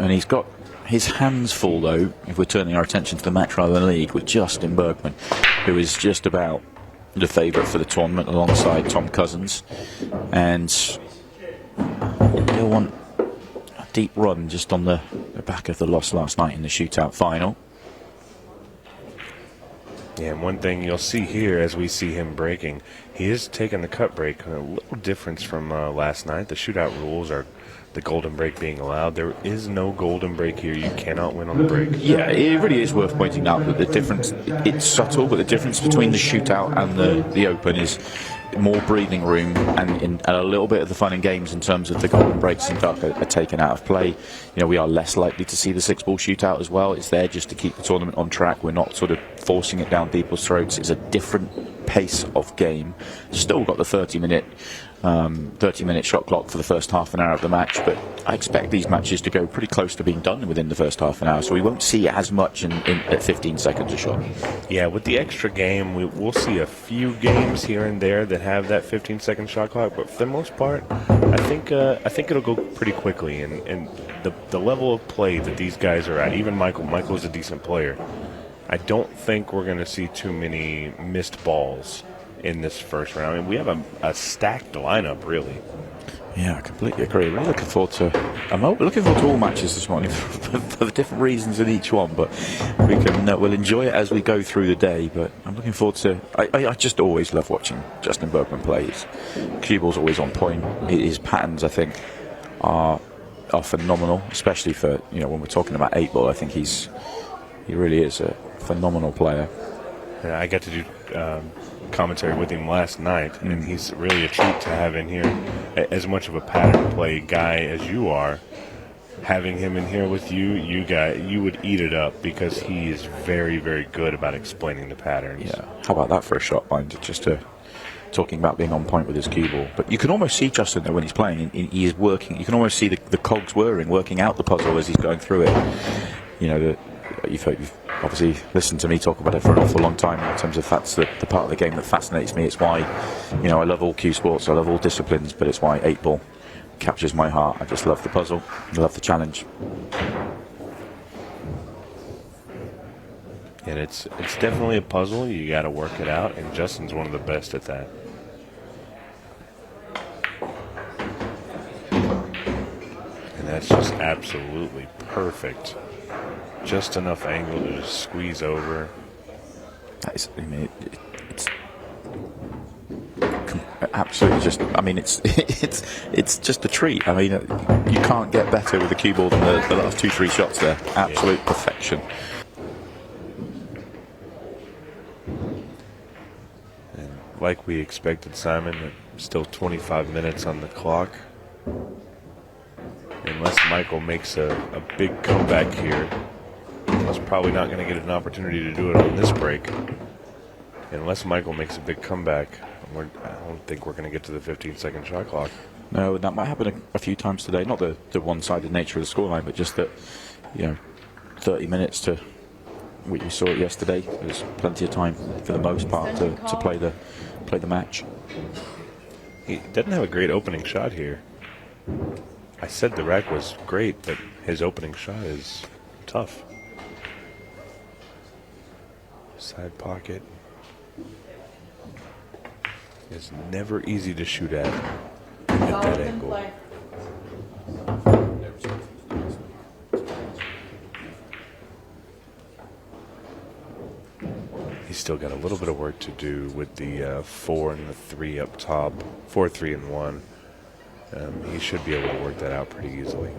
And he's got his hands full, though, if we're turning our attention to the match rather than the league, with Justin Bergman, who is just about the favourite for the tournament alongside Tom Cousins. And he'll want a deep run just on the back of the loss last night in the shootout final. Yeah, and one thing you'll see here as we see him breaking, he is taking the cut break. A little difference from last night. The shootout rules are the golden break being allowed. There is no golden break here. You cannot win on the break. Yeah, it really is worth pointing out that the difference, it's subtle, but the difference between the shootout and the open is more breathing room and a little bit of the fun and games in terms of the golden breaks and stuff are taken out of play. You know, we are less likely to see the 6-ball shootout as well. It's there just to keep the tournament on track. We're not sort of forcing it down people's throats. It's a different pace of game. Still got the 30-minute shot clock for the first half an hour of the match, but I expect these matches to go pretty close to being done within the first half an hour, so we won't see as much at 15 seconds a shot. Yeah, with the extra game, we'll see a few games here and there that have that 15-second shot clock, but for the most part, I think it'll go pretty quickly, and the level of play that these guys are at, even Michael's a decent player. I don't think we're going to see too many missed balls in this first round. I mean, we have a stacked lineup, really. Yeah, I completely agree. Really looking forward to all matches this morning for the different reasons in each one. But we'll enjoy it as we go through the day. But I'm looking forward to. I just always love watching Justin Bergman play. His cue ball's always on point. His patterns, I think, are phenomenal, especially for when we're talking about 8-ball. I think he really is a phenomenal player. Yeah, I got to do commentary with him last night, and he's really a treat to have in here. As much of a pattern play guy as you are, having him in here with you would eat it up, because he is very, very good about explaining the patterns. Yeah, how about that for a shot, mind? Just talking about being on point with his cue ball. But you can almost see Justin there when he's playing. He is working. You can almost see the cogs whirring, working out the puzzle as he's going through it. You've obviously listened to me talk about it for an awful long time in terms of that's the part of the game that fascinates me. It's why, I love all cue sports, I love all disciplines, but it's why 8-ball captures my heart. I just love the puzzle, I love the challenge. And it's definitely a puzzle. You got to work it out, and Justin's one of the best at that. And that's just absolutely perfect. Just enough angle to just squeeze over. It's absolutely just. I mean, it's just a treat. I mean, you can't get better with the cue ball than the last 2-3 shots there. Absolute perfection. And like we expected, Simon, still 25 minutes on the clock. Unless Michael makes a big comeback here. He's probably not going to get an opportunity to do it on this break. Unless Michael makes a big comeback, I don't think we're going to get to the 15-second shot clock. No, that might happen a few times today. Not the one-sided nature of the scoreline, but just that, 30 minutes to what you saw it yesterday. There's plenty of time for the most part to play the match. He doesn't have a great opening shot here. I said the rack was great, but his opening shot is tough. Side pocket is never easy to shoot at that angle. He's still got a little bit of work to do with the 4 and the 3 up top. 4, 3, and 1. He should be able to work that out pretty easily.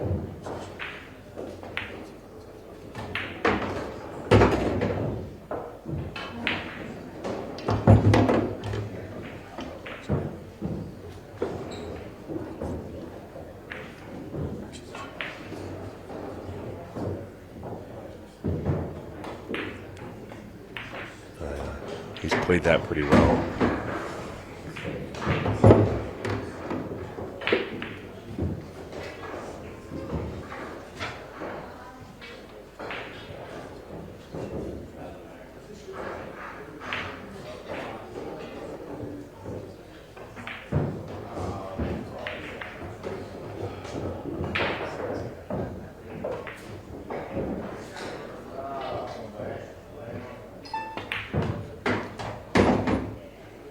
He's played that pretty well.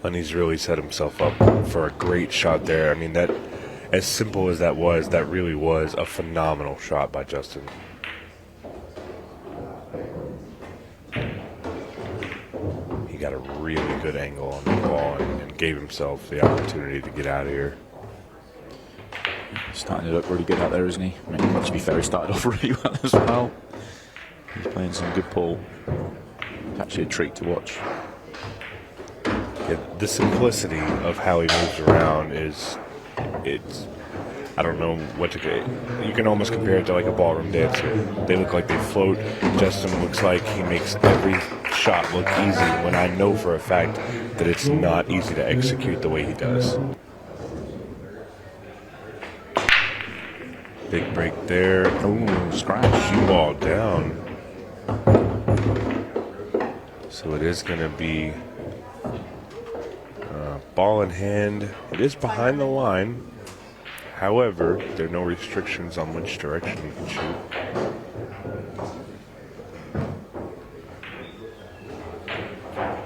And he's really set himself up for a great shot there. I mean, that, as simple as that was, that really was a phenomenal shot by Justin. He got a really good angle on the ball and gave himself the opportunity to get out of here. Starting to look really good out there, isn't he? I mean, to be fair, he started off really well as well. He's playing some good ball. It's actually a treat to watch. Yeah, the simplicity of how he moves around it's, I don't know what to get. You can almost compare it to like a ballroom dancer. They look like they float. Justin looks like he makes every shot look easy, when I know for a fact that it's not easy to execute the way he does. Big break there. Oh, scratch. Shoe ball down. So it is going to be ball in hand. It is behind the line. However, there are no restrictions on which direction you can shoot.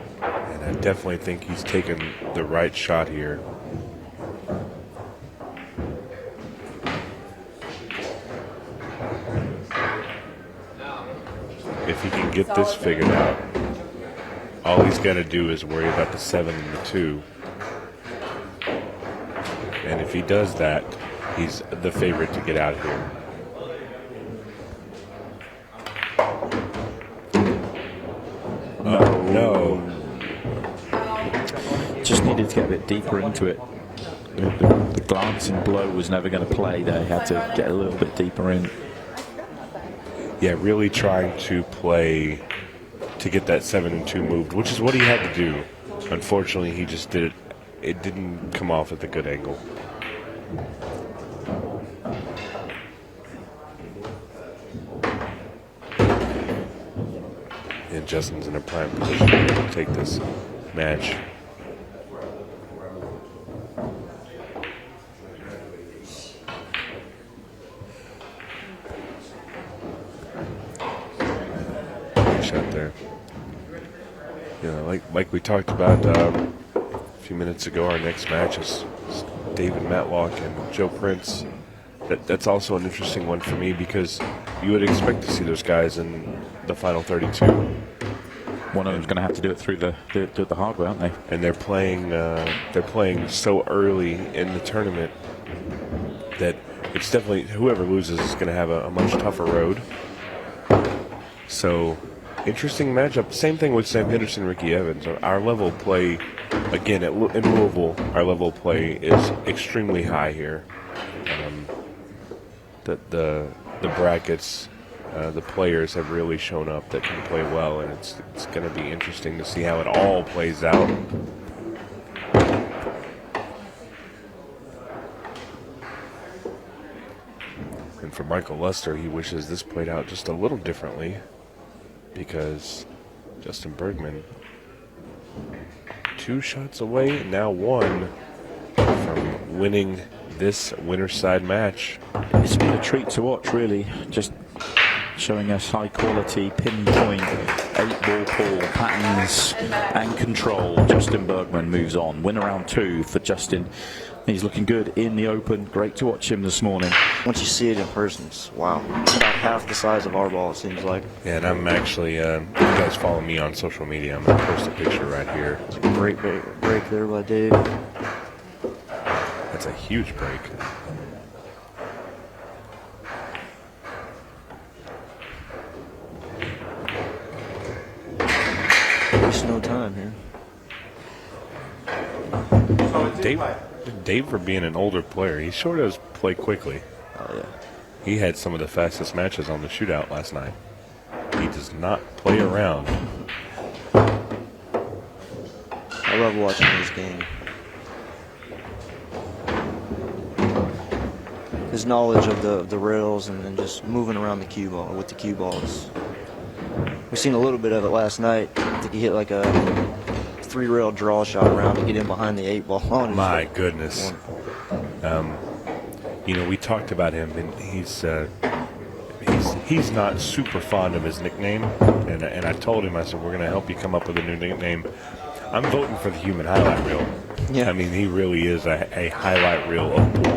And I definitely think he's taken the right shot here. If he can get this figured out, all he's got to do is worry about the 7 and the 2. And if he does that, he's the favorite to get out here. No. Just needed to get a bit deeper into it. The glancing blow was never going to play there. He had to get a little bit deeper in. Yeah, really trying to play to get that 7 and 2 moved, which is what he had to do. Unfortunately, he just did it. It didn't come off at the good angle. And Justin's in a prime position to take this match. Shot there. You know, like we talked about a few minutes ago, our next match is David Matlock and Joe Prince. That's also an interesting one for me because you would expect to see those guys in the final 32. One of them's going to have to do it through the hard way, aren't they? And they're playing so early in the tournament that it's definitely whoever loses is going to have a much tougher road. So. Interesting matchup. Same thing with Sam Henderson, Ricky Evans. Our level of play, again, in Louisville, our level of play is extremely high here. The brackets, the players have really shown up that can play well, and it's going to be interesting to see how it all plays out. And for Michael Luster, he wishes this played out just a little differently, because Justin Bergman 2 shots away, now 1 from winning this winner's side match. It's been a treat to watch, really. Just showing us high quality, pinpoint, 8-ball pull, patterns and control. Justin Bergman moves on. Win around 2 for Justin. He's looking good in the Open. Great to watch him this morning. Once you see it in person, it's wow. It's about half the size of our ball, it seems like. Yeah, and I'm actually, you guys follow me on social media. I'm going to post a picture right here. It's a great break there by Dave. That's a huge break. There's no time here. Dave, for being an older player, he sure does play quickly. Oh, yeah. He had some of the fastest matches on the shootout last night. He does not play around. I love watching this game. His knowledge of the rails and just moving around the cue ball with the cue balls. We've seen a little bit of it last night. I think he hit like a 3-rail draw shot around to get in behind the 8-ball. My goodness. You know, we talked about him, and he's not super fond of his nickname. And I told him, I said, we're going to help you come up with a new nickname. I'm voting for the human highlight reel. Yeah. I mean, he really is a highlight reel of pool.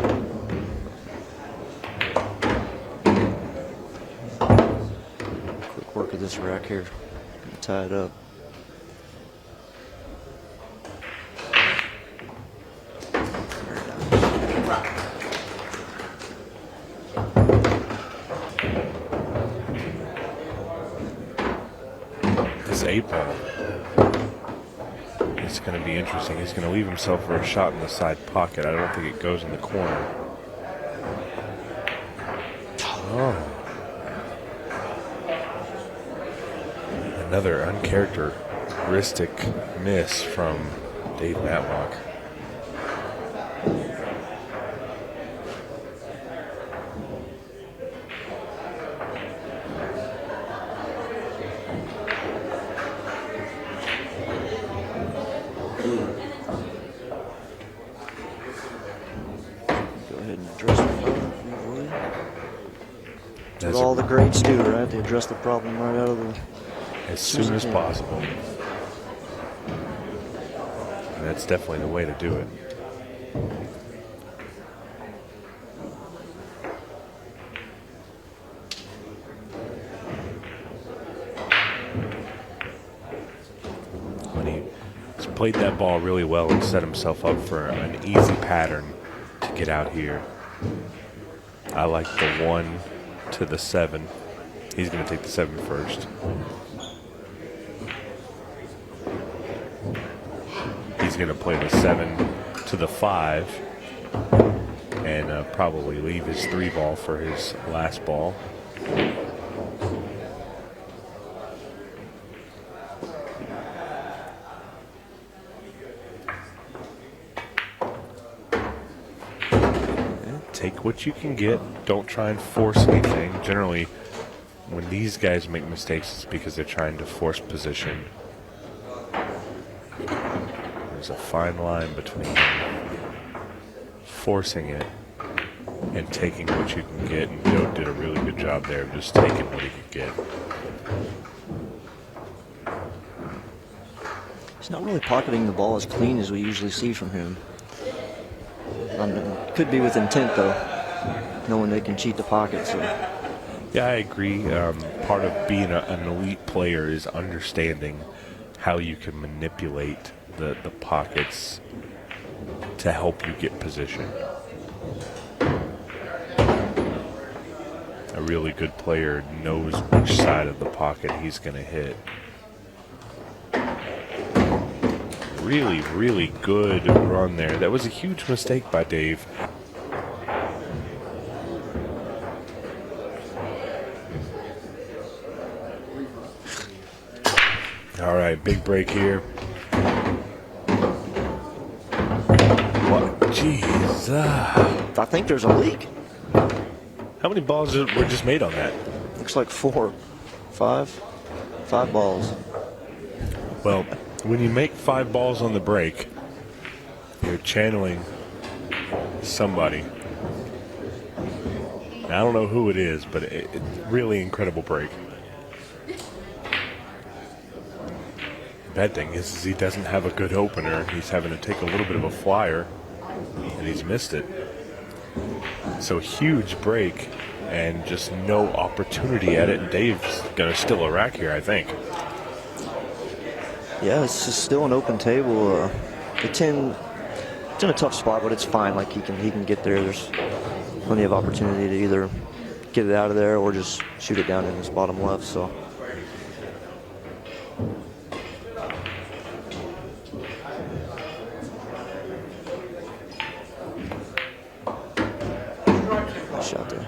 Quick work of this rack here. Tie it up. This 8-ball, it's going to be interesting. He's going to leave himself for a shot in the side pocket. I don't think it goes in the corner. Oh. Another uncharacteristic miss from Dave Matlock. That's what all the greats do, right? They address the problem right out of the... As soon as possible. And that's definitely the way to do it. When he's played that ball really well and set himself up for an easy pattern to get out here. I like the 1 to the 7. He's going to take the 7 first. He's going to play the 7 to the 5 and probably leave his 3 ball for his last ball. Take what you can get. Don't try and force anything. Generally, when these guys make mistakes, it's because they're trying to force position. There's a fine line between forcing it and taking what you can get, and Joe did a really good job there of just taking what he could get. He's not really pocketing the ball as clean as we usually see from him. Could be with intent, though, knowing they can cheat the pocket. So. Yeah, I agree. Part of being an elite player is understanding how you can manipulate the pockets to help you get position. A really good player knows which side of the pocket he's going to hit. Really, really good run there. That was a huge mistake by Dave. All right, big break here. What? Jeez. I think there's a leak. How many balls were just made on that? Looks like 4, 5 balls. Well, when you make 5 balls on the break, you're channeling somebody. I don't know who it is, but it's really incredible break. Bad thing is he doesn't have a good opener. He's having to take a little bit of a flyer, and he's missed it. So huge break, and just no opportunity at it. And Dave's going to steal a rack here, I think. Yeah, it's just still an open table. The 10, it's in a tough spot, but it's fine. Like he can get there. There's plenty of opportunity to either get it out of there or just shoot it down in his bottom left. So. Nice shot there.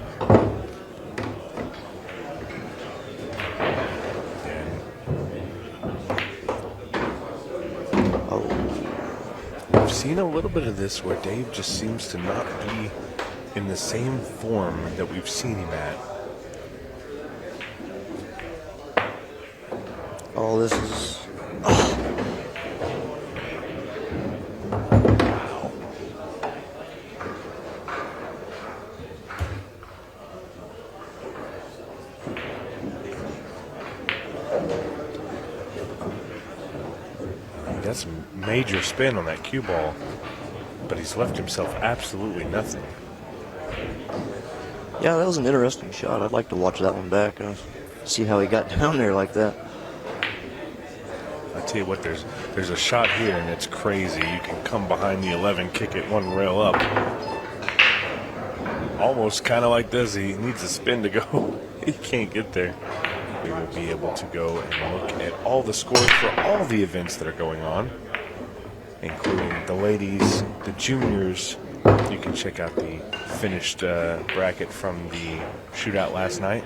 We've seen a little bit of this where Dave just seems to not be in the same form that we've seen him at. Oh, this is... got some major spin on that cue ball, but he's left himself absolutely nothing. Yeah, that was an interesting shot. I'd like to watch that one back. See how he got down there like that. I tell you what, there's a shot here, and it's crazy. You can come behind the 11, kick it one rail up. Almost kind of like this. He needs a spin to go. He can't get there. We will be able to go and look at all the scores for all the events that are going on, including the ladies, the juniors. You can check out the finished bracket from the shootout last night.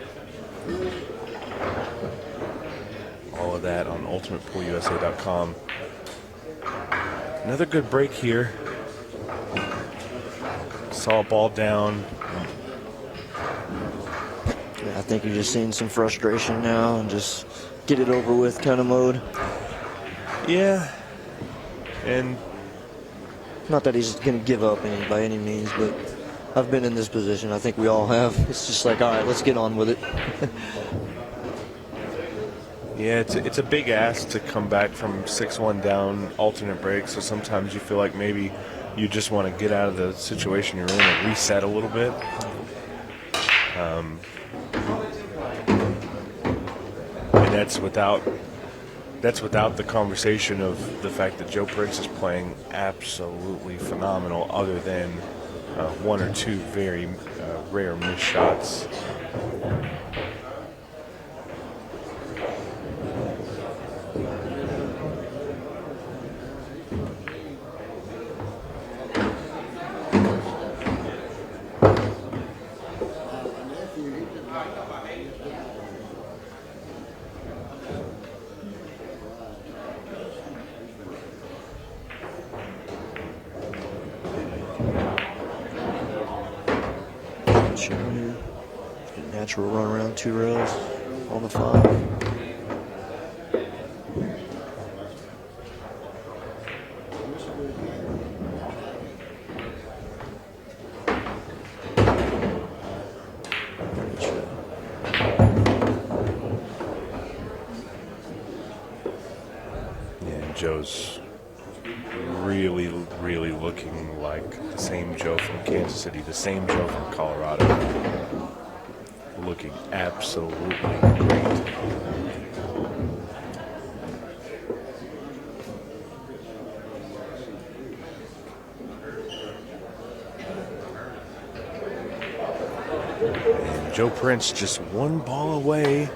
All of that on ultimatepoolusa.com. Another good break here. Saw a ball down. Yeah, I think you're just seeing some frustration now and just get it over with kind of mode. Yeah. And not that he's going to give up by any means, but I've been in this position. I think we all have. It's just like, all right, let's get on with it. Yeah, it's a big ask to come back from 6-1 down, alternate break, so sometimes you feel like maybe you just want to get out of the situation you're in and reset a little bit. And that's without the conversation of the fact that Joe Prince is playing absolutely phenomenal, other than one or two very rare missed shots. Natural run around 2 rails on the 5. Yeah, Joe's really looking like the same Joe from Kansas City, the same Joe from Colorado. Looking absolutely great. And Joe Prince just one ball away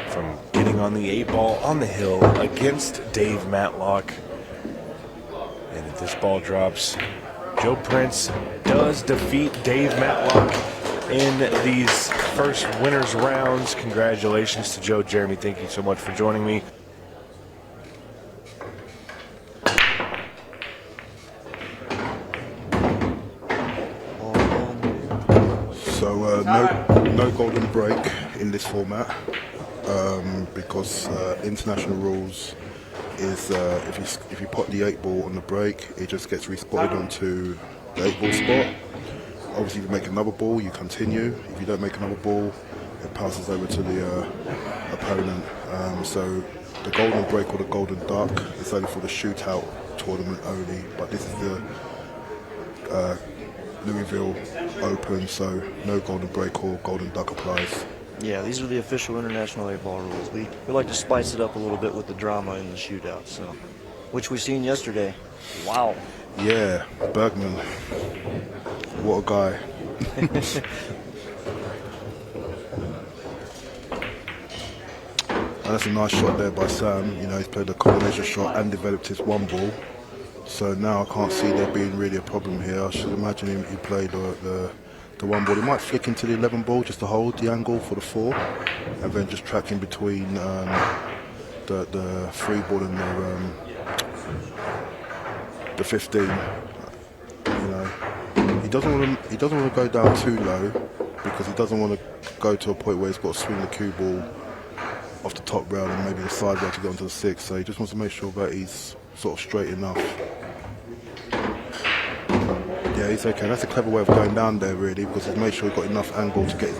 from getting on the 8 ball on the hill against Dave Matlock. And if this ball drops, Joe Prince does defeat Dave Matlock in these first winners rounds. Congratulations to Joe. Jeremy, thank you so much for joining me. So no golden break in this format because international rules is if you put the 8 ball on the break, it just gets respotted onto the 8 ball spot. Obviously, if you make another ball, you continue. If you don't make another ball, it passes over to the opponent. So the golden break or the golden duck is only for the shootout tournament only, but this is the Louisville Open, so no golden break or golden duck applies. Yeah, these are the official international 8-ball rules. We like to spice it up a little bit with the drama in the shootout, so which we seen yesterday. Wow. Yeah, Bergman. What a guy. And that's a nice shot there by Sam. You know, he's played a combination shot and developed his 1 ball. So now I can't see there being really a problem here. I should imagine he played the 1 ball. He might flick into the 11 ball just to hold the angle for the 4, and then just track in between the 3 ball and the 15. You know, he doesn't want to go down too low because he doesn't want to go to a point where he's got to swing the cue ball off the top rail and maybe the side rail to get onto the 6. So he just wants to make sure that he's sort of straight enough. Yeah, he's okay. That's a clever way of going down there, really, because he's made sure he's got enough angle to get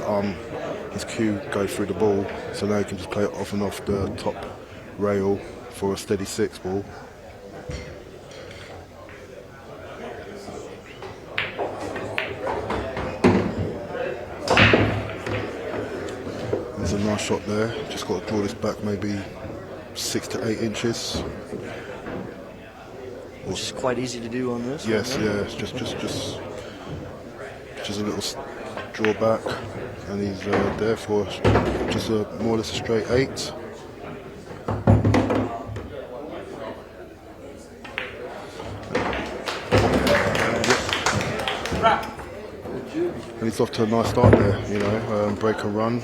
his cue go through the ball. So now he can just play it off and off the top rail for a steady 6 ball. There's a nice shot there. Just got to draw this back maybe 6 to 8 inches. Which is quite easy to do on this. Yes, one, yeah. It's just a little draw back, and he's there for just more or less a straight 8. And he's off to a nice start there, you know, break and run.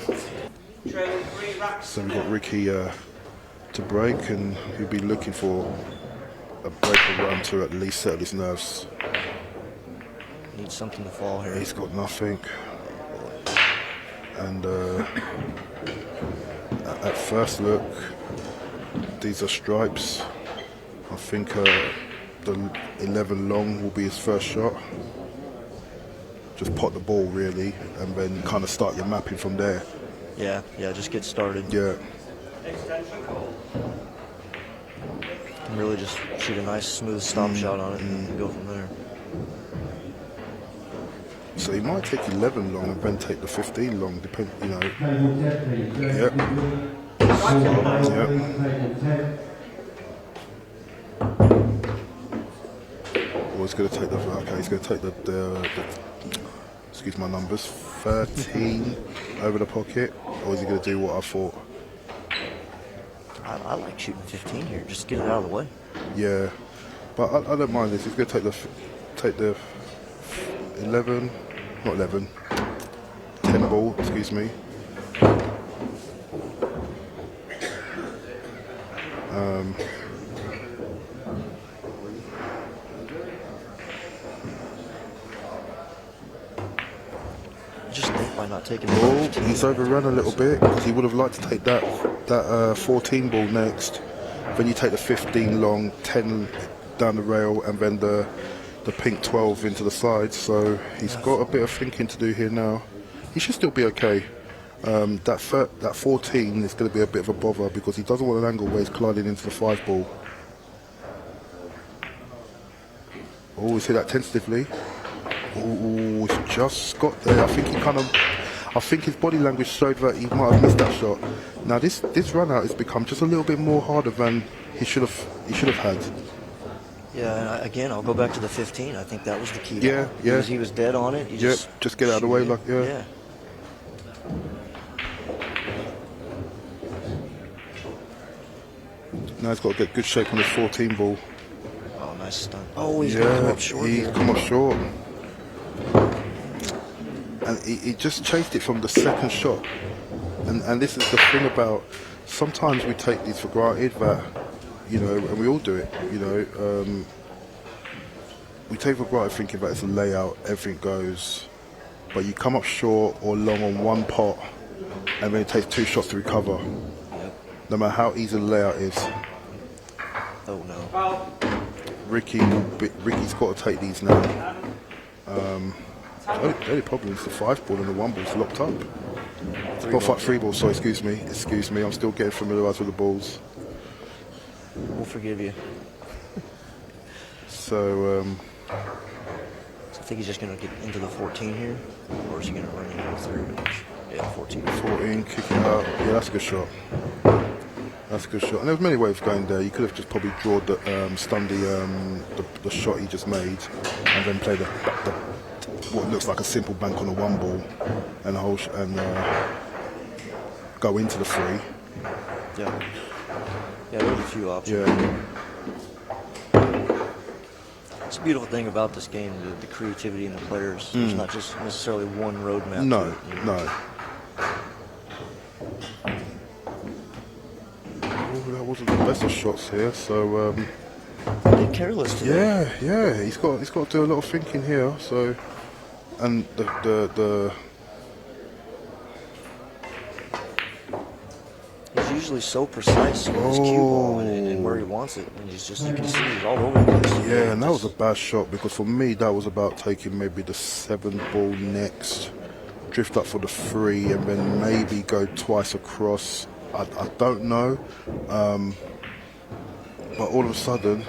So we've got Ricky to break, and he'll be looking for a break and run to at least settle his nerves. Needs something to fall here. He's got nothing. And at first look, these are stripes. I think the 11 long will be his first shot. Just pot the ball really, and then kind of start your mapping from there. Yeah, just get started. Yeah. And really just shoot a nice smooth stop shot on it and go from there. So he might take 11 long and then take the 15 long, depend, you know. Yep. Yep. Or he's going to take he's going to take the excuse my numbers, 13 over the pocket, or is he going to do what I thought? I like shooting 15 here, just get it out of the way. Yeah, but I don't mind this. He's going to take the 11, not 11, 10 ball, excuse me. Just think by not taking the Oh, 15. he's overrun a little bit because he would have liked to take that 14 ball next. Then you take the 15 long, 10 down the rail, and then the pink 12 into the side. So he's got a bit of thinking to do here now. He should still be okay. That 14 is going to be a bit of a bother because he doesn't want an angle where he's colliding into the 5 ball. Oh, he's hit that tentatively. Oh, he's just got there. I think his body language showed that he might have missed that shot. Now this run out has become just a little bit more harder than he should have had. Yeah, and again, I'll go back to the 15. I think that was the key. Yeah, yeah. He was dead on it. He Just get out of the way, like yeah. Yeah. Now he's got to get good shape on his 14 ball. Oh, nice stunt. Oh, he's gonna come up short. He's here. come up short. And he just chased it from the second shot. And this is the thing about, sometimes we take these for granted that, you know, and we all do it, you know, we take for granted thinking that it's a layout, everything goes, but you come up short or long on one pot, and then it takes 2 shots to recover. Yep. No matter how easy the layout is. Oh, no. Ricky's got to take these now. The only problem is the 5 ball and the 1 ball's locked up. 3 ball, sorry, excuse me, I'm still getting familiarised with the balls. We'll forgive you. So, So I think he's just going to get into the 14 here, or is he going to run into the 3? Yeah, 14. 14, kick it out. Yeah, that's a good shot. That's a good shot. And there's many ways of going there. You could have just probably drawn stunned the shot he just made, and then play the what looks like a simple bank on the 1 ball, and go into the 3. Yeah. Yeah, there's a few options. Yeah. It's a beautiful thing about this game, the creativity in the players. There's not just necessarily one roadmap. No, to it, you know? no. Oh, that wasn't the best of shots here. So. A bit careless today. Yeah. He's got to do a lot of thinking here. So, and the He's usually so precise with his cue ball and where he wants it, and he's just, you can see he's all over the place. yeah, and that was a bad shot because for me that was about taking maybe the 7 ball next, drift up for the 3, and then maybe go twice across. I don't know. but all of a sudden,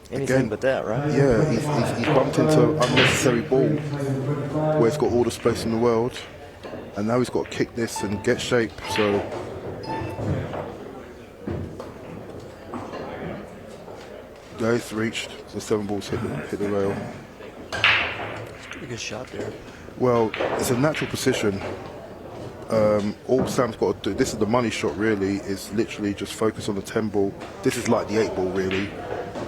Anything again, but that, right? yeah, he's bumped into an unnecessary ball where he's got all the space in the world, and now he's got to kick this and get shape. So there he's reached. The 7 balls hit the rail. It's a pretty good shot there. Well, it's a natural position. All Sam's got to do, this is the money shot really, is literally just focus on the 10 ball. This is like the 8 ball really.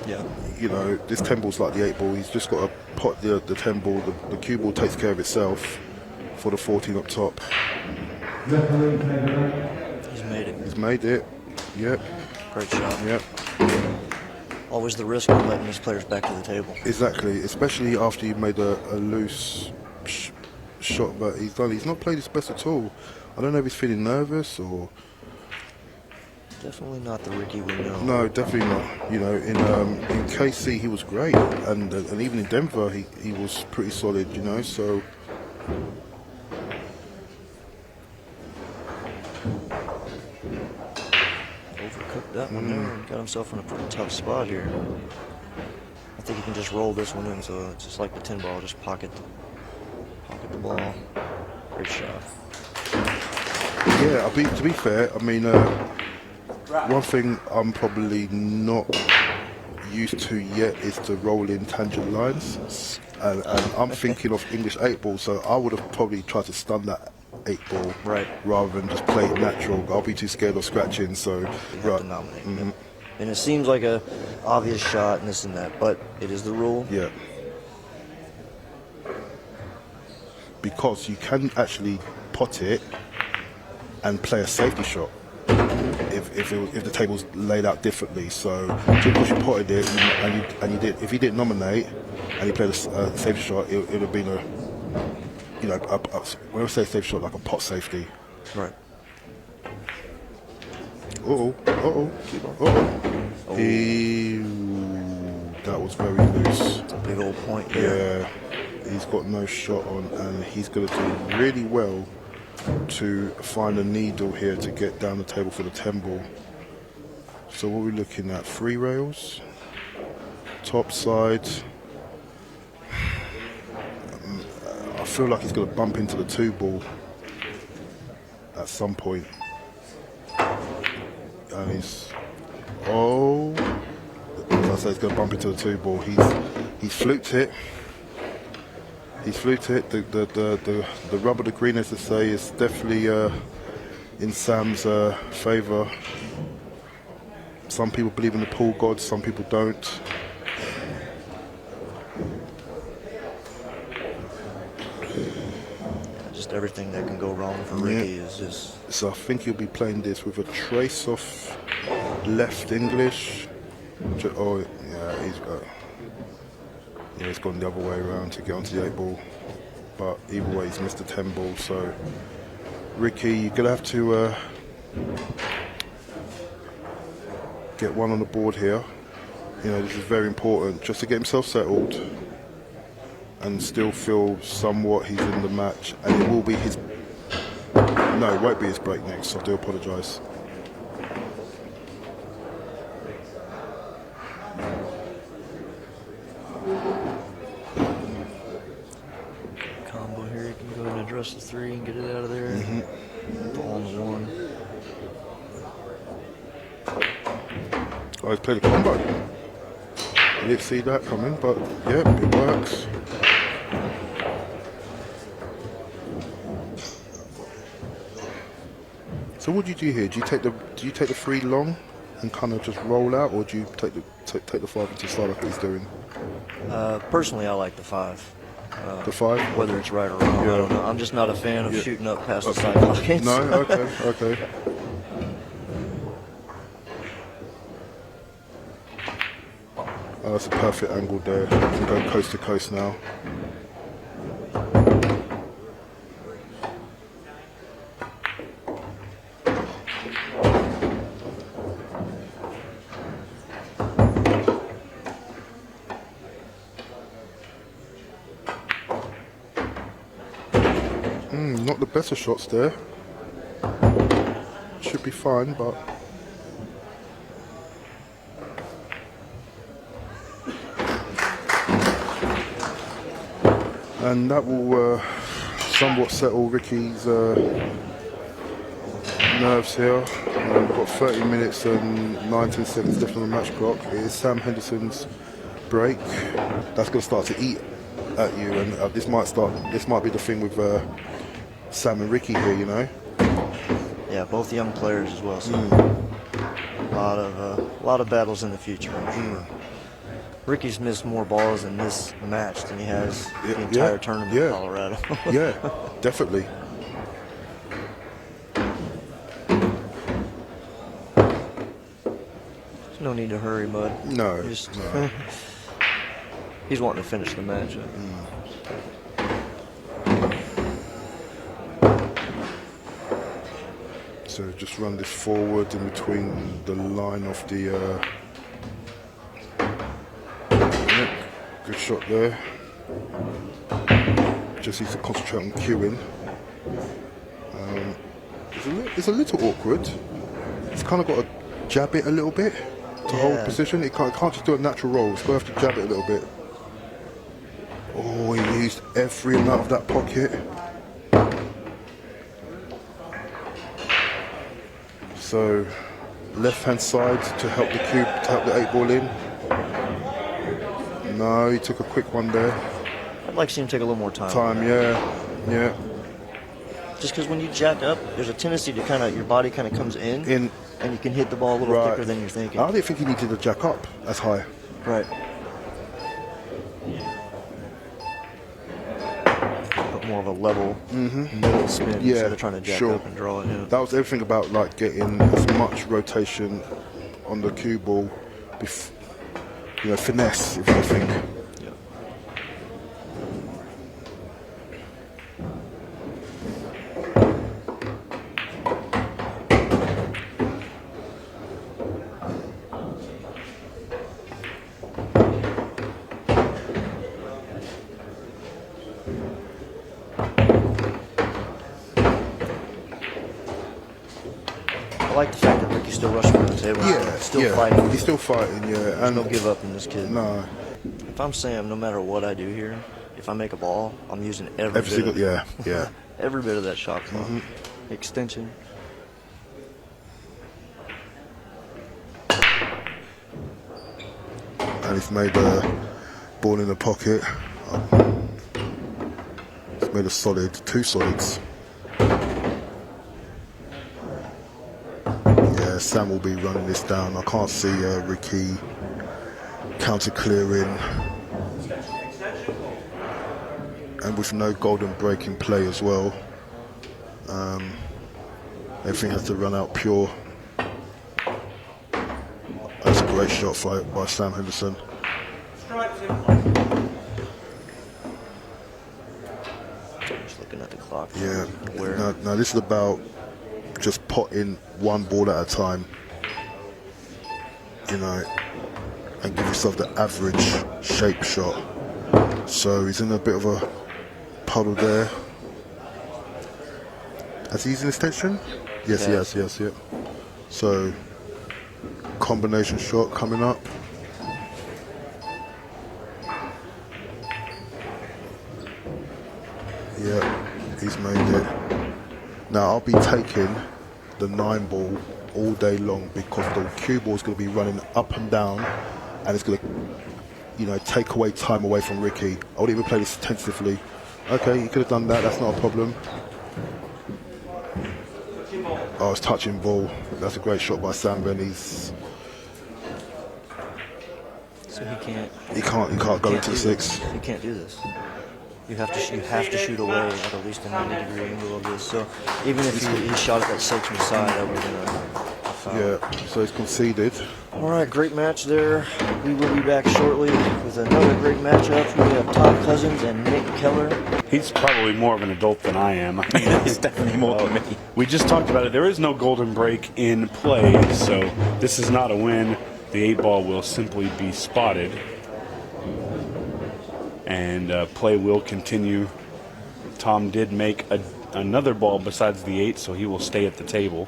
Yeah. You know, this 10 ball's like the 8 ball. He's just got to pot the 10 ball. The cue ball takes care of itself for the 14 up top. He's made it. He's made it. Yep. Great shot. Yep. Always the risk of letting these players back to the table. Exactly. Especially after you made a loose shot, but he's not played his best at all. I don't know if he's feeling nervous or. Definitely not the Ricky we know. No, definitely not. You know, in KC he was great, and even in Denver he was pretty solid. You know, so. Overcooked that one there and got himself in a pretty tough spot here. I think he can just roll this one in, so it's just like the 10 ball, just pocket the ball. Great shot. Yeah, to be fair, I mean, one thing I'm probably not used to yet is to roll in tangent lines, and I'm thinking of English 8 ball, so I would have probably tried to stun that 8 ball right, rather than just play it natural. I'll be too scared of scratching, so you have to nominate. Mm-hmm. And it seems like a obvious shot and this and that, but it is the rule. Yeah. Because you can actually pot it and play a safety shot if the table's laid out differently. So just because you potted it and you did, if you didn't nominate and you played a safety shot, it would have been a, you know, when I say safe shot, like a pot safety. Right. That was very loose. It's a big old point here. Yeah. He's got no shot on, and he's going to do really well to find a needle here to get down the table for the 10 ball. So what are we looking at? 3 rails, top side. I feel like he's going to bump into the 2 ball at some point. And he's, as I say, he's going to bump into the 2 ball. He's fluked it. He's fluked it. The rubber, the green, as I say, is definitely in Sam's favour. Some people believe in the pool gods, some people don't. Just everything that can go wrong for Ricky is just. So I think he'll be playing this with a trace of left English. Oh, yeah, he's gone the other way around to get onto the 8 ball. But either way, he's missed the 10 ball. So, Ricky, you're going to have to get one on the board here. You know, this is very important just to get himself settled and still feel somewhat he's in the match. And it will be his. No, it won't be his break next. I do apologise. Combo here, you can go ahead and address the 3 and get it out of there. Ball on the 1. Oh, he's played a combo. I didn't see that coming, but yeah, it works. So what do you do here? Do you take the 3 long and kind of just roll out, or do you take the 5 into side like he's doing? Personally, I like the 5. The 5? Whether it's right or wrong, I don't know. I'm just not a fan of shooting up past the side pockets. No, okay. Oh, that's a perfect angle there. You can go coast to coast now. Not the best of shots there. Should be fine, but And that will somewhat settle Ricky's nerves here. We've got 30 minutes and 19 seconds left on the match clock. It is Sam Henderson's break. That's going to start to eat at you, and this might be the thing with Sam and Ricky here, you know. Yeah, both young players as well. So a lot of battles in the future, I'm sure. Ricky's missed more balls in this match than he has the entire tournament in Colorado. Yeah, definitely. There's no need to hurry, Bud. No. No. He's wanting to finish the match. So just run this forward in between the line of the. Good shot there. Just needs to concentrate on queuing. It's a little awkward. It's kind of got to jab it a little bit to hold position. It can't just do a natural roll. It's going to have to jab it a little bit. Oh, he used every amount of that pocket. So, left-hand side to help the cube, to help the 8-ball in. No, he took a quick one there. I'd like to see him take a little more time. Yeah. Just because when you jack up, there's a tendency to your body kind of comes in, and you can hit the ball a little thicker than you're thinking. I didn't think he needed to jack up as high. Right. Put more of a level middle spin instead of trying to jack up and draw it in. That was everything about like getting as much rotation on the cue ball, finesse, if you think. I like the fact that Ricky's still rushing for the table. Still fighting. He's still fighting, There's no give up in this kid. No. If I'm Sam, no matter what I do here, if I make a ball, I'm using every bit of every bit of that shot clock. Extension. And he's made a ball in the pocket. He's made a solid, 2 solids. Sam will be running this down. I can't see Ricky counter clearing, and with no golden break in play as well, everything has to run out pure. That's a great shot by Sam Henderson. Just looking at the clock. Yeah. Now this is about just potting one ball at a time, and give yourself the average shape shot. So he's in a bit of a puddle there. Has he used an extension? Yes, he has. Yes. So combination shot coming up. Yeah, he's made it. Now I'll be taking the 9-ball all day long because the cue ball is going to be running up and down, and it's going to, take away time away from Ricky. I would even play this tentatively. Okay, you could have done that. That's not a problem. Oh, it's touching ball. That's a great shot by Sam Benny's. So he can't. He can't go into the 6. He can't do this. You have to shoot away at least a 90-degree angle of this. So even if he shot at that 6 from the side, that would have been a foul. Yeah, so he's conceded. All right, great match there. We will be back shortly with another great matchup. We have Todd Cousins and Nick Keller. He's probably more of an adult than I am. He's definitely more than me. We just talked about it. There is no golden break in play, so this is not a win. The 8-ball will simply be spotted. And play will continue. Tom did make another ball besides the 8, so he will stay at the table.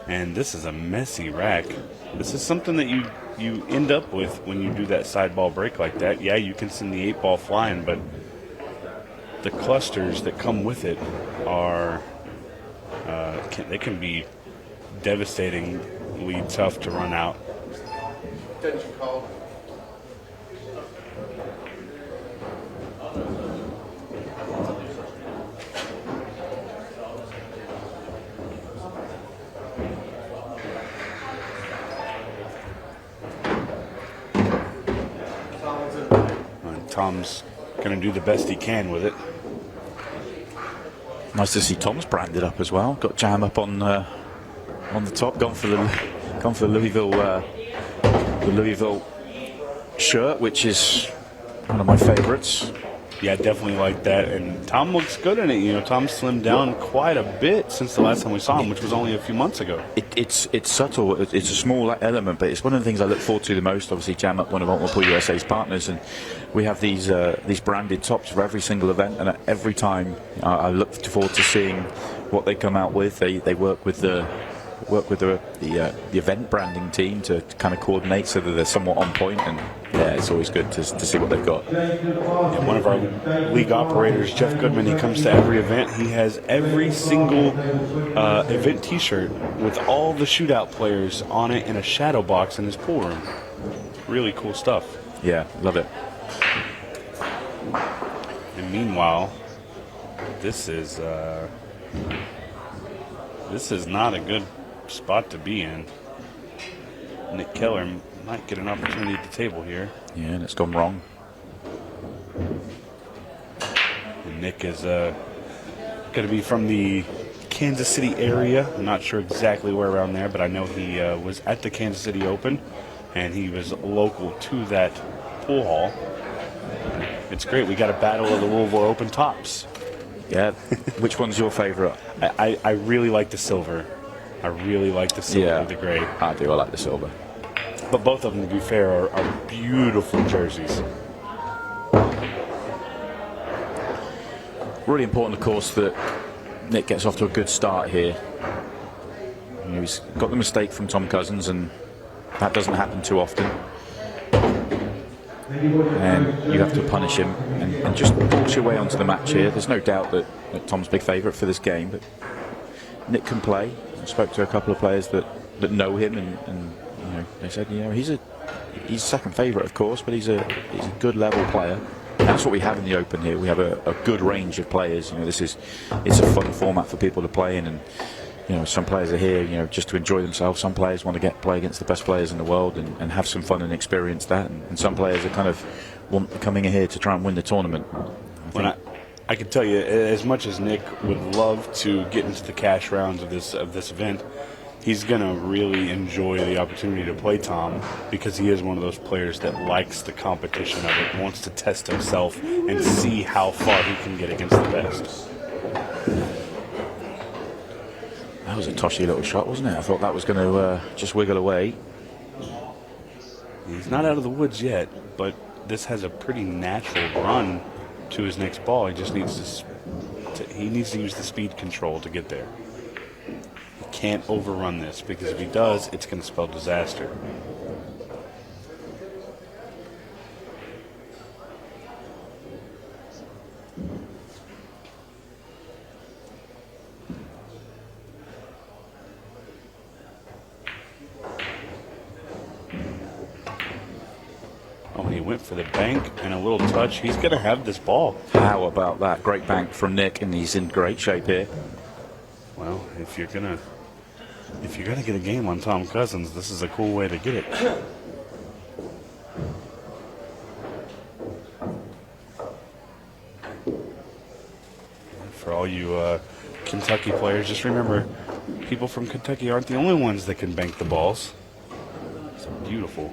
And this is a messy rack. This is something that you end up with when you do that side ball break like that. Yeah, you can send the 8 ball flying, but the clusters that come with it are they can be devastatingly tough to run out. Attention call. Tom's going to do the best he can with it. Nice to see Tom's branded up as well. Got jam up on the top. Gone for the Louisville shirt, which is one of my favorites. Yeah, definitely like that. And Tom looks good in it. You know, Tom slimmed down quite a bit since the last time we saw him, which was only a few months ago. It's subtle. It's a small element, but it's one of the things I look forward to the most. Obviously, Jam Up, one of Multiple USA's partners, and we have these branded tops for every single event. And every time I look forward to seeing what they come out with. They work with the event branding team to kind of coordinate so that they're somewhat on point, and yeah, it's always good to see what they've got. And one of our league operators, Jeff Goodman, he comes to every event. He has every single event t-shirt with all the shootout players on it in a shadow box in his pool room. Really cool stuff. Yeah, love it. And meanwhile, this is not a good spot to be in. Nick Keller might get an opportunity at the table here. Yeah, and it's gone wrong. And Nick is going to be from the Kansas City area. I'm not sure exactly where around there, but I know he was at the Kansas City Open, and he was local to that pool hall. It's great. We got a battle of the Louisville Open tops. Yeah. Which one's your favorite? I really like the silver. I really like the silver with the gray. I do. I like the silver. But both of them, to be fair, are beautiful jerseys. Really important, of course, that Nick gets off to a good start here. You know, he's got the mistake from Tom Cousins, and that doesn't happen too often. And you have to punish him and just force your way onto the match here. There's no doubt that Tom's big favourite for this game, but Nick can play. I spoke to a couple of players that know him, and you know, they said, you know, he's second favourite, of course, but he's a good level player. And that's what we have in the Open here. We have a good range of players. You know, it's a fun format for people to play in, and you know, some players are here, you know, just to enjoy themselves. Some players want to play against the best players in the world and have some fun and experience that. And some players are kind of coming in here to try and win the tournament. I can tell you, as much as Nick would love to get into the cash rounds of this event, he's going to really enjoy the opportunity to play Tom, because he is one of those players that likes the competition of it, wants to test himself and see how far he can get against the best. That was a toshy little shot, wasn't it? I thought that was going to just wiggle away. He's not out of the woods yet, but this has a pretty natural run to his next ball. He just needs to use the speed control to get there. He can't overrun this, because if he does, it's going to spell disaster. He went for the bank and a little touch. He's going to have this ball. How about that? Great bank from Nick, and he's in great shape here. Well, if you're gonna get a game on Tom Cousins, this is a cool way to get it. For all you Kentucky players, just remember, people from Kentucky aren't the only ones that can bank the balls. It's a beautiful,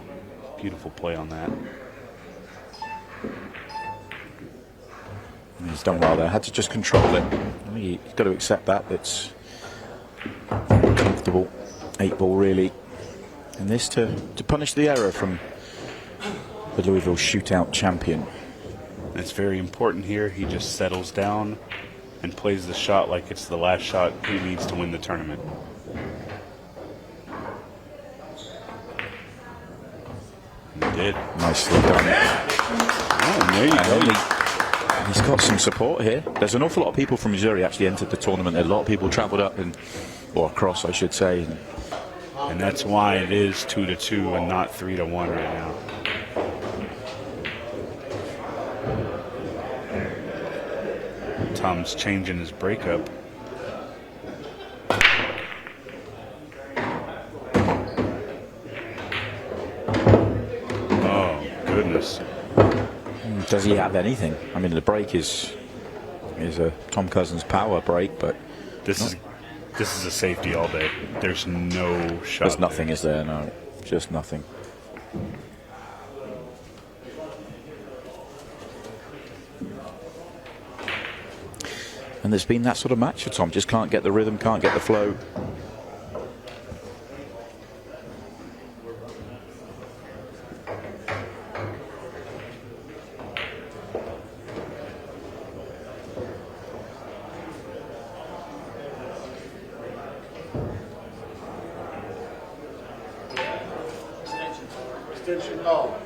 beautiful play on that. He's done well there. Had to just control it. I think he's got to accept that. It's comfortable 8-ball, really. And this to punish the error from the Louisville shootout champion. It's very important here. He just settles down and plays the shot like it's the last shot he needs to win the tournament. did. Nicely done. Oh, there you go. He's got some support here. There's an awful lot of people from Missouri actually entered the tournament. A lot of people travelled up or across, I should say. And that's why it is 2-2 and not 3-1 right now. Tom's changing his breakup. Oh, goodness. Does he have anything? I mean, the break is a Tom Cousins power break, but This is a safety all day. There's no shot. there's nothing, is there? No, just nothing. And there's been that sort of match for Tom. Just can't get the rhythm, can't get the flow. Extension call.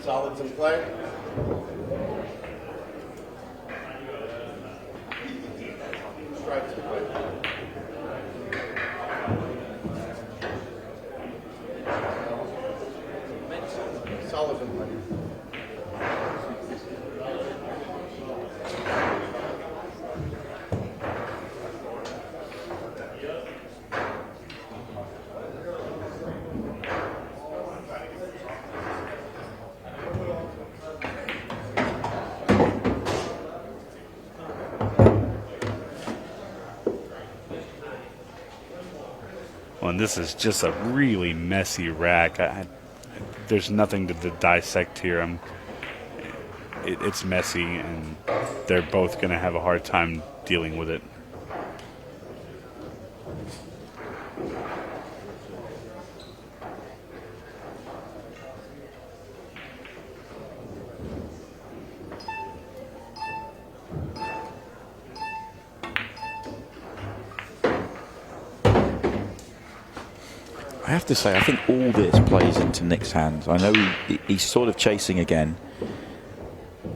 Solids in play. Strikes in play. Solids in play. Well, and this is just a really messy rack. There's nothing to dissect here. It's messy, and they're both going to have a hard time dealing with it. I have to say, I think all this plays into Nick's hands. I know he's sort of chasing again,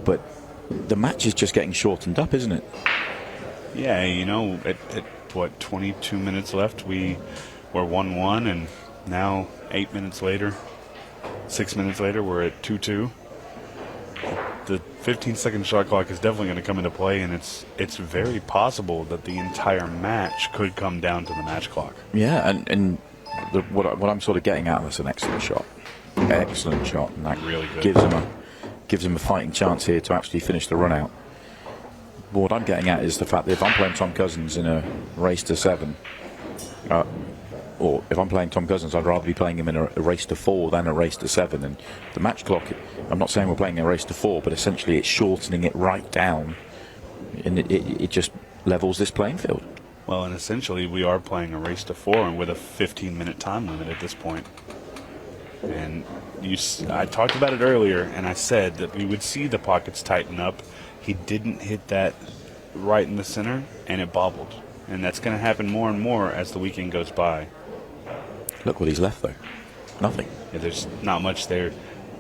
but the match is just getting shortened up, isn't it? Yeah, you know, at what, 22 minutes left, we were 1-1, and now 8 minutes later, 6 minutes later, we're at 2-2. The 15-second shot clock is definitely going to come into play, and it's very possible that the entire match could come down to the match clock. Yeah, and what I'm sort of getting at is an excellent shot, and that Really good. gives him a fighting chance here to actually finish the run out. But what I'm getting at is the fact that if I'm playing Tom Cousins in a race to 7, or if I'm playing Tom Cousins, I'd rather be playing him in a race to 4 than a race to 7. And the match clock, I'm not saying we're playing a race to 4, but essentially it's shortening it right down, and it just levels this playing field. Well, and essentially we are playing a race to 4 and with a 15-minute time limit at this point. And I talked about it earlier, and I said that we would see the pockets tighten up. He didn't hit that right in the center, and it bobbled. And that's going to happen more and more as the weekend goes by. Look what he's left, though. Nothing. Yeah, there's not much there.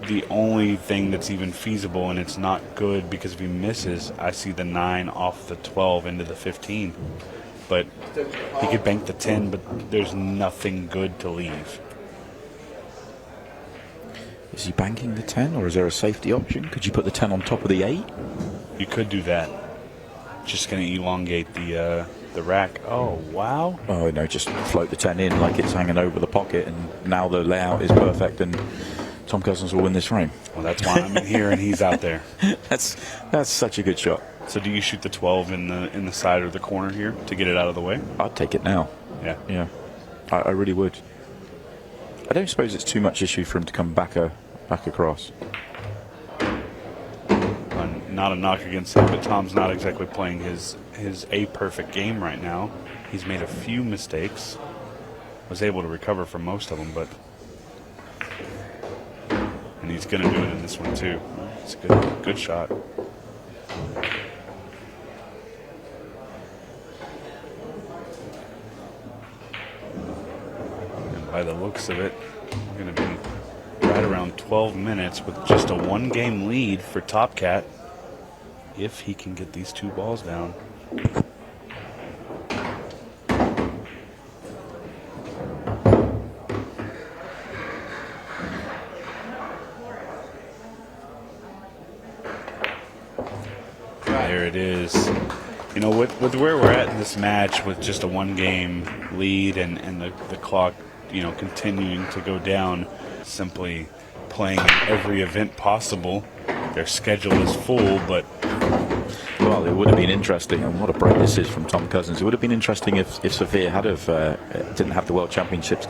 The only thing that's even feasible, and it's not good because if he misses, I see the 9 off the 12 into the 15. But he could bank the 10, but there's nothing good to leave. Is he banking the 10, or is there a safety option? Could you put the 10 on top of the 8? You could do that. Just going to elongate the rack. Oh, wow. Oh, no, just float the 10 in like it's hanging over the pocket, and now the layout is perfect, and Tom Cousins will win this frame. Well, that's why I'm in here and he's out there. That's such a good shot. So do you shoot the 12 in the side or the corner here to get it out of the way? I'd take it now. Yeah. Yeah, I really would. I don't suppose it's too much issue for him to come back across. not a knock against him, but Tom's not exactly playing his a perfect game right now. He's made a few mistakes. Was able to recover from most of them, and he's going to do it in this one too. It's a good shot. And by the looks of it, we're going to be right around 12 minutes with just a 1-game lead for Top Cat if he can get these 2 balls down. There it is. You know, with where we're at in this match, with just a 1-game lead and the clock, you know, continuing to go down, simply playing in every event possible. Their schedule is full, but well, it would have been interesting, and what a break this is from Tom Cousins. It would have been interesting if Sophia didn't have the World Championships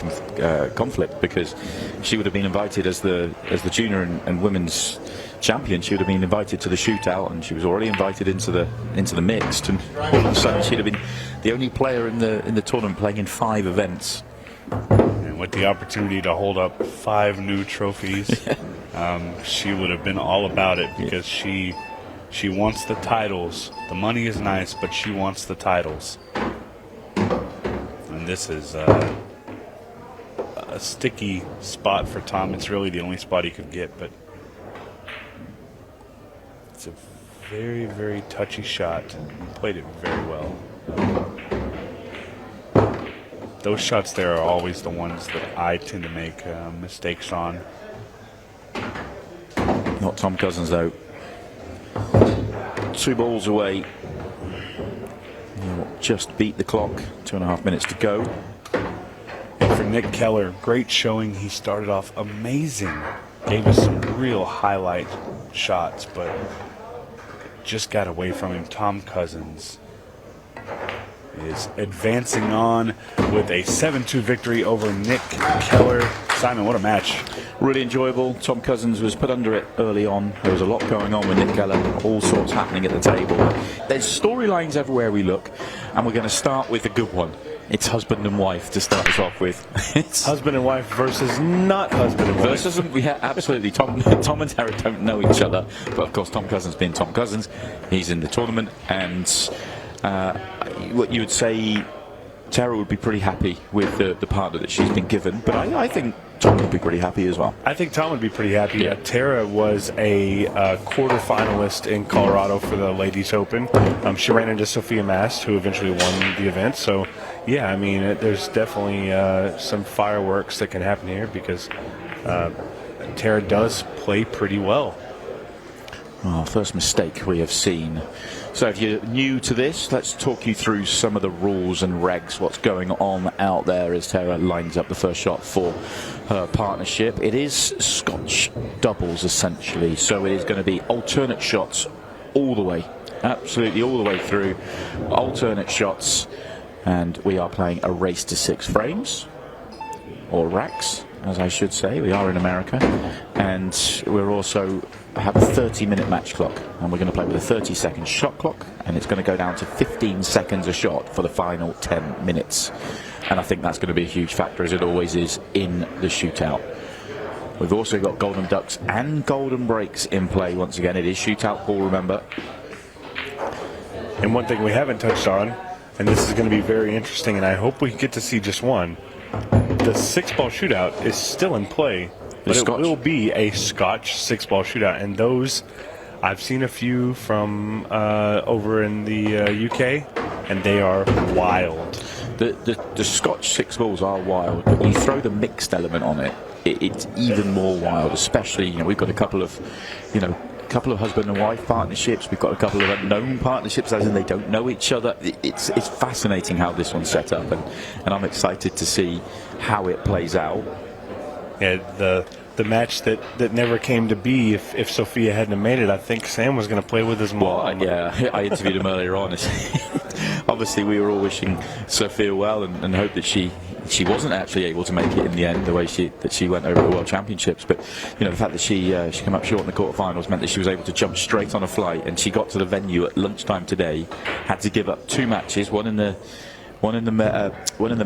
conflict, because she would have been invited as the junior and women's champion. She would have been invited to the shootout, and she was already invited into the mixed, and all of a sudden she'd have been the only player in the tournament playing in 5 events. And with the opportunity to hold up 5 new trophies, she would have been all about it, because she wants the titles. The money is nice, but she wants the titles. And this is a sticky spot for Tom. It's really the only spot he could get, but it's a very, very touchy shot. Played it very well. Those shots there are always the ones that I tend to make mistakes on. Not Tom Cousins, though. 2 balls away. He'll just beat the clock. 2.5 minutes to go. And for Nick Keller, great showing. He started off amazing. Gave us some real highlight shots, but just got away from him. Tom Cousins is advancing on with a 7-2 victory over Nick Keller. Simon, what a match. Really enjoyable. Tom Cousins was put under it early on. There was a lot going on with Nick Keller, all sorts happening at the table. There's storylines everywhere we look, and we're going to start with a good one. It's husband and wife to start us off with. It's husband and wife versus not husband and wife. versus, yeah, absolutely. Tom and Tara don't know each other, but of course Tom Cousins being Tom Cousins, he's in the tournament, and what you would say, Tara would be pretty happy with the partner that she's been given, but I think Tom would be pretty happy as well. I think Tom would be pretty happy. Yeah. Tara was a quarterfinalist in Colorado for the Ladies Open. She ran into Sophia Mast, who eventually won the event. So, yeah, I mean, there's definitely some fireworks that can happen here, because Tara does play pretty well. Oh, first mistake we have seen. So if you're new to this, let's talk you through some of the rules and regs, what's going on out there as Tara lines up the first shot for her partnership. It is Scotch doubles, essentially, so it is going to be alternate shots all the way, absolutely all the way through, alternate shots, and we are playing a race to 6 frames, or racks, as I should say. We are in America, and we're also have a 30-minute match clock, and we're going to play with a 30-second shot clock, and it's going to go down to 15 seconds a shot for the final 10 minutes. And I think that's going to be a huge factor, as it always is in the shootout. We've also got golden ducks and golden breaks in play. Once again, it is shootout pool, remember. And one thing we haven't touched on, and this is going to be very interesting, and I hope we get to see just one, the 6-ball shootout is still in play. But it will be a Scotch 6-ball shootout, and those, I've seen a few from over in the UK, and they are wild. The Scotch 6 balls are wild, but you throw the mixed element on it, it's even more wild. Especially, we've got a couple of husband and wife partnerships. We've got a couple of unknown partnerships, as in they don't know each other. It's fascinating how this one's set up, and I'm excited to see how it plays out. Yeah, the match that never came to be, if Sophia hadn't made it, I think Sam was going to play with his mom. Well, yeah, I interviewed him earlier on. obviously we were all wishing Sophia well and hope that she wasn't actually able to make it in the end the way she went over the World Championships. But the fact that she came up short in the quarterfinals meant that she was able to jump straight on a flight, and she got to the venue at lunchtime today. Had to give up 2 matches, one in the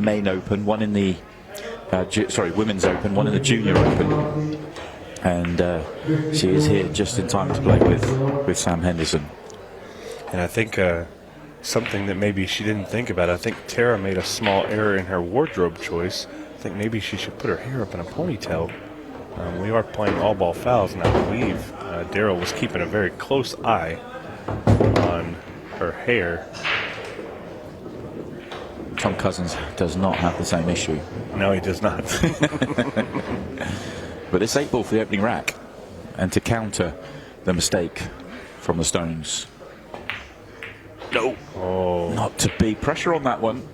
main open, one in the women's open, one in the junior open. And she is here just in time to play with Sam Henderson. And I think something that maybe she didn't think about, I think Tara made a small error in her wardrobe choice. I think maybe she should put her hair up in a ponytail. We are playing all ball fouls, and I believe Daryl was keeping a very close eye on her hair. Tom Cousins does not have the same issue. No, he does not. But this 8-ball for the opening rack, and to counter the mistake from the Stones. No, not to be. Pressure on that one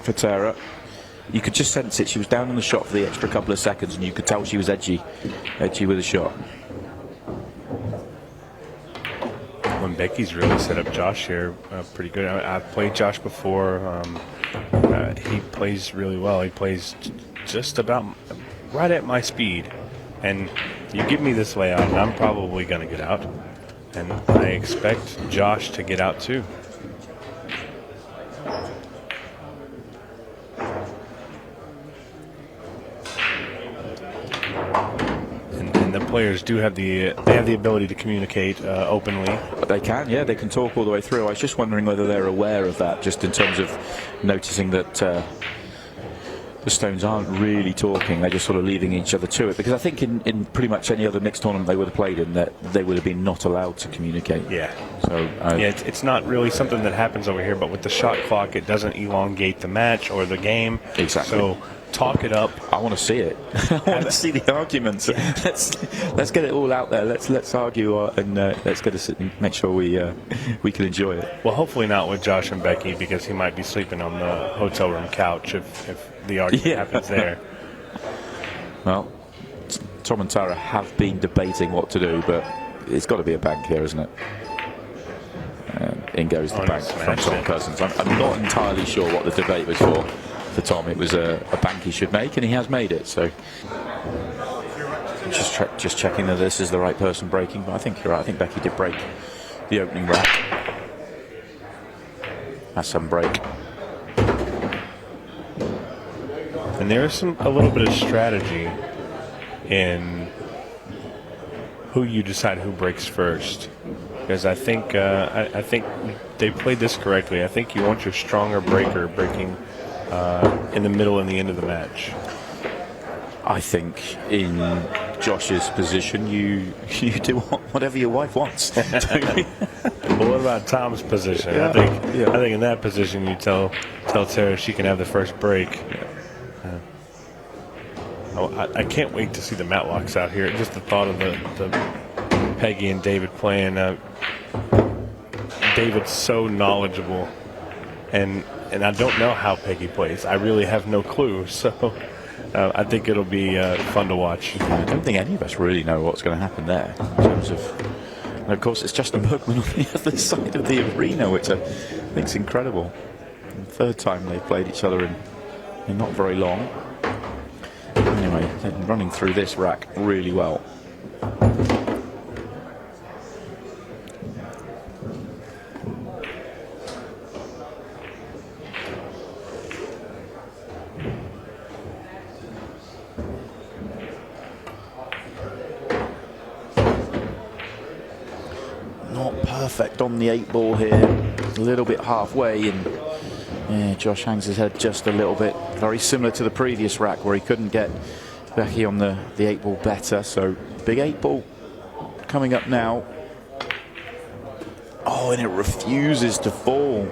for Tara. You could just sense it. She was down on the shot for the extra couple of seconds, and you could tell she was edgy with a shot. When Becky's really set up Josh here pretty good. I've played Josh before. He plays really well. He plays just about right at my speed. And you give me this layout, and I'm probably going to get out. And I expect Josh to get out too. And the players do have the ability to communicate openly. But they can, yeah, they can talk all the way through. I was just wondering whether they're aware of that, just in terms of noticing that the Stones aren't really talking. They're just sort of leaving each other to it. Because I think in pretty much any other mixed tournament they would have played in, that they would have been not allowed to communicate. Yeah. So it's not really something that happens over here, but with the shot clock, it doesn't elongate the match or the game. Exactly. So talk it up. I want to see it. I want to see the arguments. Yeah. Let's get it all out there. Let's argue and let's get us and make sure we can enjoy it. Well, hopefully not with Josh and Becky, because he might be sleeping on the hotel room couch if the argument happens there. Well, Tom and Tara have been debating what to do, but it's got to be a bank here, isn't it? In goes the bank from Tom Cousins. I'm not entirely sure what the debate was for Tom. It was a bank he should make, and he has made it. So just checking that this is the right person breaking. But I think you're right. I think Becky did break the opening rack. That's some break. And there's a little bit of strategy in who you decide who breaks first, because I think they played this correctly. I think you want your stronger breaker breaking in the middle and the end of the match. I think in Josh's position, you do whatever your wife wants. Well, what about Tom's position? Yeah. I think in that position you tell Tara she can have the first break. I can't wait to see the Matlocks out here. Just the thought of the Peggy and David playing. David's so knowledgeable, and I don't know how Peggy plays. I really have no clue. So I think it'll be fun to watch. I don't think any of us really know what's going to happen there in terms of. And of course, it's Justin Bergman on the other side of the arena, which I think is incredible. The third time they've played each other in not very long. Anyway, they're running through this rack really well. Not perfect on the 8-ball here. A little bit halfway, and yeah, Josh hangs his head just a little bit. Very similar to the previous rack where he couldn't get Becky on the 8-ball better. So big 8-ball coming up now. Oh, and it refuses to fall.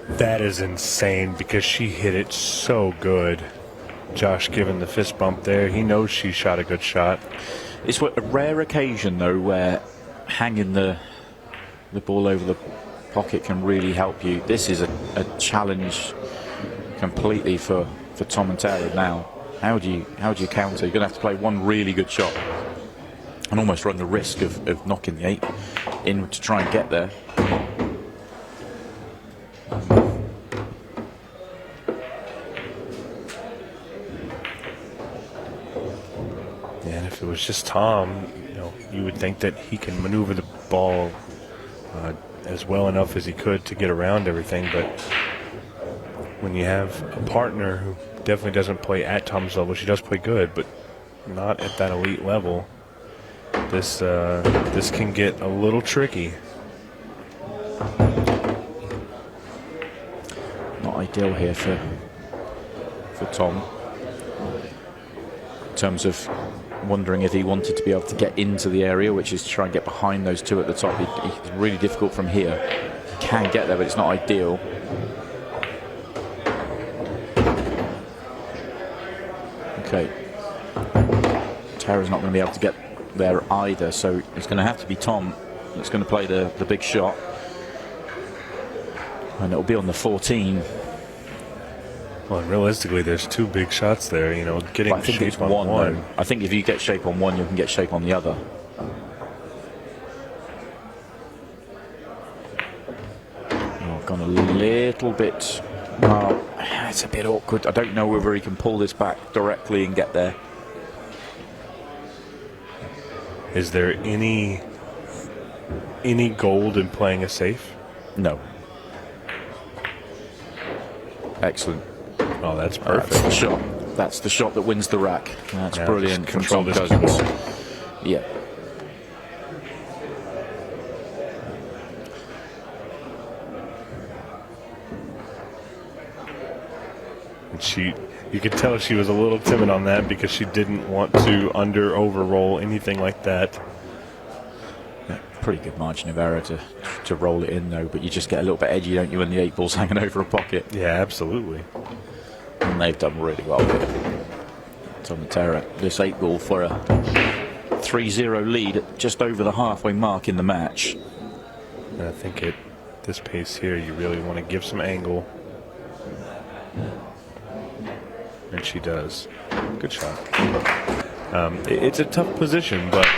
That is insane, because she hit it so good. Josh giving the fist bump there. He knows she shot a good shot. It's a rare occasion, though, where hanging the ball over the pocket can really help you. This is a challenge completely for Tom and Tara now. How do you counter? You're going to have to play one really good shot and almost run the risk of knocking the 8 in to try and get there. If it was just Tom, you would think that he can maneuver the ball as well enough as he could to get around everything. But when you have a partner who definitely doesn't play at Tom's level, she does play good, but not at that elite level, this can get a little tricky. Not ideal here for Tom, in terms of wondering if he wanted to be able to get into the area, which is to try and get behind those two at the top. It's really difficult from here. He can get there, but it's not ideal. Okay. Tara's not going to be able to get there either, so it's going to have to be Tom that's going to play the big shot. And it'll be on the 14. Well, realistically, there's two big shots there. Getting I think shape it's on one. I think if you get shape on one, you can get shape on the other. Oh, gone a little bit. Well, it's a bit awkward. I don't know whether he can pull this back directly and get there. Is there any gold in playing a safe? No. Excellent. Oh, that's perfect. That's the shot. That's the shot that wins the rack. That's Yeah, brilliant just from control Tom this Cousins. ball. Yeah. And you could tell she was a little timid on that because she didn't want to over-roll anything like that. Yeah, pretty good margin of error to roll it in, though, but you just get a little bit edgy, don't you, when the 8-ball's hanging over a pocket. Yeah, absolutely. And they've done really well here. Tom and Tara, this 8-ball for a 3-0 lead at just over the halfway mark in the match. And I think at this pace here, you really want to give some angle. And she does. Good shot. It's a tough position, but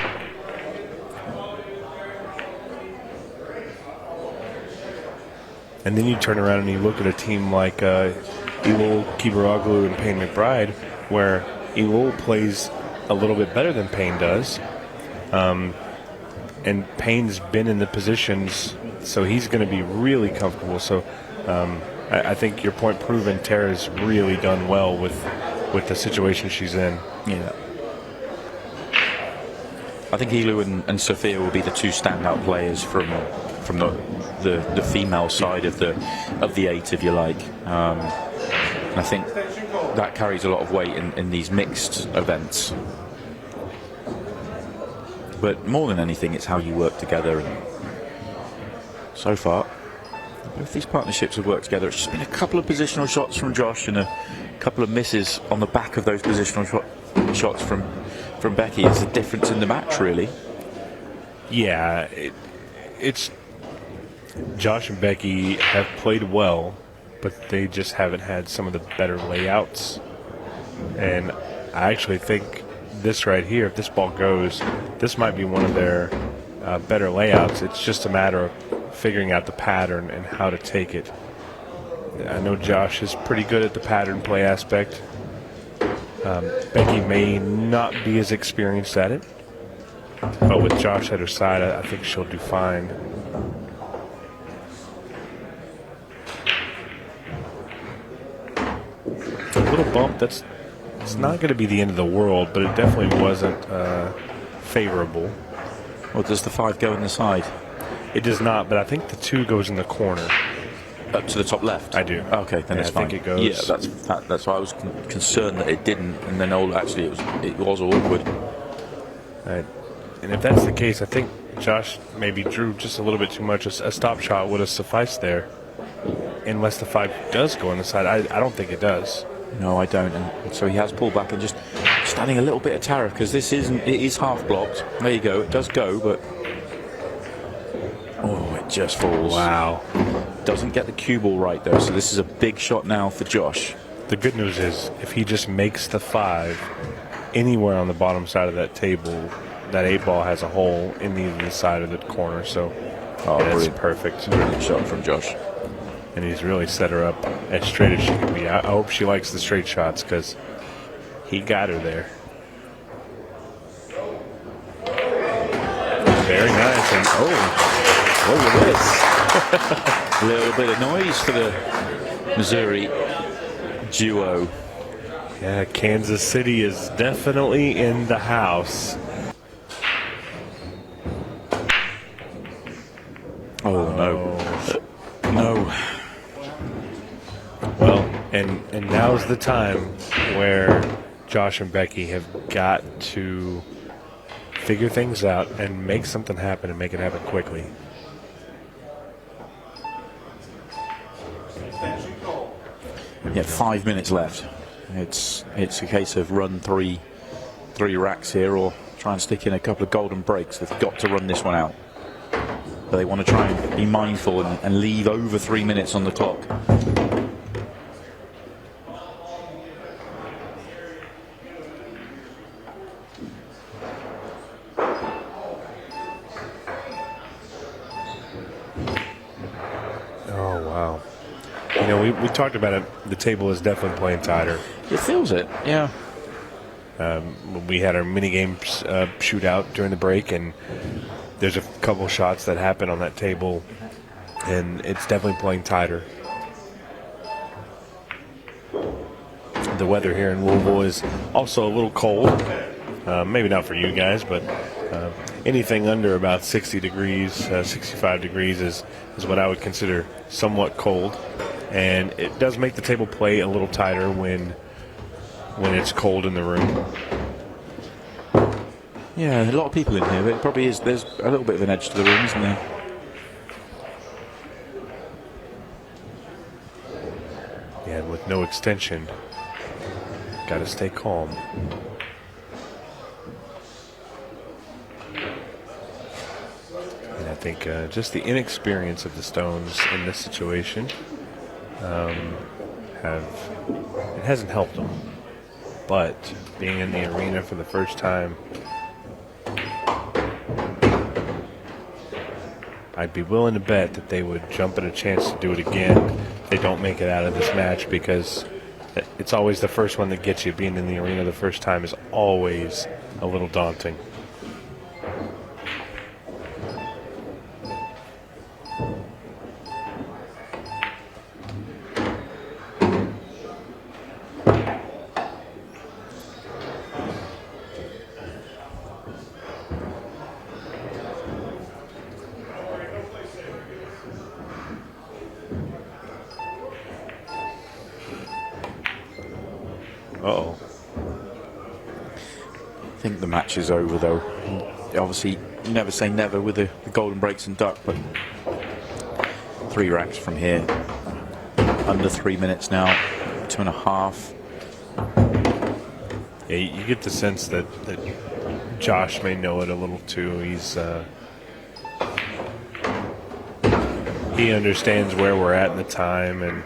and then you turn around and you look at a team like Lulu, Kebabro, and Payne McBride, where Lulu plays a little bit better than Payne does. And Payne's been in the positions, so he's going to be really comfortable. So I think your point proven. Tara's really done well with the situation she's in. Yeah. I think Lulu and Sophia will be the two standout players from the female side of the 8, if you like. And I think that carries a lot of weight in these mixed events. But more than anything, it's how you work together. And so far, both these partnerships have worked together. It's just been a couple of positional shots from Josh and a couple of misses on the back of those positional shots from Becky. It's a difference in the match, really. Yeah, it's Josh and Becky have played well, but they just haven't had some of the better layouts. And I actually think this right here, if this ball goes, this might be one of their better layouts. It's just a matter of figuring out the pattern and how to take it. I know Josh is pretty good at the pattern play aspect. Becky may not be as experienced at it, but with Josh at her side, I think she'll do fine. A little bump, it's not going to be the end of the world, but it definitely wasn't favorable. Well, does the 5 go in the side? It does not, but I think the 2 goes in the corner. Up to the top left? I do. Okay, then Yeah, it's I fine. think it goes. Yeah, that's why I was concerned that it didn't, and then actually it was awkward. Right. And if that's the case, I think Josh maybe drew just a little bit too much. A stop shot would have sufficed there, unless the 5 does go on the side. I don't think it does. No, I don't, and so he has pulled back and just adding a little bit of terror, because it is half blocked. There you go, it does go, but oh, it just falls. Wow. Doesn't get the cue ball right though, so this is a big shot now for Josh. The good news is, if he just makes the 5 anywhere on the bottom side of that table, that 8-ball has a hole in the side of the corner. So that's perfect. Brilliant shot from Josh. And he's really set her up as straight as she can be. I hope she likes the straight shots, because he got her there. Very nice. And Look at this. A little bit of noise for the Missouri duo. yeah, Kansas City is definitely in the house. Oh, no. No. Well, and now's the time where Josh and Becky have got to figure things out and make something happen and make it happen quickly. Yeah, 5 minutes left. It's a case of run three racks here, or try and stick in a couple of golden breaks. They've got to run this one out. But they want to try and be mindful and leave over 3 minutes on the clock. Oh, wow. You know, we talked about it. The table is definitely playing tighter. It feels it, yeah. We had our mini games shootout during the break, and there's a couple shots that happen on that table, and it's definitely playing tighter. The weather here in Louisville is also a little cold. Maybe not for you guys, but anything under about 60 degrees, 65 degrees is what I would consider somewhat cold. And it does make the table play a little tighter when it's cold in the room. Yeah, a lot of people in here, but it probably is. There's a little bit of an edge to the room, isn't there? Yeah, and with no extension, got to stay calm. And I think just the inexperience of the Stones in this situation it hasn't helped them. But being in the arena for the first time, I'd be willing to bet that they would jump at a chance to do it again if they don't make it out of this match, because it's always the first one that gets you. Being in the arena the first time is always a little daunting. Uh-oh. I think the match is over, though. Obviously, you never say never with the golden breaks and duck, but 3 racks from here. Under 3 minutes now, 2.5. Yeah, you get the sense that Josh may know it a little too. He understands where we're at in the time, and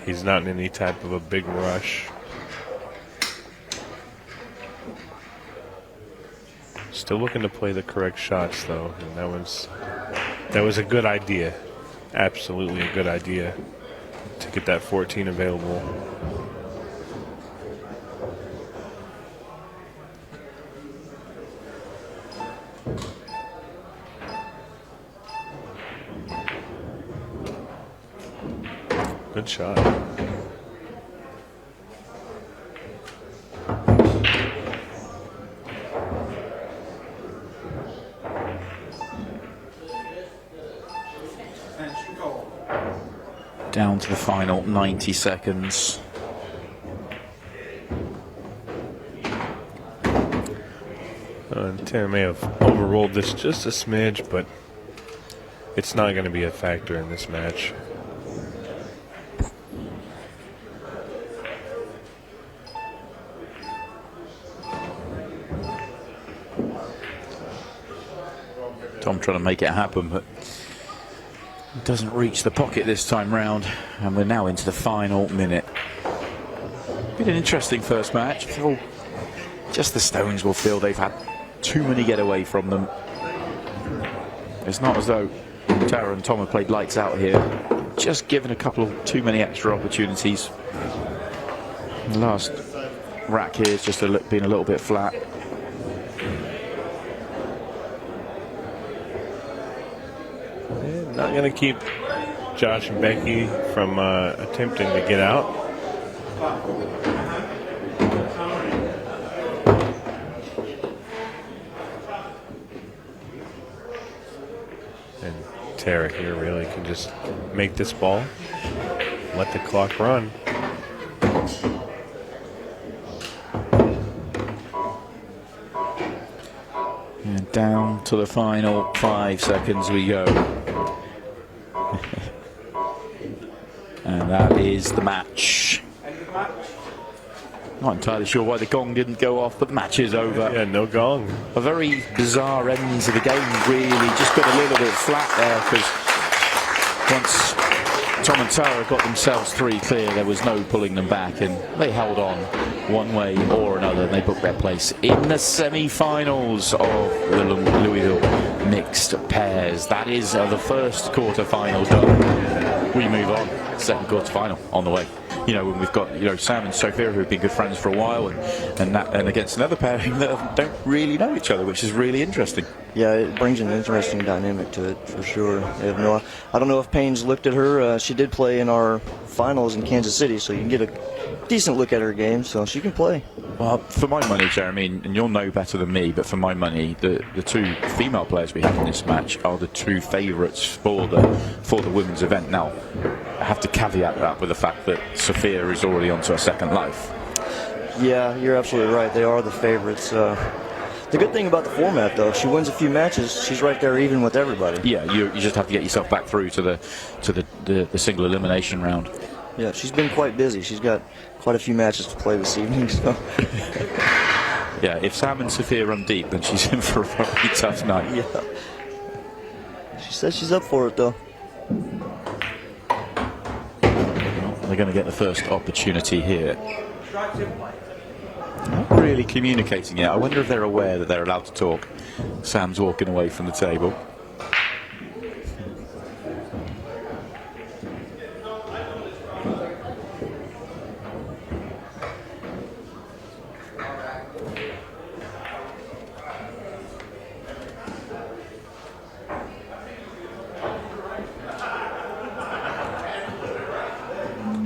he's not in any type of a big rush. Still looking to play the correct shots, though, and that was a good idea. Absolutely a good idea to get that 14 available. Good shot. Down to the final 90 seconds. Tanner may have overruled this just a smidge, but it's not going to be a factor in this match. Tom trying to make it happen, but doesn't reach the pocket this time round, and we're now into the final minute. Been an interesting first match. Just the Stones will feel they've had too many get away from them. It's not as though Tara and Tom have played lights out here, just given a couple of too many extra opportunities. The last rack here has just been a little bit flat. not going to keep Josh and Becky from attempting to get out. And Tara here really can just make this ball, let the clock run. And down to the final 5 seconds we go. And that is the match. Not entirely sure why the gong didn't go off, but the match is over. Yeah, no gong. A very bizarre end to the game, really. Just got a little bit flat there because once Tom and Tara got themselves 3 clear, there was no pulling them back, and they held on one way or another, and they booked their place in the semi-finals of the Louisville mixed pairs. That is the first quarter-final done. We move on. Second quarter-final on the way. You know, when we've got, you know, Sam and Sophia, who have been good friends for a while, and against another pairing that don't really know each other, which is really interesting. Yeah, it brings an interesting dynamic to it, for sure. I don't know if Payne's looked at her. She did play in our finals in Kansas City, so you can get a decent look at her game, so she can play. Well, for my money, Jeremy, and you'll know better than me, but for my money, the 2 female players we have in this match are the 2 favourites for the women's event. Now, I have to caveat that with the fact that Sophia is already onto her second life. Yeah, you're absolutely right. They are the favorites. The good thing about the format, though, if she wins a few matches, she's right there even with everybody. Yeah, you just have to get yourself back through to the single elimination round. Yeah, she's been quite busy. She's got quite a few matches to play this evening. So. Yeah, if Sam and Sophia run deep, then she's in for a very tough night. Yeah. She says she's up for it, though. Well, they're going to get the first opportunity here. Not really communicating yet. I wonder if they're aware that they're allowed to talk. Sam's walking away from the table.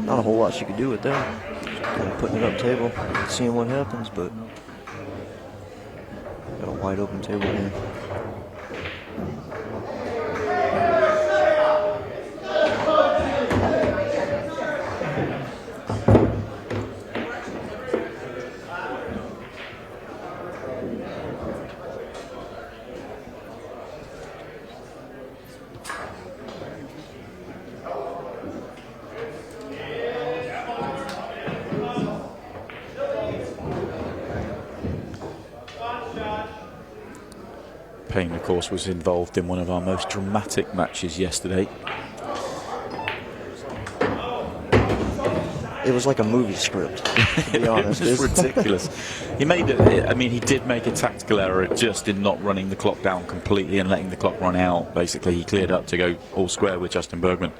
Not a whole lot she could do with that. Kind of putting it up table, seeing what happens, but got a wide open table here. Payne, of course, was involved in one of our most dramatic matches yesterday. It was like a movie script, to be honest. It was ridiculous. He did make a tactical error just in not running the clock down completely and letting the clock run out. Basically, he cleared up to go all square with Justin Bergman.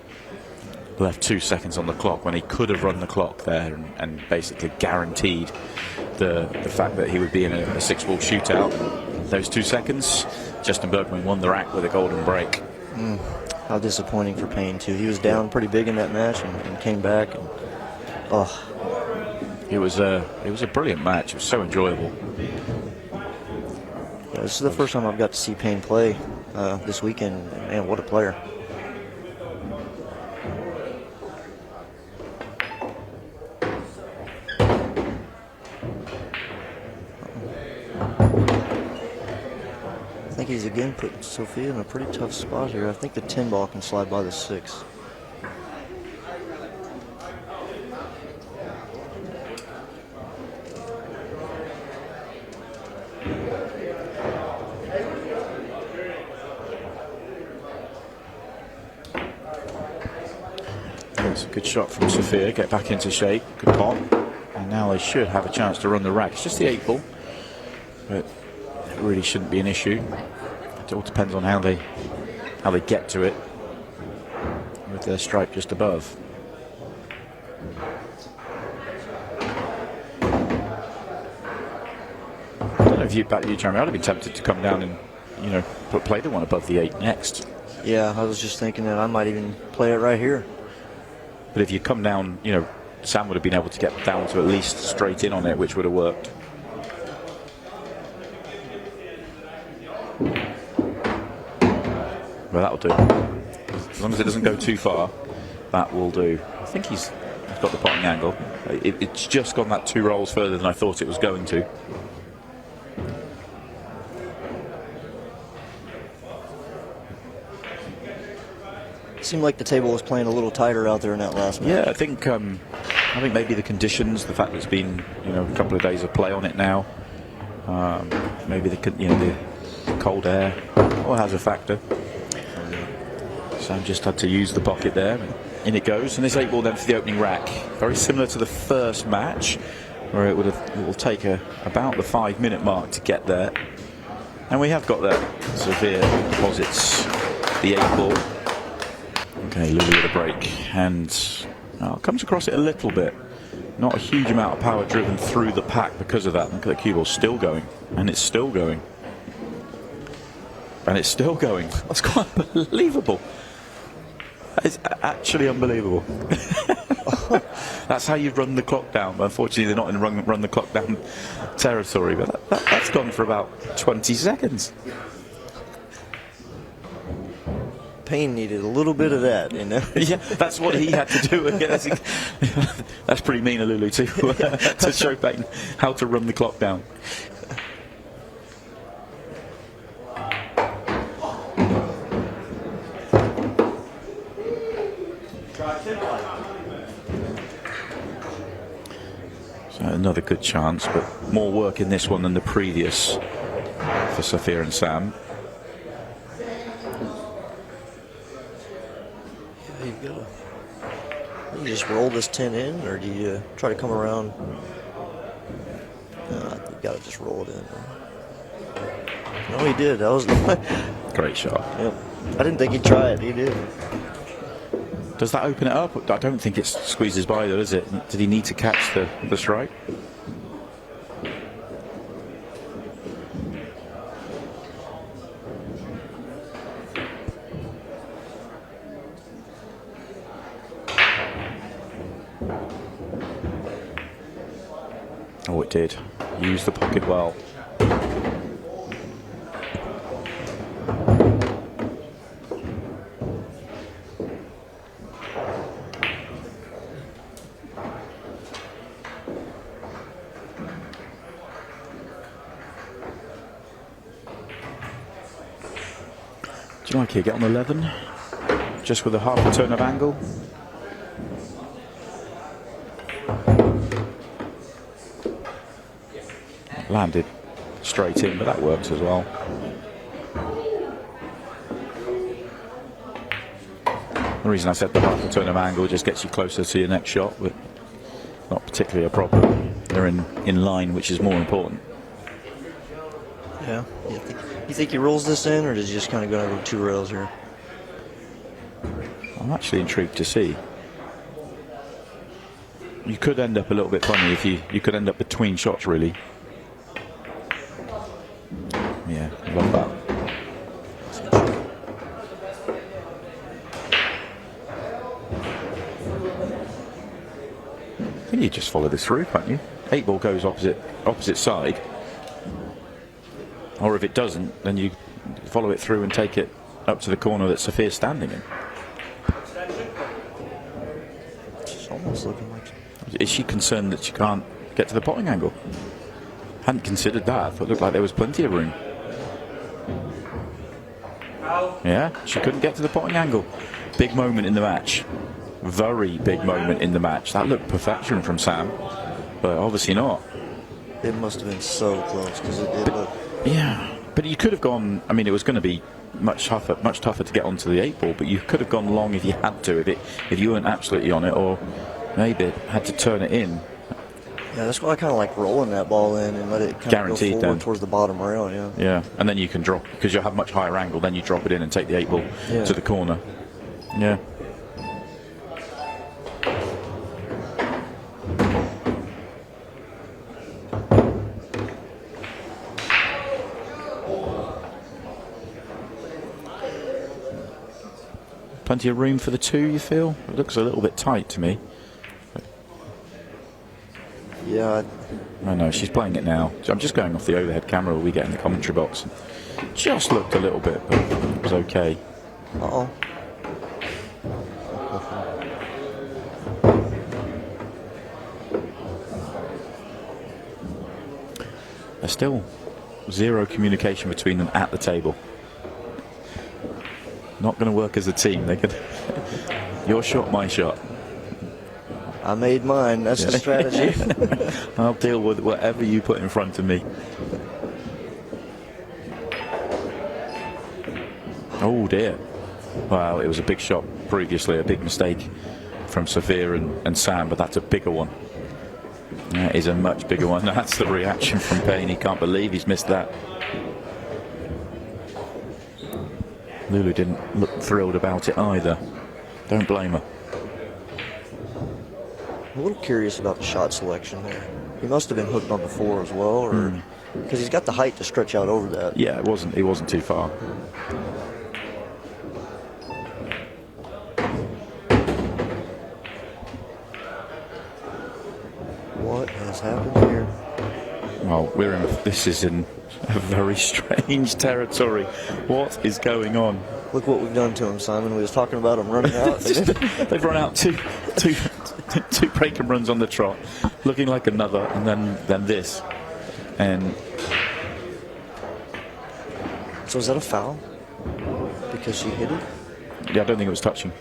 Left 2 seconds on the clock when he could have run the clock there and basically guaranteed the fact that he would be in a 6-ball shootout. Those 2 seconds, Justin Bergman won the rack with a golden break. How disappointing for Payne, too. He was down pretty big in that match and came back. And, It was a brilliant match. It was so enjoyable. Yeah, this is the first time I've got to see Payne play this weekend. Man, what a player. I think he's again put Sophia in a pretty tough spot here. I think the 10 ball can slide by the 6. It's a good shot from Sophia. Get back into shape. Good pot. And now they should have a chance to run the rack. It's just the 8-ball, but it really shouldn't be an issue. It all depends on how they get to it with their stripe just above. I don't know if Jeremy, I'd have been tempted to come down and, play the one above the 8 next. Yeah, I was just thinking that I might even play it right here. But if you come down, you know, Sam would have been able to get down to at least straight in on it, which would have worked. Well, that'll do. As long as it doesn't go too far, that will do. I think he's got the potting angle. It's just gone that 2 rolls further than I thought it was going to. It seemed like the table was playing a little tighter out there in that last match. Yeah, I think maybe the conditions, the fact that it's been, you know, a couple of days of play on it now, maybe the cold air all has a factor. Sam just had to use the pocket there, and in it goes. And this 8-ball then for the opening rack, very similar to the first match, where it will take about the 5-minute mark to get there. And we have got that. Severe deposits the 8-ball. Okay, Lulu with a break, and comes across it a little bit. Not a huge amount of power driven through the pack because of that. Look at the cue ball still going, and it's still going. And it's still going. That's quite unbelievable. It's actually unbelievable. That's how you run the clock down. But unfortunately, they're not in run the clock down territory. But that's gone for about 20 seconds. Payne needed a little bit of that, you know. Yeah, that's what he had to do. That's pretty mean of Lulu to show Payne how to run the clock down. So another good chance, but more work in this one than the previous for Sophia and Sam. You just roll this 10 in, or do you try to come around? You gotta just roll it in. No, he did. That was Great shot. Yep. I didn't think he'd try it. He did. Does that open it up? I don't think it squeezes by though, does it? Did he need to catch the strike? Oh, it did. Use the pocket well. Do you like it? Get on 11, just with a half a turn of angle. Landed straight in, but that works as well. The reason I said the half a turn of angle just gets you closer to your next shot, but not particularly a problem. They're in line, which is more important. Yeah. You think he rolls this in, or does he just kind of go over 2 rails here? I'm actually intrigued to see. You could end up a little bit funny if you could end up between shots, really. Yeah, love that. I think you just follow this through, can't you? 8-ball goes opposite side. Or if it doesn't, then you follow it through and take it up to the corner that Sophia's standing in. It's almost looking like... Is she concerned that she can't get to the potting angle? Hadn't considered that. Thought it looked like there was plenty of room. Yeah, she couldn't get to the potting angle. Big moment in the match. Very big moment in the match. That looked perfection from Sam, but obviously not. It must have been so close, because it did look... Yeah, but you could have gone. I mean, it was going to be much tougher to get onto the 8-ball, but you could have gone long if you had to, if you weren't absolutely on it, or maybe had to turn it in. Yeah, that's why I kind of like rolling that ball in and let it kind Guaranteed of go forward then. towards the bottom rail. Yeah. Yeah, and then you can drop, because you'll have much higher angle. Then you drop it in and take the 8-ball to the corner. Yeah. Plenty of room for the 2, you feel? It looks a little bit tight to me. Yeah, I know, she's playing it now. So I'm just going off the overhead camera we get in the commentary box. Just looked a little bit, but it was okay. uh-oh. There's still zero communication between them at the table. Not going to work as a team. They could. Your shot, my shot. I made mine. That's the strategy. I'll deal with whatever you put in front of me. Oh dear. Wow, it was a big shot previously, a big mistake from Sophia and Sam, but that's a bigger one. That is a much bigger one. That's the reaction from Payne. He can't believe he's missed that. Lulu didn't look thrilled about it either. Don't blame her. I'm a little curious about the shot selection there. He must have been hooked on the 4 as well, or because he's got the height to stretch out over that. Yeah, it wasn't too far. What has happened here? Well, this is in a very strange territory. What is going on? Look what we've done to him, Simon. We was talking about him running out. They've run out two break and runs on the trot, looking like another, and then this. And so is that a foul? Because she hit it? yeah, I don't think it was touching.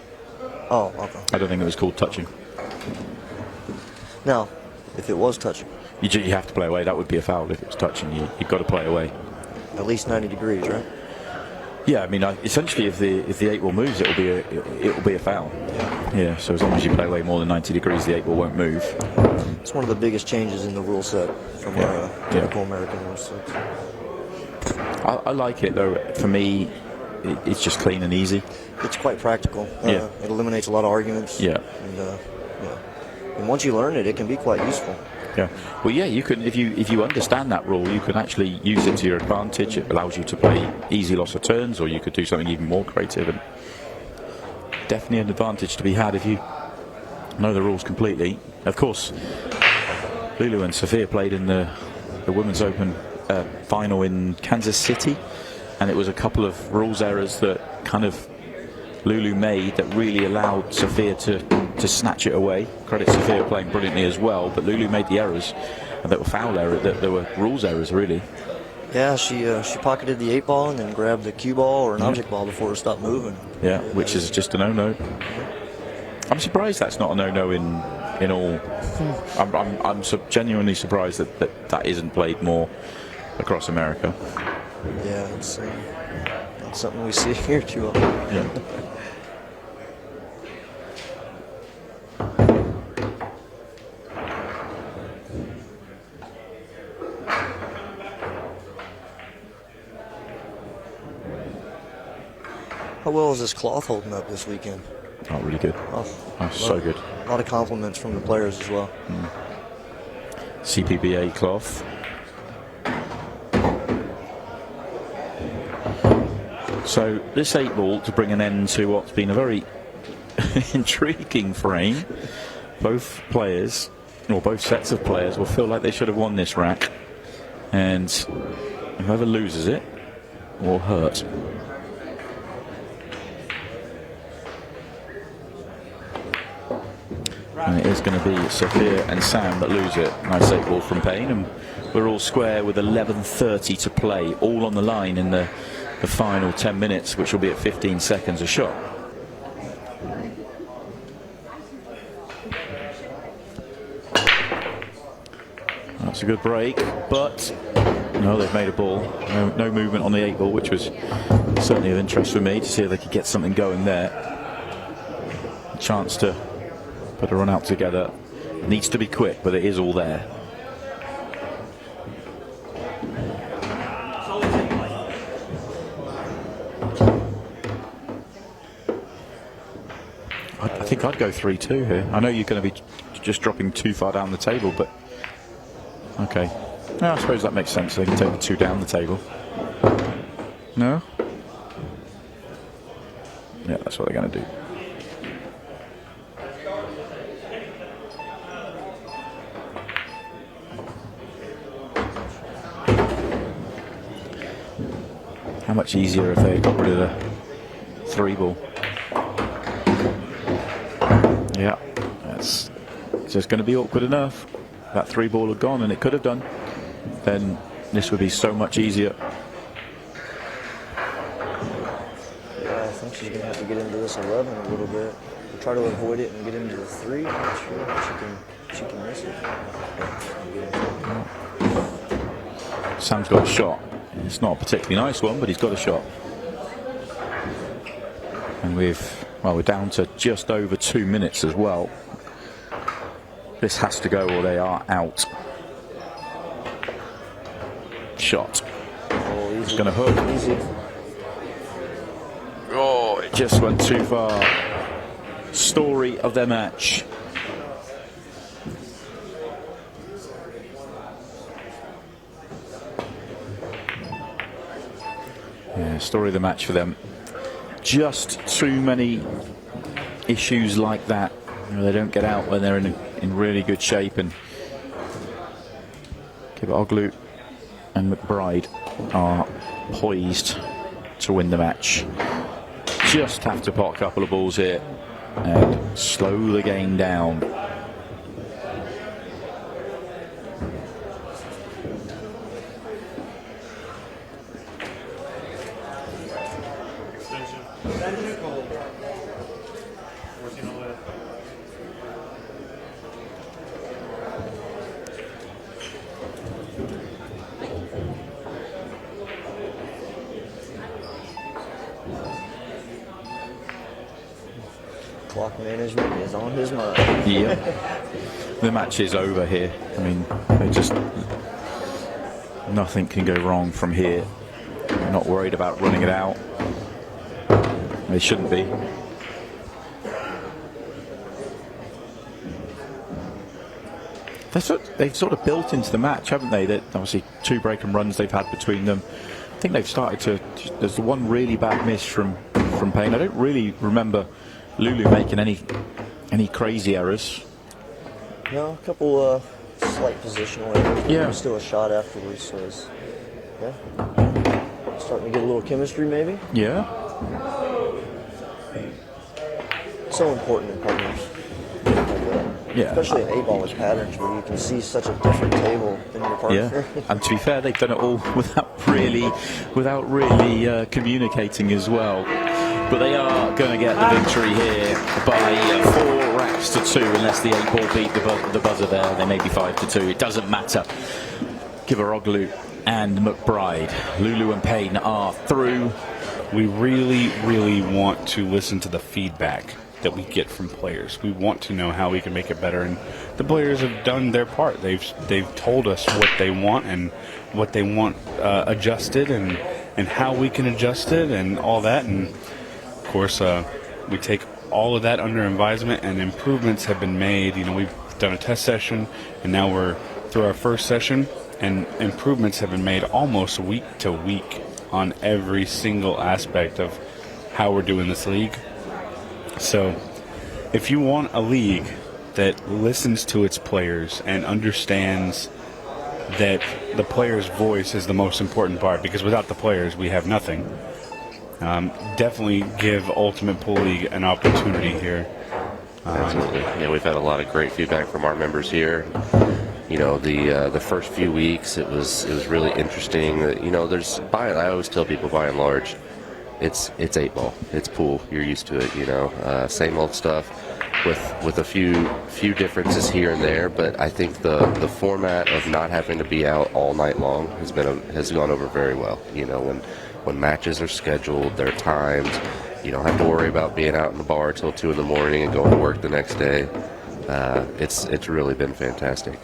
Oh, okay. I don't think it was called touching. Now, if it was touching, You have to play away. That would be a foul if it was touching. You've got to play away. at least 90 degrees, right? Yeah, I mean, essentially, if the 8 ball moves, it'll be a foul. Yeah. So as long as you play away more than 90 degrees, the 8 ball won't move. It's one of the biggest changes in the rule set from our typical American rule set. I like it though. For me, it's just clean and easy. It's quite practical. Yeah. It eliminates a lot of arguments. Yeah. And once you learn it, it can be quite useful. Yeah. Well, yeah, you can if you understand that rule, you can actually use it to your advantage. It allows you to play easy loss of turns, or you could do something even more creative. And definitely an advantage to be had if you know the rules completely. Of course, Lulu and Sophia played in the Women's Open final in Kansas City, and it was a couple of rules errors that kind of Lulu made that really allowed Sophia to snatch it away. Credit Sophia playing brilliantly as well, but Lulu made the errors, and that were foul errors, that there were rules errors really. Yeah, she pocketed the 8 ball and then grabbed the cue ball or an object ball before it stopped moving. Yeah, which is just a no-no. I'm surprised that's not a no-no in all. I'm genuinely surprised that isn't played more across America. Yeah, it's not something we see here too often. Yeah. How well is this cloth holding up this weekend? Oh, really good. Oh, so good. A lot of compliments from the players as well. CPBA cloth. So this 8 ball to bring an end to what's been a very intriguing frame. Both players, or both sets of players, will feel like they should have won this rack, and whoever loses it will hurt. And it is going to be Sophia and Sam that lose it. Nice 8 ball from Payne, and we're all square with 11:30 to play, all on the line in the final 10 minutes, which will be at 15 seconds a shot. That's a good break, but no, they've made a ball. No movement on the 8 ball, which was certainly of interest for me to see if they could get something going there. A chance to put a run out together. Needs to be quick, but it is all there. I think I'd go 3-2 here. I know you're going to be just dropping too far down the table, but okay. No, I suppose that makes sense. They can take the 2 down the table. No? Yeah, that's what they're going to do. How much easier if they got rid of the 3 ball. Yeah, that's just going to be awkward enough. That 3 ball had gone, and it could have done. Then this would be so much easier. Yeah, I think she's going to have to get into this 11 a little bit. Try to avoid it and get into the 3. I'm not sure she can miss it. Sam's got a shot. It's not a particularly nice one, but he's got a shot. And we're down to just over 2 minutes as well. This has to go or they are out. Shot. Oh, easy. It's going to hook. Easy. Oh, it just went too far. Story of their match. Yeah, story of the match for them. Just too many issues like that. You know, they don't get out when they're in really good shape, and Kebabro and McBride are poised to win the match. Just have to pot a couple of balls here and slow the game down. Clock management is on his mind. Yep. The match is over here. I mean, nothing can go wrong from here. They're not worried about running it out. They shouldn't be. They've sort of built into the match, haven't they? That obviously 2 break and runs they've had between them. I think they've started to. There's the one really bad miss from Payne. I don't really remember Lulu making any crazy errors. No, a couple slight positional errors. Yeah. But still a shot afterwards. So it's, yeah, starting to get a little chemistry maybe. Yeah. So important in partners. Yeah. Especially in 8-ballers patterns where you can see such a different table than your partner. Yeah. And to be fair, they've done it all without really communicating as well. But they are going to get the victory here by 4 racks to 2, unless the 8-ball beat the buzzer there. They may be 5 to 2. It doesn't matter. Kebabro and McBride, Lulu and Payne are through. We really, really want to listen to the feedback that we get from players. We want to know how we can make it better, and the players have done their part. They've told us what they want and what they want adjusted, and how we can adjust it and all that. And of course, we take all of that under advisement, and improvements have been made. You know, we've done a test session, and now we're through our first session, and improvements have been made almost week to week on every single aspect of how we're doing this league. So if you want a league that listens to its players and understands that the player's voice is the most important part, because without the players we have nothing, definitely give Ultimate Pool League an opportunity here. Absolutely. Yeah, we've had a lot of great feedback from our members here. You know, the first few weeks it was really interesting. You know, I always tell people, by and large, it's 8-ball, it's pool. You're used to it. You know, same old stuff with a few differences here and there. But I think the format of not having to be out all night long has gone over very well. You know, when matches are scheduled, they're timed. You don't have to worry about being out in the bar till 2 in the morning and going to work the next day. It's really been fantastic.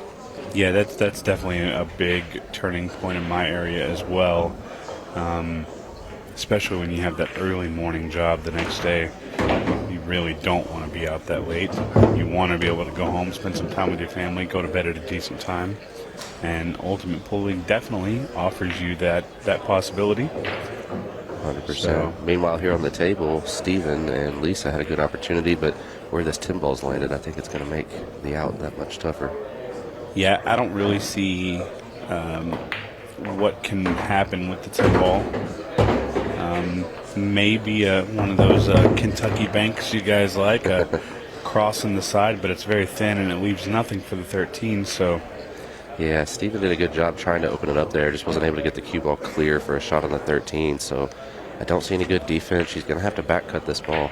Yeah, that's definitely a big turning point in my area as well. Especially when you have that early morning job the next day. You really don't want to be out that late. You want to be able to go home, spend some time with your family, go to bed at a decent time. And Ultimate Pool League definitely offers you that possibility. 100%. So, meanwhile, here on the table, Steven and Lisa had a good opportunity, but where this 10 ball's landed, I think it's going to make the out that much tougher. yeah, I don't really see what can happen with the 10 ball. Maybe one of those Kentucky banks you guys like, crossing the side, but it's very thin and it leaves nothing for the 13. So, yeah, Steven did a good job trying to open it up there. Just wasn't able to get the cue ball clear for a shot on the 13. So, I don't see any good defense. She's going to have to back cut this ball.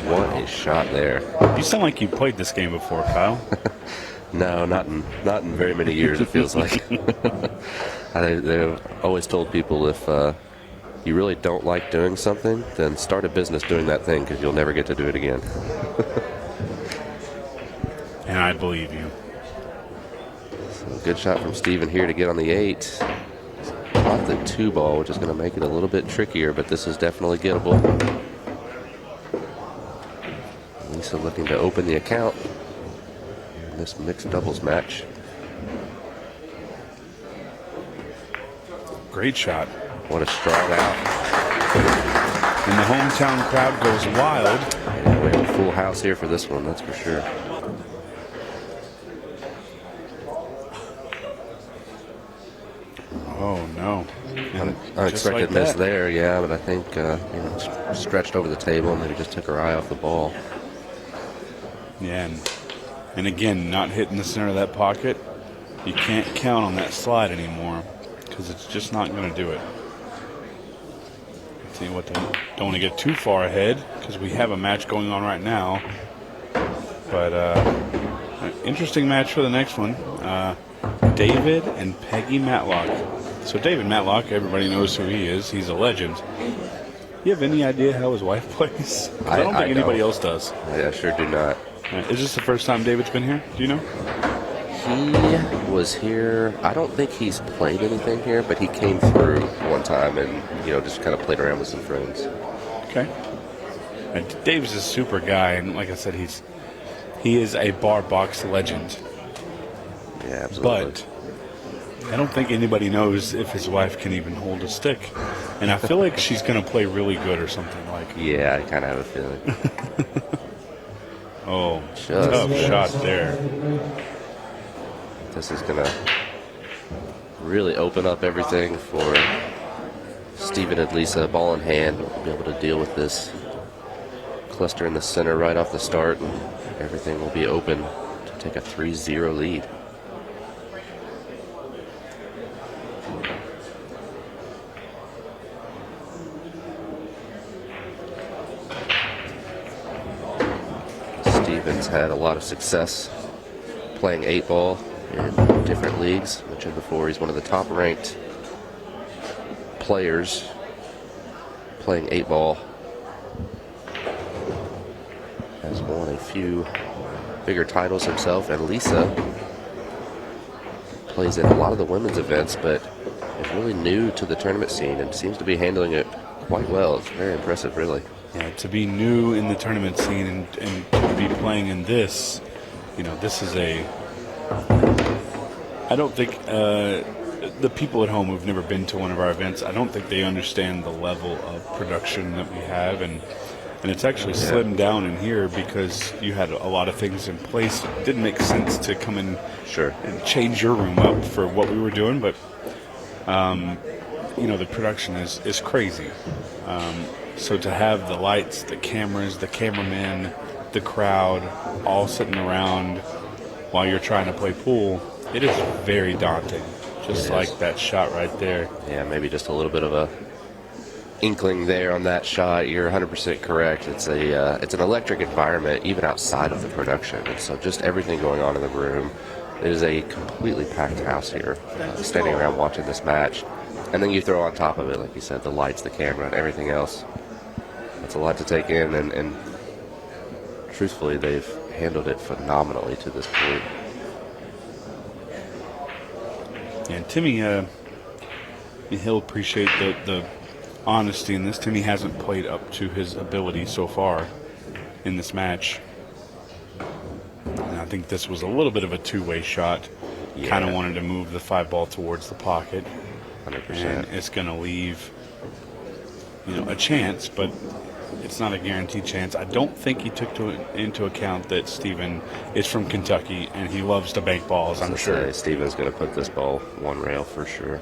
What a shot there. You sound like you played this game before, Kyle. No, not in very many years, it feels like. They've always told people if you really don't like doing something, then start a business doing that thing because you'll never get to do it again. And I believe you. So good shot from Steven here to get on the 8. Off the 2 ball, which is going to make it a little bit trickier, but this is definitely gettable. Lisa looking to open the account in this mixed doubles match. Great shot. What a strong out. And the hometown crowd goes wild. And we have a full house here for this one, that's for sure. Oh, no. And Unexpected miss there, yeah, but I think stretched over the table and maybe just took her eye off the ball. Yeah, and again, not hitting the center of that pocket. You can't count on that slide anymore because it's just not going to do it. See what they don't want to get too far ahead because we have a match going on right now. But an interesting match for the next one. David and Peggy Matlock. So David Matlock, everybody knows who he is. He's a legend. You have any idea how his wife plays? I don't think anybody else does. I sure do not. Is this the first time David's been here? Do you know? He was here. I don't think he's played anything here, but he came through one time and just kind of played around with some friends. Okay. And Dave's a super guy, and like I said, he is a bar box legend. Yeah, absolutely. But I don't think anybody knows if his wife can even hold a stick, and I feel like she's going to play really good or something like. Yeah, I kind of have a feeling. Oh, tough shot there. This is going to really open up everything for Steven and Lisa. Ball in hand, we'll be able to deal with this cluster in the center right off the start, and everything will be open to take a 3-0 lead. Steven's had a lot of success playing 8-ball in different leagues. I mentioned before, he's one of the top-ranked players playing 8-ball. Has won a few bigger titles himself, and Lisa plays in a lot of the women's events, but is really new to the tournament scene and seems to be handling it quite well. It's very impressive, really. Yeah, to be new in the tournament scene and to be playing in this, this is I don't think the people at home who've never been to one of our events, I don't think they understand the level of production that we have, and it's actually slimmed down in here because you had a lot of things in place. It didn't make sense to come in and change your room up for what we were doing, but the production is crazy. So to have the lights, the cameras, the cameramen, the crowd all sitting around while you're trying to play pool, it is very daunting. Just like that shot right there. Yeah, maybe just a little bit of a inkling there on that shot. You're 100% correct. It's an electric environment even outside of the production. And so just everything going on in the room. It is a completely packed house here, standing around watching this match. And then you throw on top of it, like you said, the lights, the camera, and everything else. That's a lot to take in, and truthfully, they've handled it phenomenally to this point. And Timmy, he'll appreciate the honesty in this. Timmy hasn't played up to his ability so far in this match. And I think this was a little bit of a two-way shot. Yeah. Kind of wanted to move the 5-ball towards the pocket. 100%. And it's going to leave, a chance, but it's not a guaranteed chance. I don't think he took into account that Steven is from Kentucky and he loves to bank balls, I'm sure. Steven's going to put this ball one rail for sure.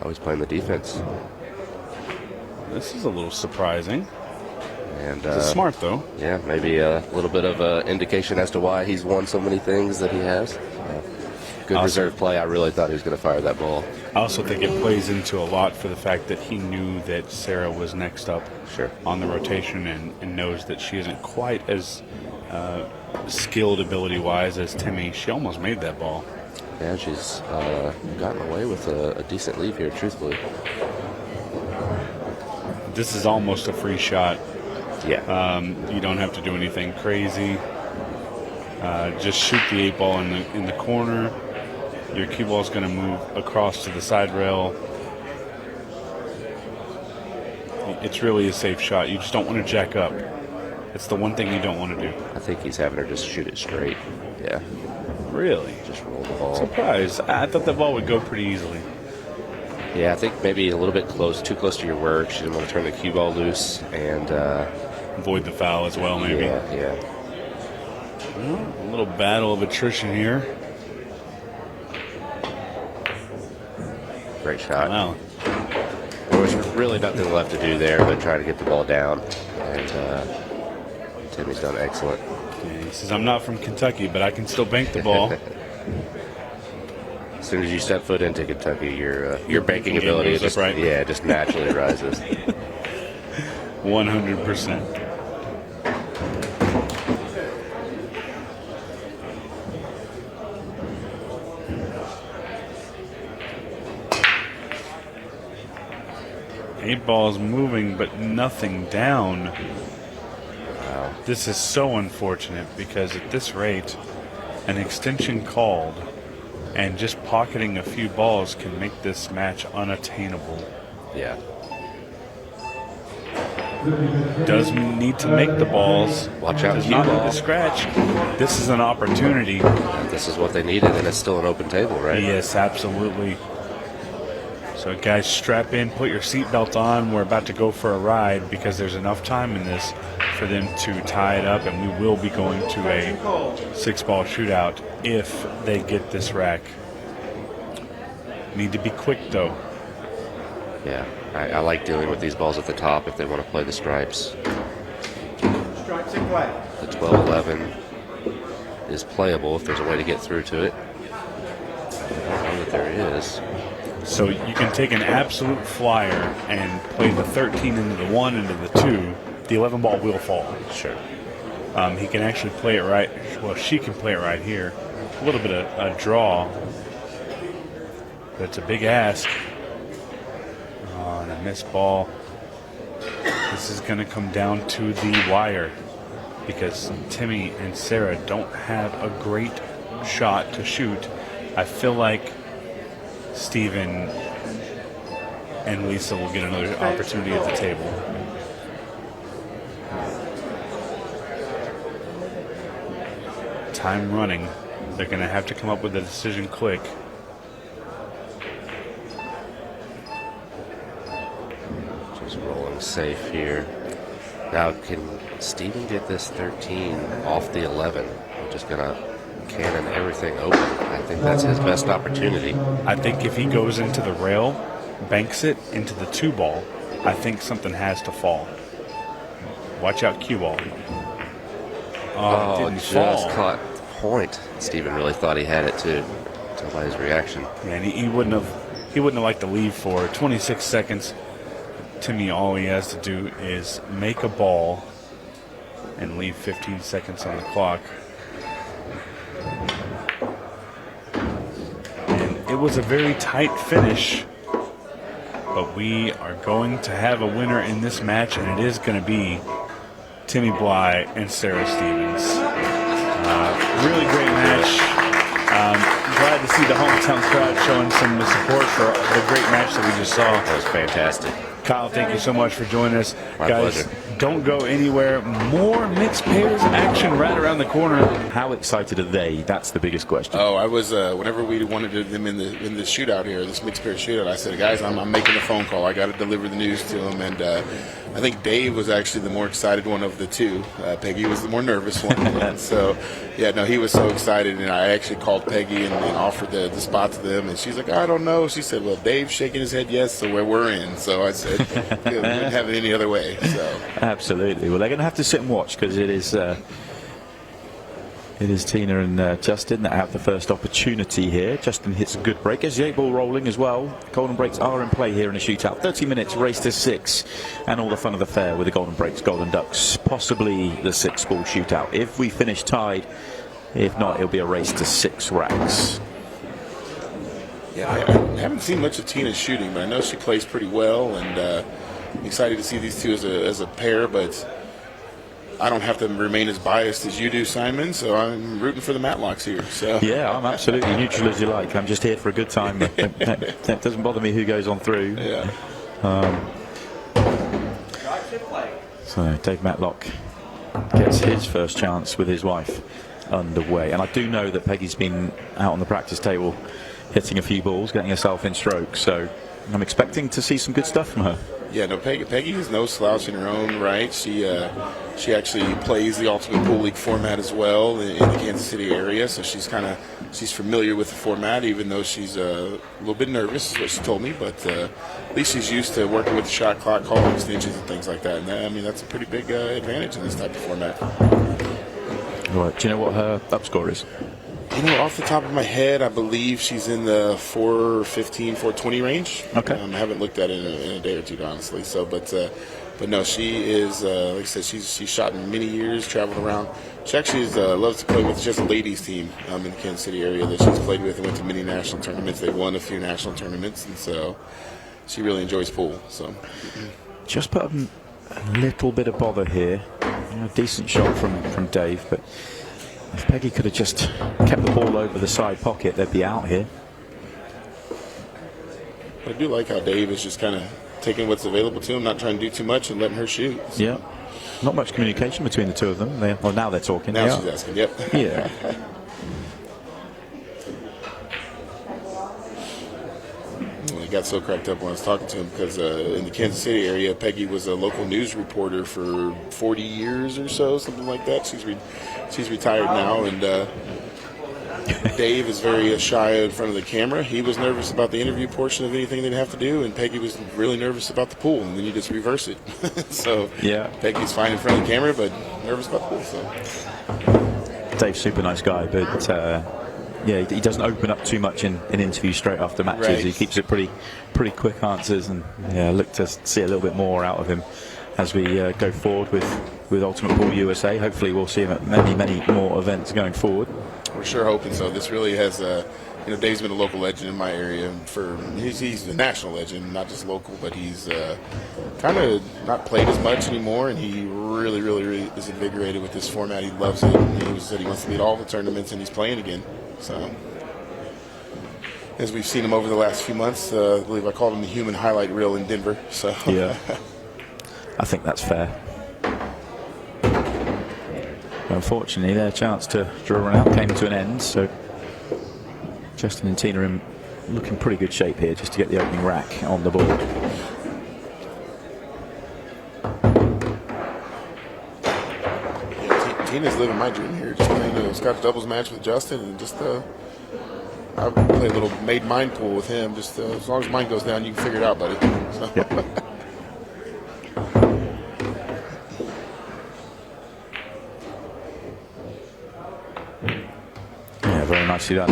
Always playing the defense. This is a little surprising. And It's smart, though. Yeah, maybe a little bit of an indication as to why he's won so many things that he has. Good reserve play. I really thought he was going to fire that ball. I also think it plays into a lot for the fact that he knew that Sarah was next up on the rotation and knows that she isn't quite as skilled ability-wise as Timmy. She almost made that ball. Yeah, she's gotten away with a decent lead here, truthfully. This is almost a free shot. Yeah. You don't have to do anything crazy. Just shoot the 8 ball in the corner. Your cue ball is going to move across to the side rail. It's really a safe shot. You just don't want to jack up. It's the one thing you don't want to do. I think he's having her just shoot it straight. Yeah. Really? Just roll the ball. Surprise. I thought the ball would go pretty easily. Yeah, I think maybe a little bit too close to your work. She didn't want to turn the cue ball loose and avoid the foul as well, maybe. Yeah. Well, a little battle of attrition here. Great shot. Wow. There was really nothing left to do there but try to get the ball down. And Timmy's done excellent. Okay, he says, I'm not from Kentucky, but I can still bank the ball. As soon as you step foot into Kentucky, your banking ability just naturally rises. 100%. Eight balls moving, but nothing down. Wow. This is so unfortunate because at this rate, an extension called and just pocketing a few balls can make this match unattainable. Yeah. Does need to make the balls. Watch out, does cue not ball. need to scratch. This is an opportunity. This is what they needed, and it's still an open table, right? Yes, absolutely. So guys, strap in, put your seatbelt on. We're about to go for a ride because there's enough time in this for them to tie it up, and we will be going to a 6-ball shootout if they get this rack. Need to be quick, though. Yeah, I like dealing with these balls at the top if they want to play the stripes. Stripes in play. The 12-11 is playable if there's a way to get through to it. I don't know that there is. So you can take an absolute flyer and play the 13 into the 1 into the 2. The 11 ball will fall. Sure. He can actually play it right. Well, she can play it right here. A little bit of a draw. That's a big ask. Oh, and a missed ball. This is going to come down to the wire because Timmy and Sarah don't have a great shot to shoot. I feel like Steven and Lisa will get another opportunity at the table. Time running. They're going to have to come up with a decision quick. Just rolling safe here. Now, can Steven get this 13 off the 11? We're just going to cannon everything open. I think that's his best opportunity. I think if he goes into the rail, banks it into the 2 ball, I think something has to fall. Watch out, cue ball. Oh, it didn't just fall. caught the point. Steven really thought he had it too. Tell by his reaction. Yeah, and he wouldn't have liked to leave for 26 seconds. Timmy, all he has to do is make a ball and leave 15 seconds on the clock. It was a very tight finish, but we are going to have a winner in this match, and it is going to be Timmy Bly and Sarah Stevens. Really great match. Glad to see the hometown crowd showing some support for the great match that we just saw. That was fantastic. Kyle, thank you so much for joining us. My Guys, pleasure. Don't go anywhere. More mixed pairs action right around the corner. How excited are they? That's the biggest question. Oh, I was. Whenever we wanted them in the shootout here, this mixed pair shootout, I said, guys, I'm making a phone call. I got to deliver the news to them, and I think Dave was actually the more excited one of the two. Peggy was the more nervous one. And so, yeah, no, he was so excited, and I actually called Peggy and offered the spot to them, and she's like, I don't know. She said, well, Dave's shaking his head yes, so we're in. So I said, we wouldn't have it any other way. So Absolutely. Well, they're going to have to sit and watch because it is Tina and Justin that have the first opportunity here. Justin hits a good break. There's the 8-ball rolling as well. Golden breaks are in play here in a shootout. 30 minutes, race to 6, and all the fun of the fair with the Golden breaks, Golden Ducks. Possibly the 6-ball shootout. If we finish tied, if not, it'll be a race to 6 racks. Yeah, I haven't seen much of Tina's shooting, but I know she plays pretty well, and I'm excited to see these two as a pair, but I don't have to remain as biased as you do, Simon, so I'm rooting for the Matlocks here. So. Yeah, I'm absolutely neutral as you like. I'm just here for a good time. That doesn't bother me who goes on through. Yeah. So Dave Matlock gets his first chance with his wife underway. And I do know that Peggy's been out on the practice table hitting a few balls, getting herself in stroke. So I'm expecting to see some good stuff from her. Yeah, no, Peggy is no slouch in her own right. She actually plays the Ultimate Pool League format as well in the Kansas City area, so she's familiar with the format, even though she's a little bit nervous, is what she told me. But at least she's used to working with the shot clock, calling extensions, and things like that. And I mean, that's a pretty big advantage in this type of format. Right. Do you know what her up score is? You know, off the top of my head, I believe she's in the 415, 420 range. Okay. I haven't looked at it in a day or two, honestly. So, but no, she is. Like I said, she's shot in many years, traveled around. She actually loves to play with just a ladies team in the Kansas City area that she's played with and went to many national tournaments. They won a few national tournaments, and so she really enjoys pool. So, just put a little bit of bother here. Decent shot from Dave, but if Peggy could have just kept the ball over the side pocket, they'd be out here. I do like how Dave is just kind of taking what's available to him, not trying to do too much and letting her shoot. So. Yeah. Not much communication between the two of them. Well, now they're talking. Now she's asking, yep. Yeah. I got so cracked up when I was talking to him because in the Kansas City area, Peggy was a local news reporter for 40 years or so, something like that. She's retired now, and Dave is very shy in front of the camera. He was nervous about the interview portion of anything they'd have to do, and Peggy was really nervous about the pool, and then you just reverse it. So yeah, Peggy's fine in front of the camera, but nervous about the pool. So Dave's super nice guy, but yeah, he doesn't open up too much in interviews straight after matches. Right. He keeps it pretty quick answers, and yeah, look to see a little bit more out of him as we go forward with Ultimate Pool USA. Hopefully we'll see him at many more events going forward. We're sure hoping so. This really has Dave's been a local legend in my area he's a national legend, not just local, but he's kind of not played as much anymore, and he really is invigorated with this format. He loves it. He said he wants to be at all the tournaments, and he's playing again. So, as we've seen him over the last few months, I believe I called him the human highlight reel in Denver. So yeah, I think that's fair. Unfortunately, their chance to draw run out came to an end. So Justin and Tina are looking pretty good shape here, just to get the opening rack on the board. Tina's living my dream here, just playing a Scotch doubles match with Justin, and just I play a little made mind pool with him. Just as long as mine goes down, you can figure it out, buddy. So. Yep. Yeah, very nicely done.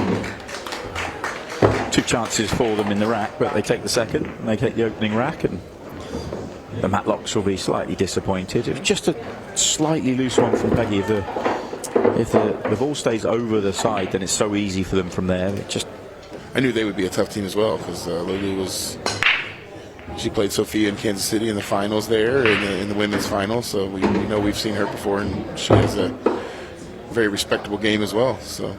2 chances for them in the rack, but they take the second, and they take the opening rack, and the Matlocks will be slightly disappointed. It's just a slightly loose one from Peggy. If the ball stays over the side, then it's so easy for them from there. I knew they would be a tough team as well, because Lulu she played Sophia in Kansas City in the finals there, in the women's finals. So we know we've seen her before, and she has a very respectable game as well. So.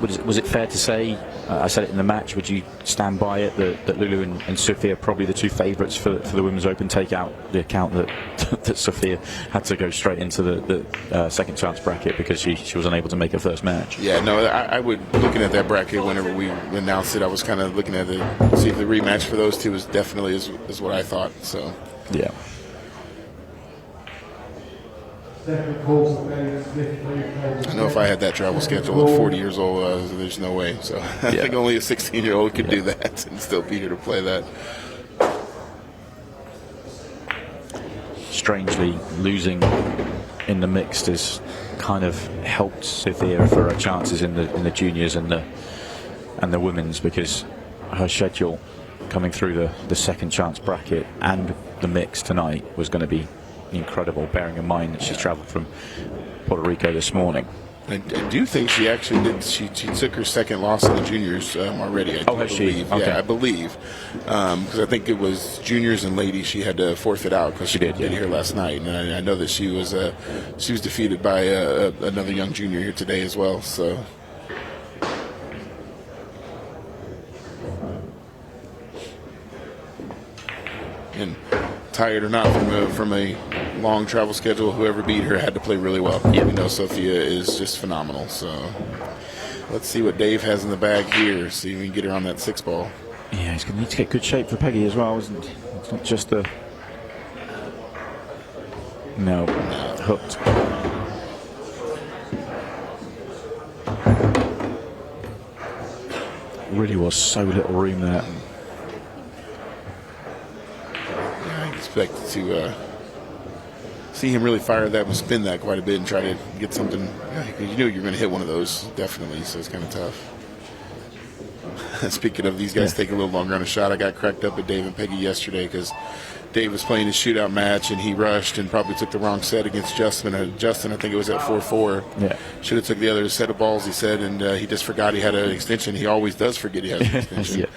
Was it fair to say, I said it in the match, would you stand by it that Lulu and Sophia are probably the 2 favourites for the Women's Open? Take out the account that Sophia had to go straight into the second chance bracket because she was unable to make her first match. Yeah, no, I would, looking at that bracket whenever we announced it, I was kind of looking at it, see if the rematch for those two was definitely is what I thought. So yeah. I know if I had that travel schedule at 40 years old, there's no way. So I think only a 16-year-old could do that and still be here to play that. Strangely, losing in the mixed has kind of helped Sophia for her chances in the juniors and the women's, because her schedule coming through the second chance bracket and the mix tonight was going to be incredible, bearing in mind that she's travelled from Puerto Rico this morning. I do think she actually did. She took her second loss in the juniors already. I has believe. she? Okay. Yeah, I believe. Because I think it was juniors and ladies she had to forfeit out because she did here last night. And I know that she was defeated by another young junior here today as well. So. And tired or not from a long travel schedule, whoever beat her had to play really well. Yep. You know, Sophia is just phenomenal. So let's see what Dave has in the bag here. See if we can get her on that 6-ball. Yeah, he's going to need to get good shape for Peggy as well, isn't it? It's not just the... No, hooked. Really was so little room there. I expect to see him really fire that and spin that quite a bit and try to get something. You knew you're going to hit one of those, definitely, so it's kind of tough. Speaking of these guys taking a little longer on a shot, I got cracked up at Dave and Peggy yesterday because Dave was playing his shootout match and he rushed and probably took the wrong set against Justin. Justin, I think it was at 4-4. Yeah. Should have took the other set of balls, he said, and he just forgot he had an extension. He always does forget he has an extension. Yeah.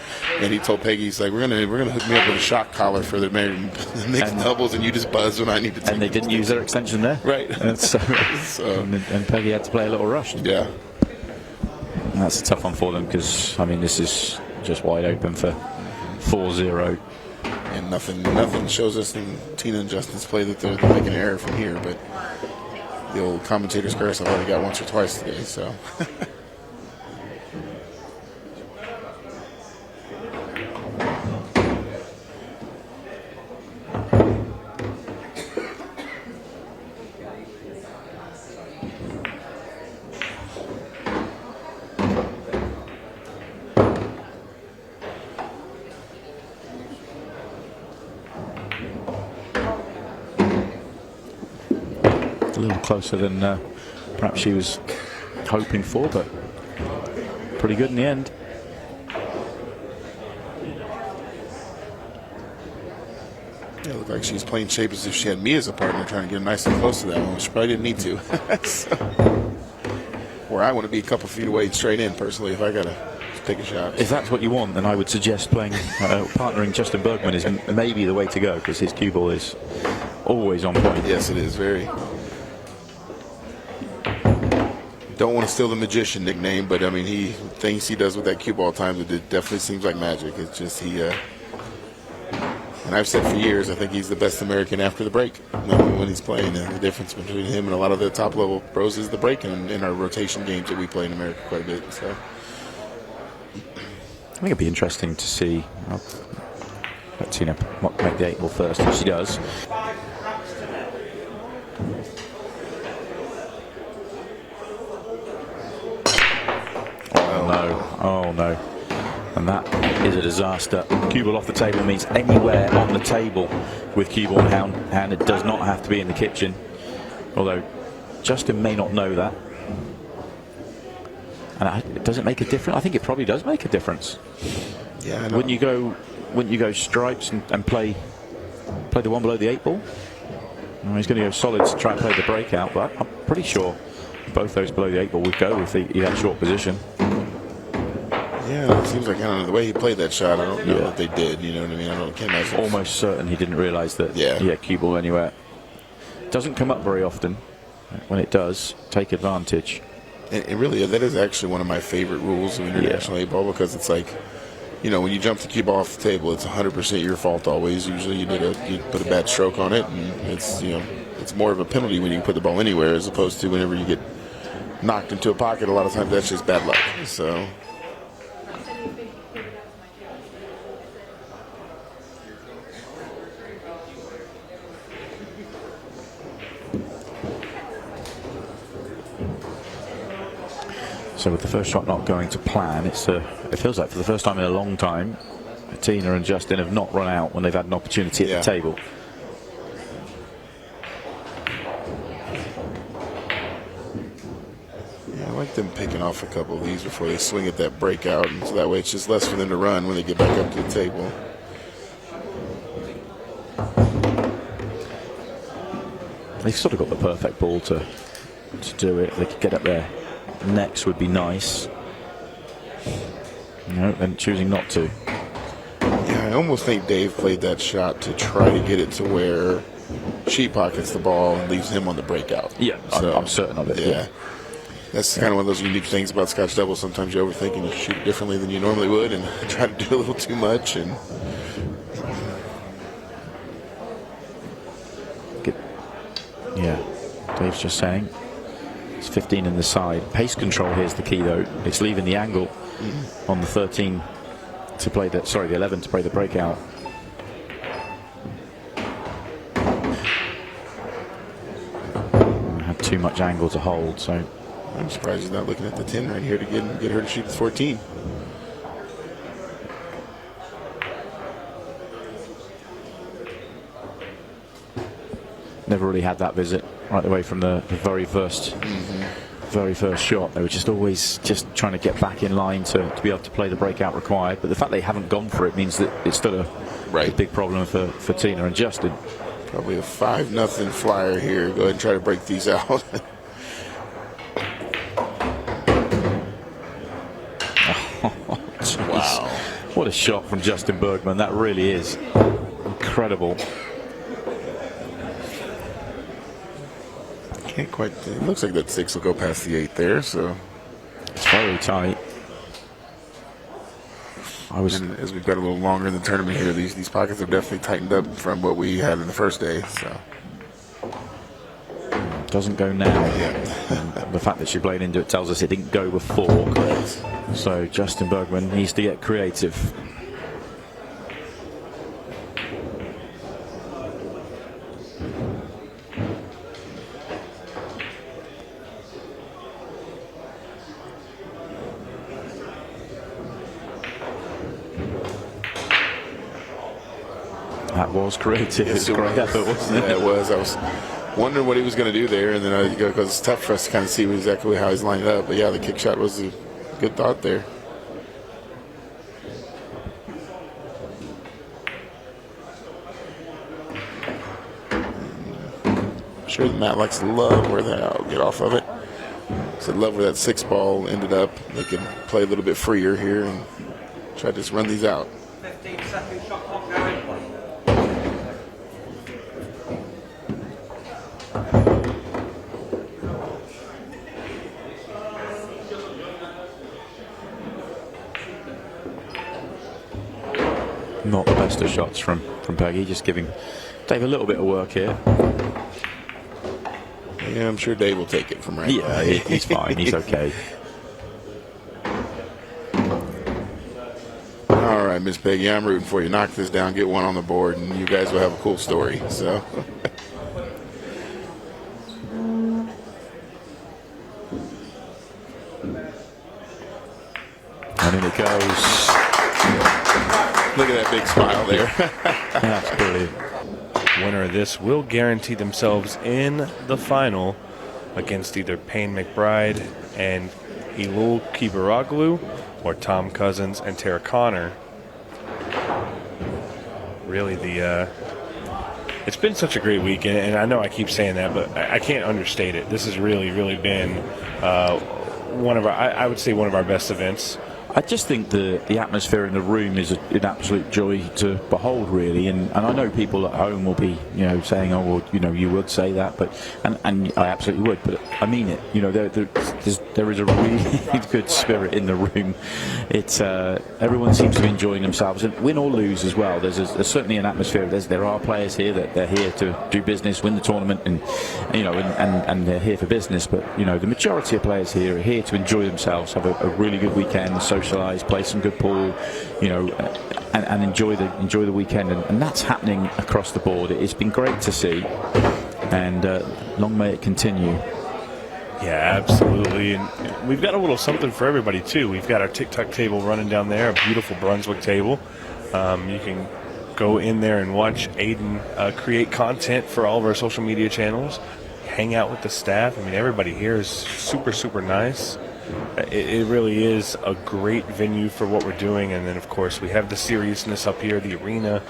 And he told Peggy, he's like, we're gonna hook me up with a shock collar for the mixed doubles, and you just buzz when I need to take And they didn't use their extension there. Right. And, and Peggy had to play a little rushed. Yeah. And that's a tough one for them because, I mean, this is just wide open for 4-0. And nothing shows us in Tina and Justin's play that they're making an error from here, but the old commentator's curse I've already got once or twice today, so. A little closer than perhaps she was hoping for, but pretty good in the end. Yeah, it looked like she was playing shape as if she had me as a partner, trying to get nice and close to that one, which she probably didn't need to. So, where I want to be a couple feet away straight in, personally, if I got to take a shot. If that's what you want, then I would suggest playing, partnering Justin Bergman is maybe the way to go, because his cue ball is always on point. Yes, it is, very. Don't want to steal the magician nickname, but I mean, things he does with that cue ball times, it definitely seems like magic. It's just and I've said for years, I think he's the best American after the break. When he's playing, the difference between him and a lot of the top level pros is the break in our rotation games that we play in America quite a bit. So I think it'd be interesting to see. Let Tina make the 8-ball first, and she does. Oh no. And that is a disaster. Cue ball off the table means anywhere on the table with cue ball in hand. It does not have to be in the kitchen. Although Justin may not know that. And does it make a difference? I think it probably does make a difference. Yeah, I know. Wouldn't you go stripes and play the one below the 8-ball? Well, he's going to go solid to try and play the breakout, but I'm pretty sure both those below the 8-ball would go if he had short position. Yeah, it seems like, I don't know, the way he played that shot, I don't know that they did, you know what I mean? Can't imagine. Almost certain he didn't realise that he had cue ball anywhere. Doesn't come up very often. When it does, take advantage. And really, that is actually one of my favorite rules of international 8-ball, because it's like, you know, when you jump the cue ball off the table, it's 100% your fault always. Usually you put a bad stroke on it, and it's, you know, it's more of a penalty when you put the ball anywhere as opposed to whenever you get knocked into a pocket. A lot of times that's just bad luck. So. So with the first shot not going to plan, it feels like for the first time in a long time, Tina and Justin have not run out when they've had an opportunity at the table. Yeah, I like them picking off a couple of these before they swing at that breakout, and so that way it's just less for them to run when they get back up to the table. They've sort of got the perfect ball to do it. They could get up there. Next would be nice. No, and choosing not to. Yeah, I almost think Dave played that shot to try to get it to where she pockets the ball and leaves him on the breakout. Yeah, so, I'm certain of it. Yeah. That's kind of one of those unique things about Scotch double. Sometimes you overthink and you shoot differently than you normally would and try to do a little too much. And yeah, Dave's just saying it's 15 in the side. Pace control here's the key though. It's leaving the angle on the 13 to play the, sorry, the 11 to play the breakout. Had too much angle to hold, so I'm surprised he's not looking at the 10 right here to get her to shoot the 14. never really had that visit right away from the very first shot. They were just always just trying to get back in line to be able to play the breakout required. But the fact they haven't gone for it means that it's still a big problem for Tina and Justin. Probably a 5-0 flyer here. Go ahead and try to break these out. Wow. What a shot from Justin Bergman. That really is incredible. Can't quite. It looks like that 6 will go past the 8 there, so it's very tight. And as we've got a little longer in the tournament here, these pockets have definitely tightened up from what we had in the first day. So doesn't go now. Yeah. The fact that she played into it tells us it didn't go before. Correct. So Justin Bergman needs to get creative. That was creative. Yes, It's a great effort, wasn't it? Yeah, it was. I was wondering what he was going to do there, and then because it's tough for us to kind of see exactly how he's lined up. But yeah, the kick shot was a good thought there. I'm sure the Matlocks love where that. I'll get off of it. So love where that 6 ball ended up. They can play a little bit freer here and try to just run these out. 15-second shot clock going. Not the best of shots from Peggy, just giving Dave a little bit of work here. Yeah, I'm sure Dave will take it from right now. Yeah, he's fine. He's okay. All right, Miss Peggy, I'm rooting for you. Knock this down, get one on the board, and you guys will have a cool story. So. And in it goes. Look at that big smile there. That's brilliant. Winner of this will guarantee themselves in the final against either Payne McBride and Lulu Kebabro or Tom Cousins and Tara Connor. Really, it's been such a great week, and I know I keep saying that, but I can't understate it. This has really, really been one of our, I would say, one of our best events. I just think the atmosphere in the room is an absolute joy to behold, really. And I know people at home will be, saying, oh, well, you would say that, but and I absolutely would, but I mean it. There is a really good spirit in the room. It's everyone seems to be enjoying themselves, and win or lose as well. There's certainly an atmosphere. There are players here that they're here to do business, win the tournament, and and they're here for business. But the majority of players here are here to enjoy themselves, have a really good weekend, socialise, play some good pool, and enjoy the weekend, and that's happening across the board. It's been great to see, and long may it continue. Yeah, absolutely. And we've got a little something for everybody, too. We've got our TikTok table running down there, a beautiful Brunswick table. You can go in there and watch Aiden create content for all of our social media channels, hang out with the staff. I mean, everybody here is super, super nice. It really is a great venue for what we're doing. And then, of course, we have the seriousness up here, the arena,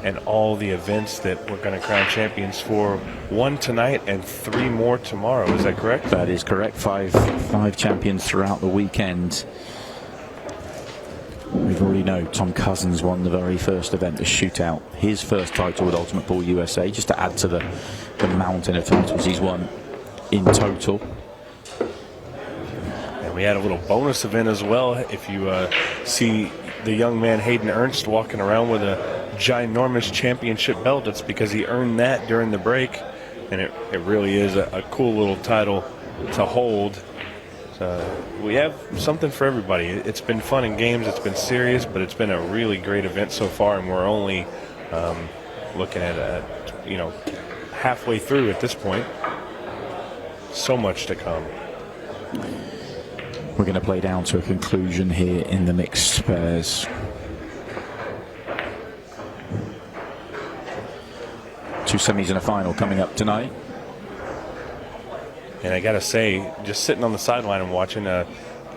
and all the events that we're going to crown champions for. 1 tonight and 3 more tomorrow. Is that correct? That is correct. Five champions throughout the weekend. We've already know Tom Cousins won the very first event, the shootout. His first title with Ultimate Pool USA, just to add to the mountain of titles he's won in total. And we had a little bonus event as well. If you see the young man Hayden Ernst walking around with a ginormous championship belt, it's because he earned that during the break. And it really is a cool little title to hold. We have something for everybody. It's been fun in games, it's been serious, but it's been a really great event so far, and we're only looking at halfway through at this point. So much to come. We're going to play down to a conclusion here in the mixed pairs. Two semis and a final coming up tonight. And I got to say, just sitting on the sideline and watching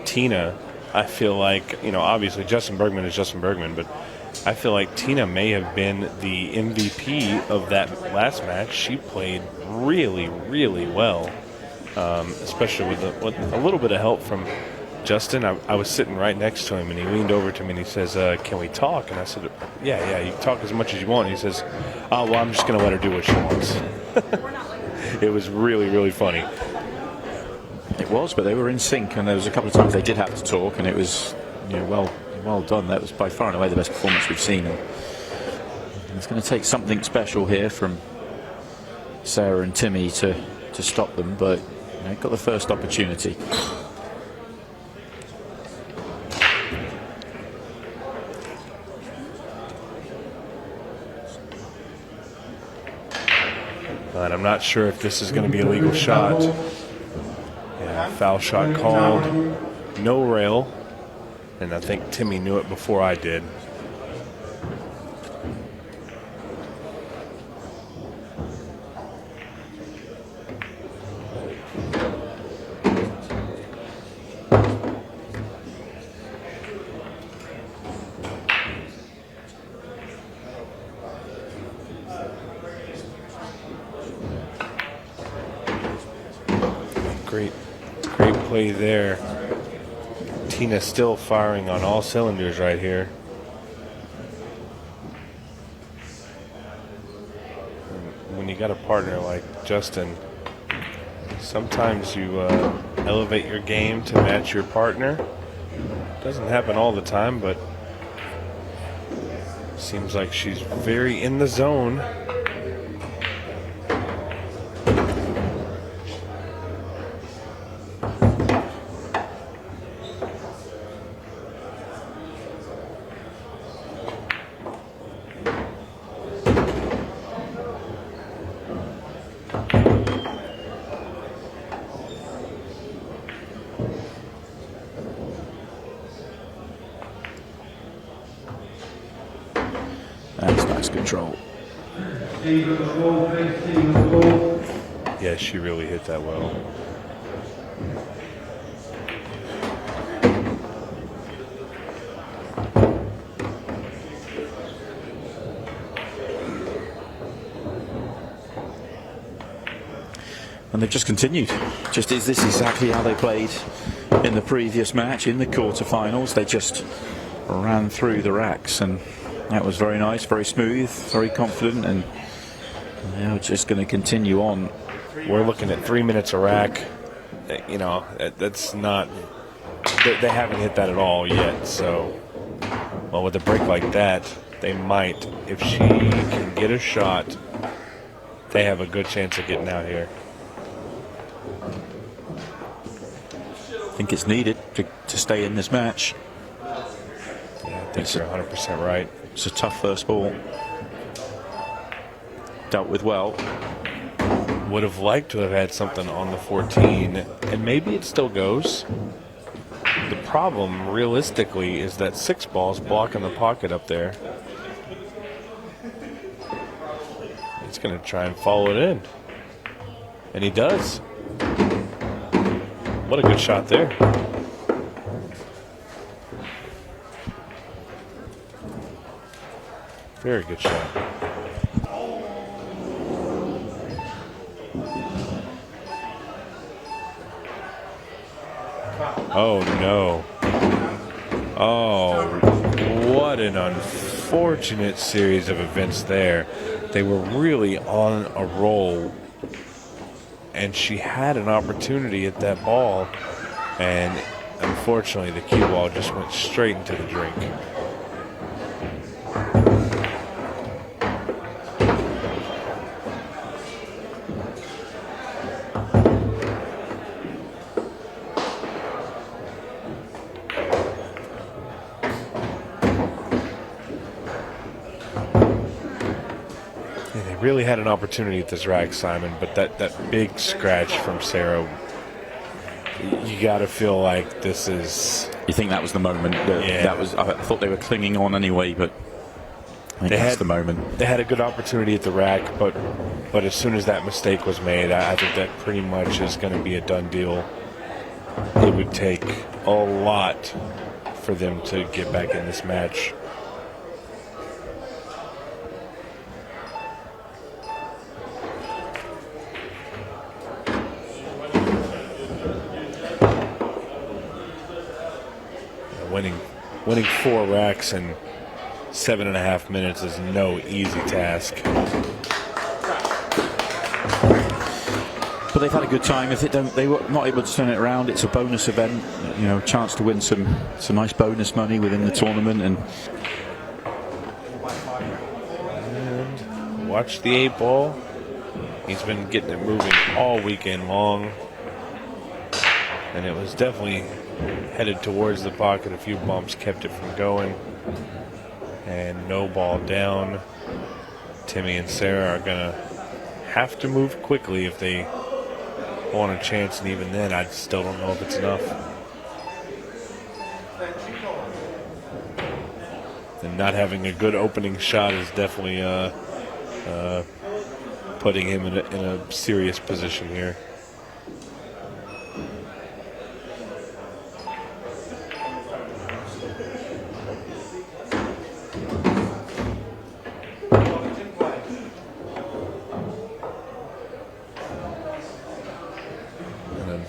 Tina, I feel like, obviously Justin Bergman is Justin Bergman, but I feel like Tina may have been the MVP of that last match. She played really, really well, especially with a little bit of help from Justin. I was sitting right next to him, and he leaned over to me and he says, can we talk? And I said, yeah, you can talk as much as you want. And he says, oh, well, I'm just going to let her do what she wants. It was really, really funny. It was, but they were in sync, and there was a couple of times they did have to talk, and it was well done. That was by far and away the best performance we've seen. And it's going to take something special here from Sarah and Timmy to stop them, but got the first opportunity. And I'm not sure if this is going to be a legal shot. Yeah, foul shot called. No rail. And I think Timmy knew it before I did. Great play there. Tina still firing on all cylinders right here. And when you got a partner like Justin, sometimes you elevate your game to match your partner. Doesn't happen all the time, but seems like she's very in the zone. That's nice control. Yeah, she really hit that well. And they've just continued. This is exactly how they played in the previous match, in the quarterfinals. They just ran through the racks, and that was very nice, very smooth, very confident, and they're just going to continue on. We're looking at 3 minutes a rack. That's not, they haven't hit that at all yet. So, well, with a break like that, they might. If she can get a shot, they have a good chance of getting out here. I think it's needed to stay in this match. Yeah, I think you're 100% right. It's a tough first ball. Dealt with well. would have liked to have had something on the 14, and maybe it still goes. The problem, realistically, is that 6 ball's blocking the pocket up there. He's going to try and follow it in. And he does. What a good shot there. Very good shot. Oh, no. Oh, what an unfortunate series of events there. They were really on a roll, and she had an opportunity at that ball, and unfortunately the cue ball just went straight into the drink. Really had an opportunity at this rack, Simon, but that big scratch from Sarah, you got to feel like this is... You think that was the moment? Yeah. That was. I thought they were clinging on anyway, but I think that's the moment. They had a good opportunity at the rack, but as soon as that mistake was made, I think that pretty much is going to be a done deal. It would take a lot for them to get back in this match. Winning 4 racks in 7.5 minutes is no easy task. But they've had a good time. If they were not able to turn it around, it's a bonus event. You know, chance to win some nice bonus money within the tournament. And watch the 8 ball. He's been getting it moving all weekend long, and it was definitely headed towards the pocket. A few bumps kept it from going, and no ball down. Timmy and Sarah are gonna have to move quickly if they want a chance, and even then I still don't know if it's enough. And not having a good opening shot is definitely putting him in a serious position here.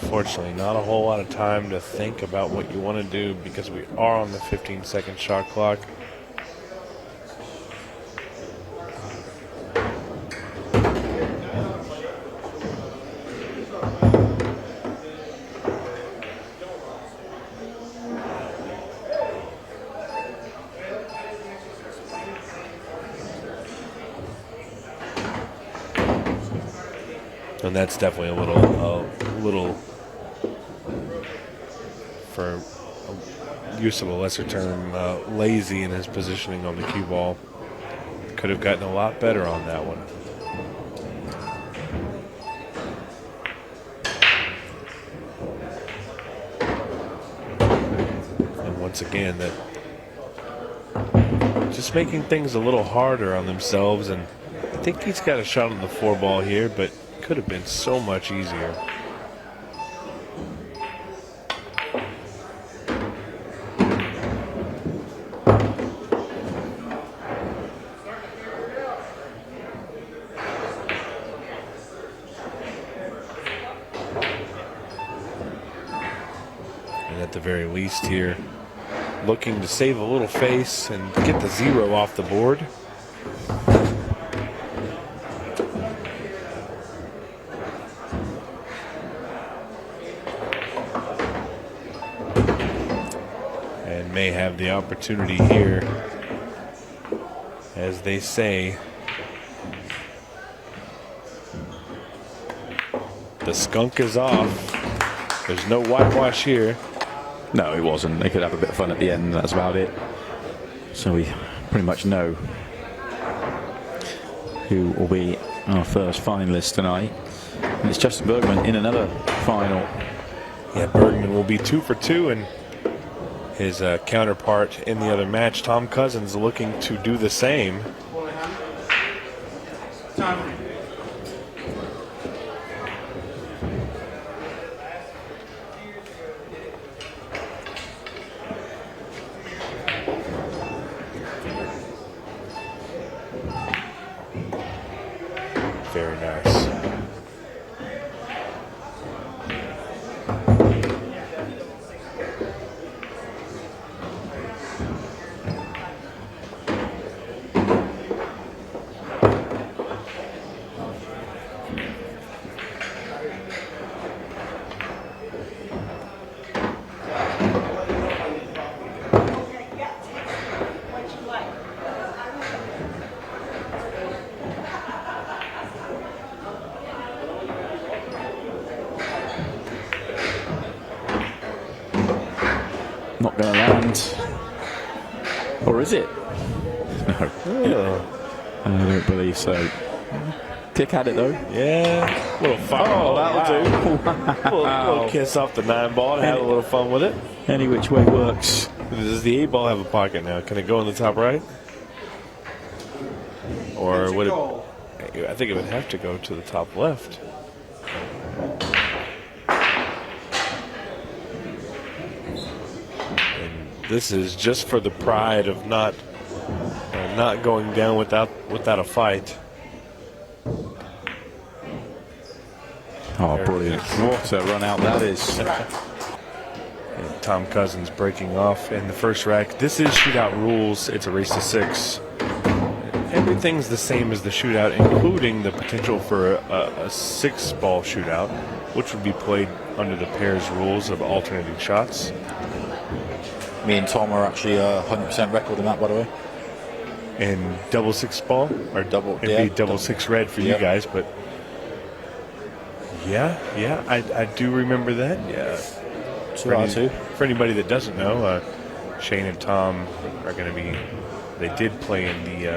Unfortunately, not a whole lot of time to think about what you want to do because we are on the 15-second shot clock. And that's definitely a little, for use of a lesser term, lazy in his positioning on the cue ball. Could have gotten a lot better on that one. And once again, that just making things a little harder on themselves. And I think he's got a shot on the 4 ball here, but could have been so much easier. And at the very least here, looking to save a little face and get the 0 off the board. May have the opportunity here, as they say, the skunk is off. There's no whitewash here. no, it wasn't. They could have a bit of fun at the end. That's about it. So we pretty much know who will be our first finalist tonight. And it's Justin Bergman in another final. Yeah, Bergman will be 2 for 2, and his counterpart in the other match, Tom Cousins, looking to do the same. Very nice. Not going to land. Or is it? No. I don't believe so. Kick at it though. Yeah, little fun. Oh, that'll do. Little kiss off the 9 ball and have a little fun with it. Any which way works. Does the 8 ball have a pocket now? Can it go in the top right? Or would it? I think it would have to go to the top left. And this is just for the pride of not going down without a fight. Oh, brilliant. What a run out that is. And Tom Cousins breaking off in the first rack. This is shootout rules. It's a race to 6. Everything's the same as the shootout, including the potential for a 6-ball shootout, which would be played under the pairs rules of alternating shots. Me and Tom are actually 100% record in that, by the way. And double 6-ball, or Double, it'd yeah, be double 6 red for you guys, but yeah, I do remember that. Yeah. For anybody that doesn't know, Shane and Tom are going to be. They did play in the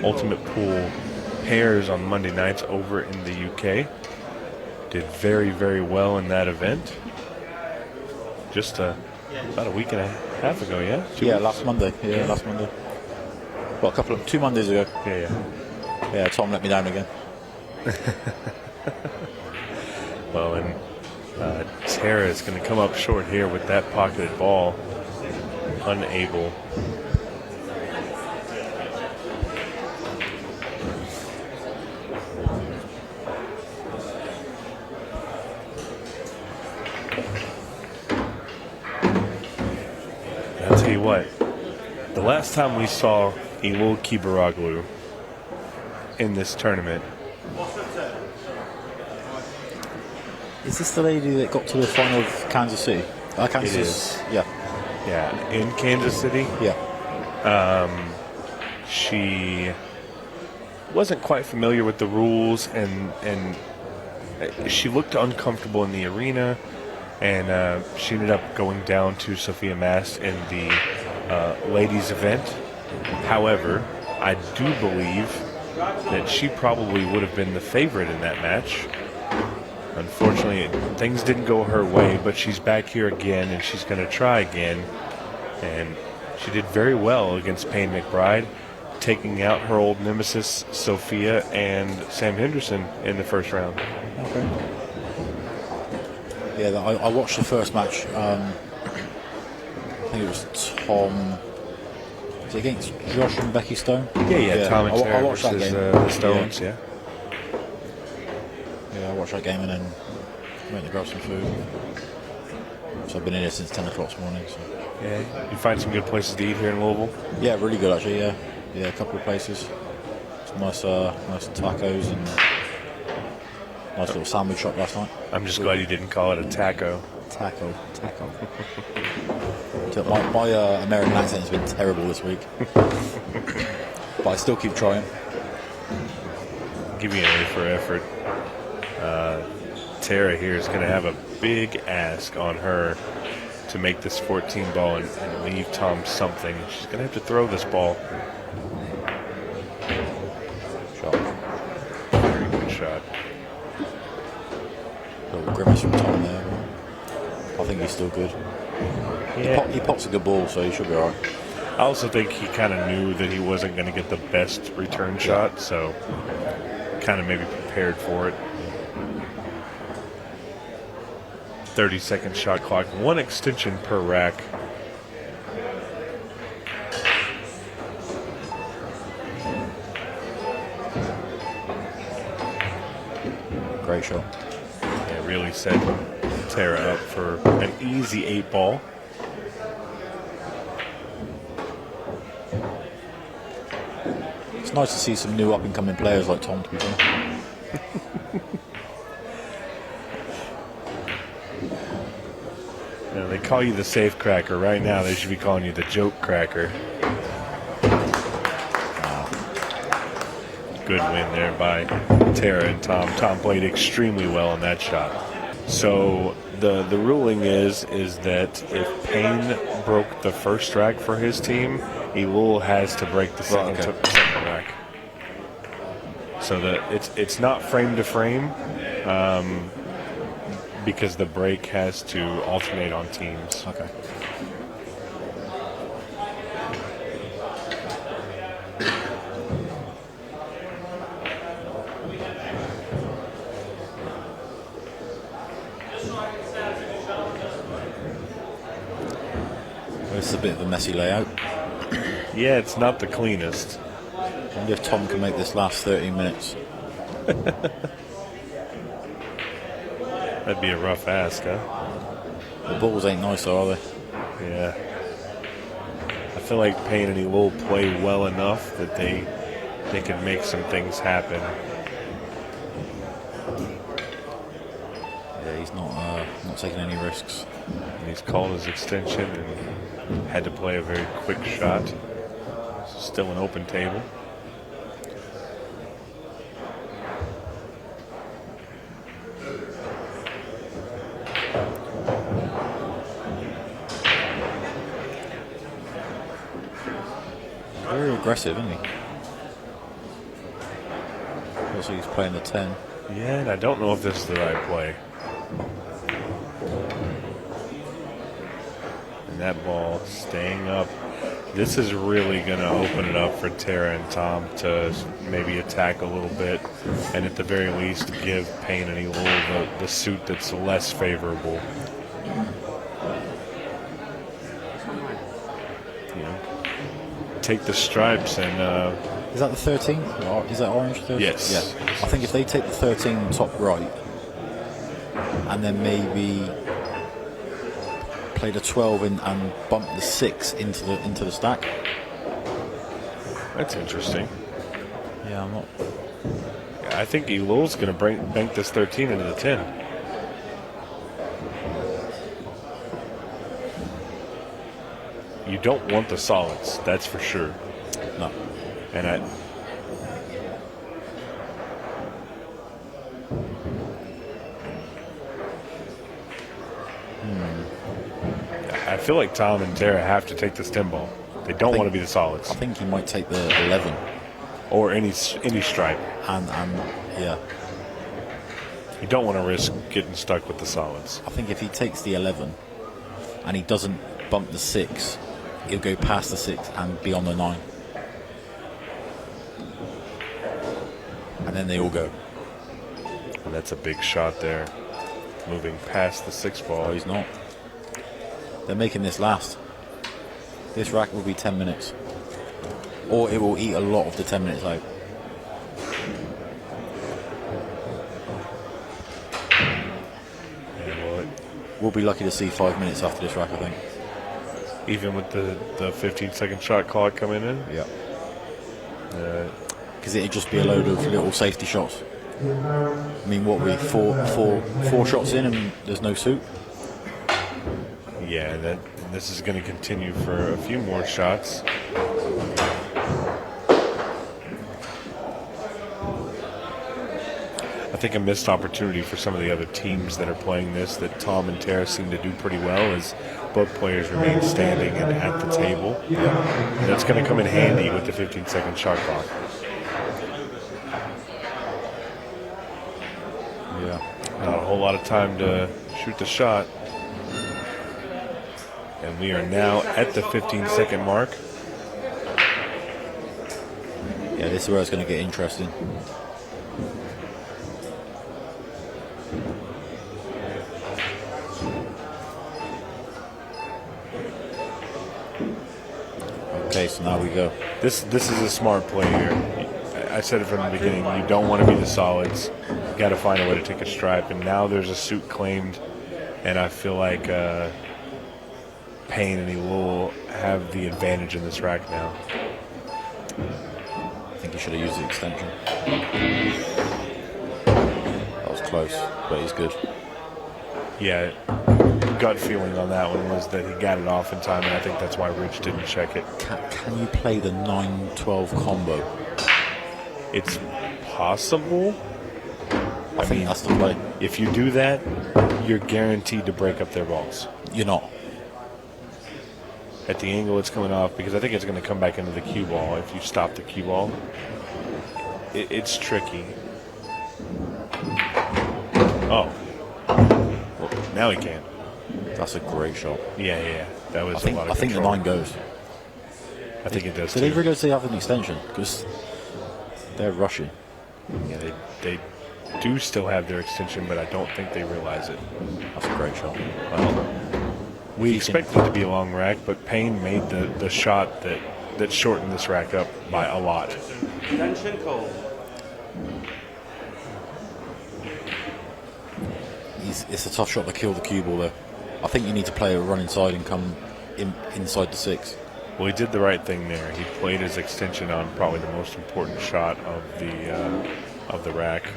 Ultimate Pool pairs on Monday nights over in the UK. Did very, very well in that event. Just about a week and a half ago, yeah? 2 weeks? Last Monday. Yeah, last Monday. Well, 2 Mondays ago. Yeah, Tom let me down again. Well, and Tara is going to come up short here with that pocketed ball. Unable. I'll tell you what, the last time we saw Lulu Kebabro in this tournament. Is this the lady that got to the final of Kansas City? Kansas. It is. Yeah. In Kansas City. Yeah. She wasn't quite familiar with the rules, and she looked uncomfortable in the arena, and she ended up going down to Sophia Mast in the ladies' event. However, I do believe that she probably would have been the favorite in that match. Unfortunately, things didn't go her way, but she's back here again, and she's going to try again. And she did very well against Payne McBride, taking out her old nemesis, Sophia, and Sam Henderson in the first round. Okay. Yeah, I watched the first match. I think it was Tom. Was it against Josh and Becky Stone? Yeah. Tom and Tara I watched that versus game. the Stones, yeah. Yeah, I watched that game and then went to grab some food. So I've been in here since 10 o'clock this morning. So. Yeah, you find some good places to eat here in Louisville? Yeah, really good actually, yeah. Yeah, a couple of places. Some nice tacos and nice little sandwich shop last night. I'm just glad you didn't call it a taco. Taco. My American accent has been terrible this week. But I still keep trying. Give you an A for effort. Tara here is going to have a big ask on her to make this 14 ball and leave Tom something. She's going to have to throw this ball. Shot. Very good shot. press from Tom there. I think he's still good. Yeah. He pops a good ball, so he should be all right. I also think he kind of knew that he wasn't going to get the best return shot, so kind of maybe prepared for it. 30-second shot clock, 1 extension per rack. Great shot. Yeah, really set Tara up for an easy 8-ball. It's nice to see some new up-and-coming players like Tom, to be fair. You know, they call you the safe cracker. Right now, they should be calling you the joke cracker. Good win there by Tara and Tom. Tom played extremely well on that shot. So the ruling is that if Payne broke the first rack for his team, Lulu has to break the second rack. So it's not frame to frame because the break has to alternate on teams. Okay. It's a bit of a messy layout. Yeah, it's not the cleanest. I wonder if Tom can make this last 13 minutes. That'd be a rough ask, huh? The balls ain't nice, though, are they? Yeah. I feel like Payne and Lulu play well enough that they can make some things happen. Yeah, he's not taking any risks. And he's called his extension and had to play a very quick shot. Still an open table. Very aggressive, isn't he? Also, he's playing the 10. Yeah, and I don't know if this is the right play. And that ball staying up. This is really going to open it up for Tara and Tom to maybe attack a little bit, and at the very least give Payne and Lulu the suit that's less favorable. You know, take the stripes and. Is that the 13? Is that orange 13? Yes. Yeah. I think if they take the 13 top right, and then maybe play the 12 and bump the 6 into the stack. That's interesting. Yeah, I'm not. I think Lulu's going to bank this 13 into the 10. You don't want the solids, that's for sure. No. And I feel like Tom and Tara have to take this 10 ball. They don't want to be the solids. I think he might take the 11. Or any stripe. And yeah. You don't want to risk getting stuck with the solids. I think if he takes the 11 and he doesn't bump the 6, he'll go past the 6 and be on the 9. And then they all go. And that's a big shot there. Moving past the 6 ball. Oh, he's not. They're making this last. This rack will be 10 minutes. Or it will eat a lot of the 10 minutes out. Yeah, well, We'll be lucky to see 5 minutes after this rack, I think. even with the 15-second shot clock coming in? Yeah. Because it'd just be a load of little safety shots. I mean, what we four shots in and there's no suit. Yeah, this is going to continue for a few more shots. I think a missed opportunity for some of the other teams that are playing this that Tom and Tara seem to do pretty well is both players remain standing and at the table. And that's going to come in handy with the 15-second shot clock. Yeah. Not a whole lot of enough time to shoot the shot. And we are now at the 15-second mark. Yeah, this is where it's going to get interesting. Okay, so now we go. This is a smart play here. I said it from the beginning. You don't want to be the solids. You got to find a way to take a stripe. And now there's a suit claimed, and I feel like Payne and Lulu have the advantage in this rack now. I think he should have used the extension. That was close, but he's good. Yeah, gut feeling on that one was that he got it off in time, and I think that's why Rich didn't check it. Can you play the 9-12 combo? It's possible. I think that's the play. If you do that, you're guaranteed to break up their balls. You're not. At the angle it's coming off, because I think it's going to come back into the cue ball if you stop the cue ball. It's tricky. Oh. Well, now he can. That's a great shot. Yeah. That was I think, a lot of I think the control. 9 goes. I think it does, Did too. they realize they have an extension? Because they're rushing. Yeah, they do still have their extension, but I don't think they realize it. That's a great shot. Well, we expected it to be a long rack, but Payne made the shot that shortened this rack up by a lot. Tension call. It's a tough shot to kill the cue ball, though. I think you need to play a run inside and come inside the 6. Well, he did the right thing there. He played his extension on probably the most important shot of the rack.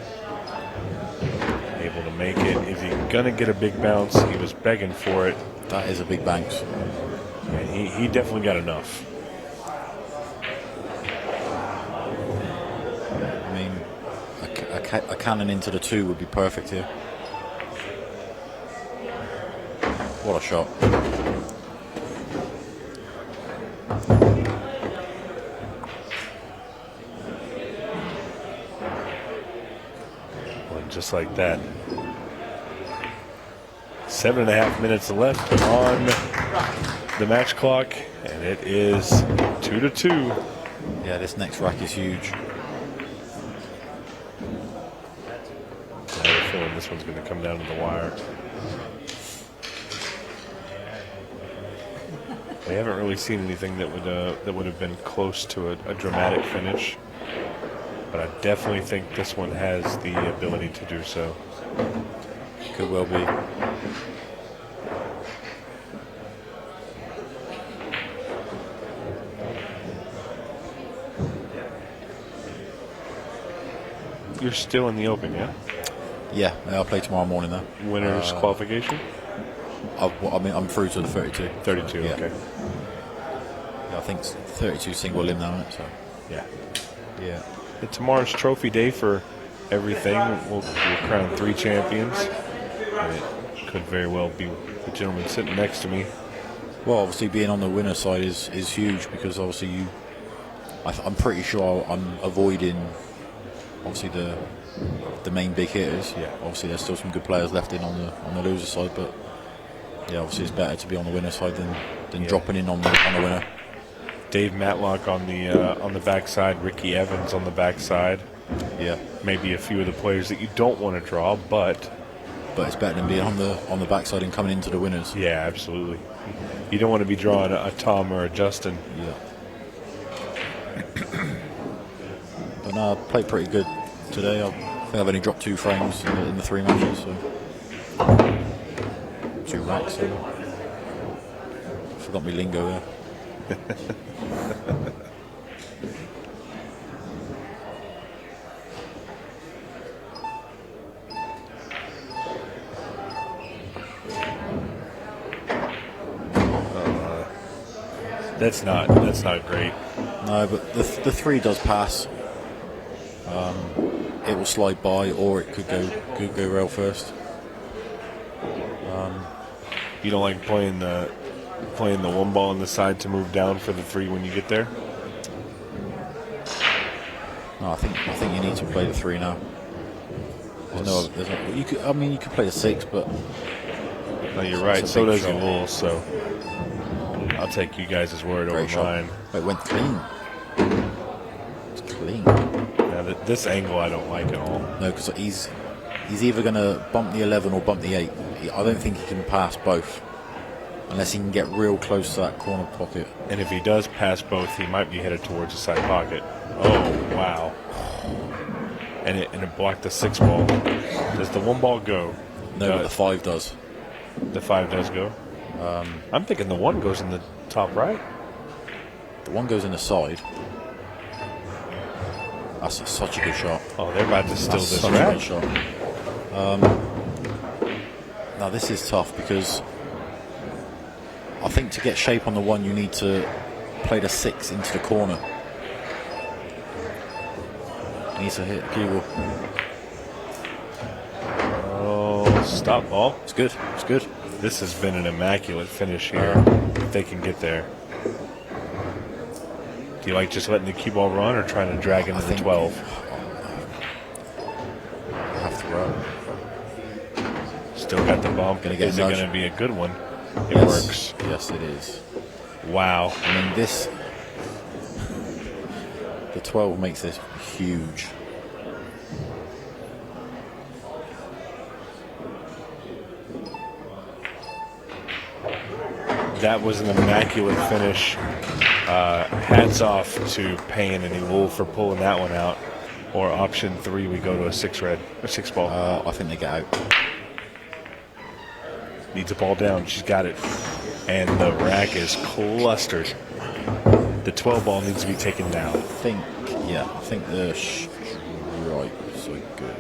Able to make it. Is he gonna get a big bounce? He was begging for it. That is a big bounce. And he definitely got enough. I mean, a cannon into the 2 would be perfect here. What a shot. Well, just like that. 7.5 minutes left on the match clock, and it is 2-2. Yeah, this next rack is huge. I have a feeling this one's going to come down to the wire. We haven't really seen anything that would have been close to a dramatic finish, but I definitely think this one has the ability to do so. Could well be. You're still in the Open, yeah? Yeah, I'll play tomorrow morning though. Winners qualification? I'm through to the 32. 32, yeah. okay. Yeah, I think 32 single limb now, isn't it? So Yeah. yeah. And tomorrow's trophy day for everything. We'll crown 3 champions. And it could very well be the gentleman sitting next to me. Well, obviously being on the winner side is huge, because obviously I'm pretty sure I'm avoiding obviously the main big hitters. Yeah. Obviously there's still some good players left in on the loser side, but yeah, obviously it's better to be on the winner side than dropping in on the winner. Dave Matlock on the backside, Ricky Evans on the backside. Yeah. Maybe a few of the players that you don't want to draw, but it's better than being on the backside and coming into the winners. yeah, absolutely. You don't want to be drawing a Tom or a Justin. Yeah. But no, I played pretty good today. I think I've only dropped 2 frames in the 3 matches, so 2 racks. So forgot my lingo there. That's not great. No, but the 3 does pass. It will slide by, or it could go rail first. You don't like playing the 1 ball on the side to move down for the 3 when you get there? No, I think you need to play the 3 now. You could, I mean, you could play a 6, but No, you're right. It's a So big does shot. Lulu. So I'll take you guys' word great over shot. mine. It went clean. It's clean. Now, this angle I don't like at all. No, because he's either going to bump the 11 or bump the 8. I don't think he can pass both unless he can get real close to that corner pocket. And if he does pass both, he might be headed towards the side pocket. Oh, wow. And it blocked the 6 ball. Does the 1 ball go? No, but the 5 does. The 5 does go? I'm thinking the 1 goes in the top right. The 1 goes in the side. That's such a good shot. Oh, they're about to steal That's this such a rack. good shot. Now this is tough because I think to get shape on the 1 you need to play the 6 into the corner. Needs to hit the cue ball. Oh, stop ball. It's good. It's good. This has been an immaculate finish here, if they can get there. Do you like just letting the cue ball run or trying to drag into the 12? Have to run. Still got the bump. Gonna get Is it nudge. going to be a good one? It Yes. works. Yes, it is. Wow. I mean, the 12 makes this huge. That was an immaculate finish. Hats off to Payne and Lulu for pulling that one out. Or option 3, we go to a 6 ball. I think they get out. Needs a ball down. She's got it. And the rack is clustered. The 12 ball needs to be taken down. I think the stripes are good.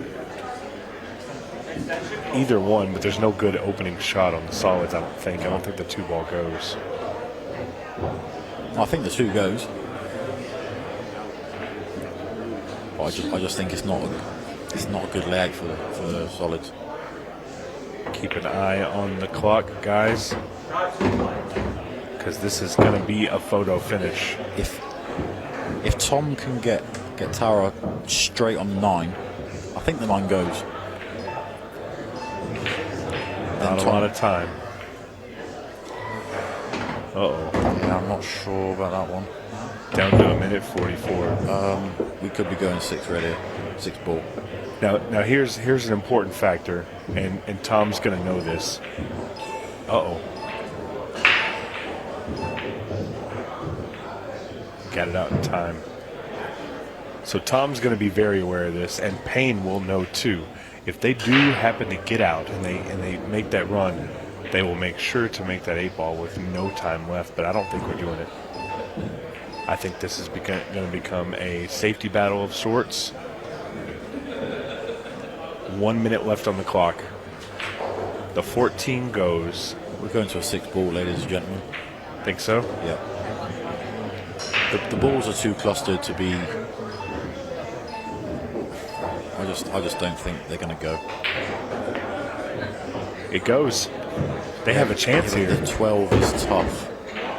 Either one, but there's no good opening shot on the solids, I don't think. I don't think the 2 ball goes. I think the 2 goes. But I just think it's not a good leg for the solids. Keep an eye on the clock, guys, because this is going to be a photo finish. If Tom can get Tara straight on the 9, I think the 9 goes. Not a lot of time. Uh-oh. Yeah, I'm not sure about that one. Down to a minute 44. We could be going 6 red here, 6 ball. Now here's an important factor, and Tom's going to know this. Uh-oh. Got it out in time. So Tom's going to be very aware of this, and Payne will know too. If they do happen to get out and they make that run, they will make sure to make that 8 ball with no time left, but I don't think we're doing it. I think this is going to become a safety battle of sorts. 1 minute left on the clock. The 14 goes. We're going to a 6 ball, ladies and gentlemen. Think so? Yeah. The balls are too clustered to be. I just don't think they're going to go. It goes. They have a chance Yeah, here. the 12 is tough.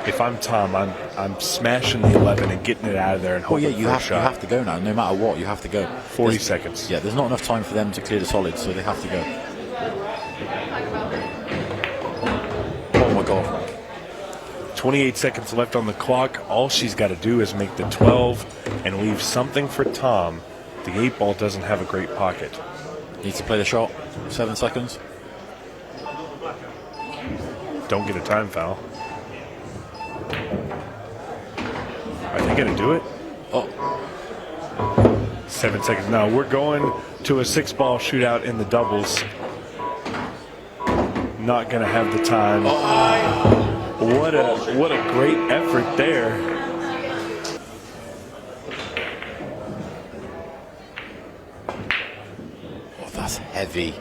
If I'm Tom, I'm smashing the 11 and getting it out of there and Well, hoping yeah, you for a have shot. to go now. No matter what, you have to go. 40 seconds. Yeah, there's not enough time for them to clear the solids, so they have to go. Oh my God. 28 seconds left on the clock. All she's got to do is make the 12 and leave something for Tom. The 8 ball doesn't have a great pocket. Needs to play the shot. 7 seconds. Don't get a time foul. Are they going to do it? Oh, 7 seconds. No, we're going to a 6 ball shootout in the doubles. Not going to have the time. What a great effort there. oh, that's heavy.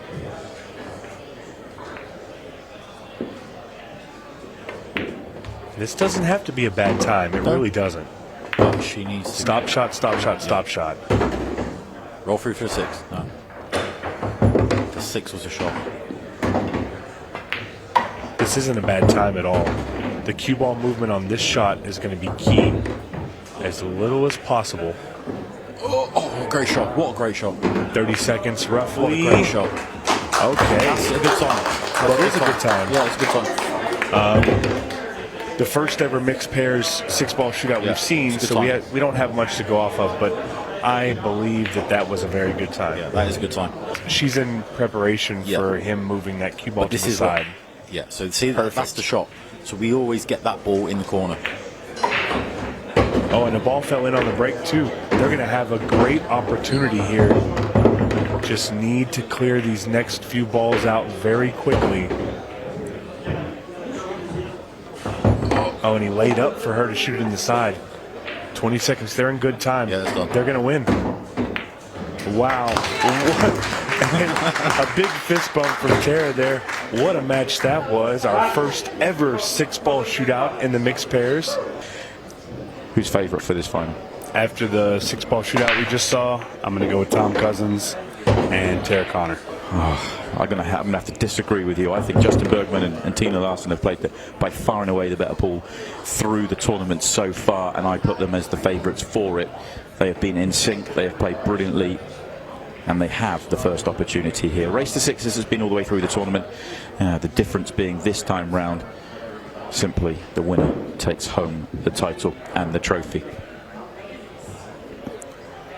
This doesn't have to be a bad time. It really doesn't. But she needs to Stop shot, stop shot, stop shot. roll through for the 6. No. The 6 was a shot. This isn't a bad time at all. The cue ball movement on this shot is going to be key. As little as possible. Oh great shot. What a great shot. 30 seconds roughly. What a great shot. Okay. That's a good time. That is a good time. Yeah, it's a good time. The first ever mixed pairs 6-ball shootout Yeah, we've seen, it's a good so time. we don't have much to go off of, but I believe that was a very good time. Yeah, that is a good time. She's in preparation Yeah. for him moving that cue ball But to this the is side. Yeah, so see, that's the shot. So we always get that ball in the corner. Oh, and the ball fell in on the break, too. They're going to have a great opportunity here. Just need to clear these next few balls out very quickly. Oh, and he laid up for her to shoot it in the side. 20 seconds. They're in good time. Yeah, that's done. They're going to win. Wow. A big fist bump from Tara there. What a match that was. Our first ever 6-ball shootout in the mixed pairs. Who's favourite for this final? After the 6-ball shootout we just saw, I'm going to go with Tom Cousins and Tara Connor. I'm gonna have to disagree with you. I think Justin Bergman and Tina Larson have played by far and away the better pool through the tournament so far, and I put them as the favourites for it. They have been in sync, they have played brilliantly, and they have the first opportunity here. Race to Sixes has been all the way through the tournament. The difference being this time round, simply the winner takes home the title and the trophy.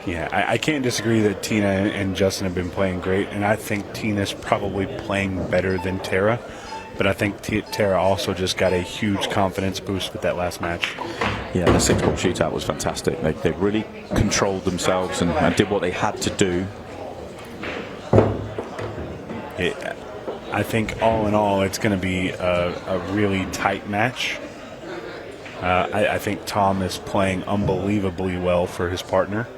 Yeah, I can't disagree that Tina and Justin have been playing great, and I think Tina's probably playing better than Tara, but I think Tara also just got a huge confidence boost with that last match. Yeah, the 6-ball shootout was fantastic. They really controlled themselves and did what they had to do. I think all in all, it's going to be a really tight match. I think Tom is playing unbelievably well for his partner.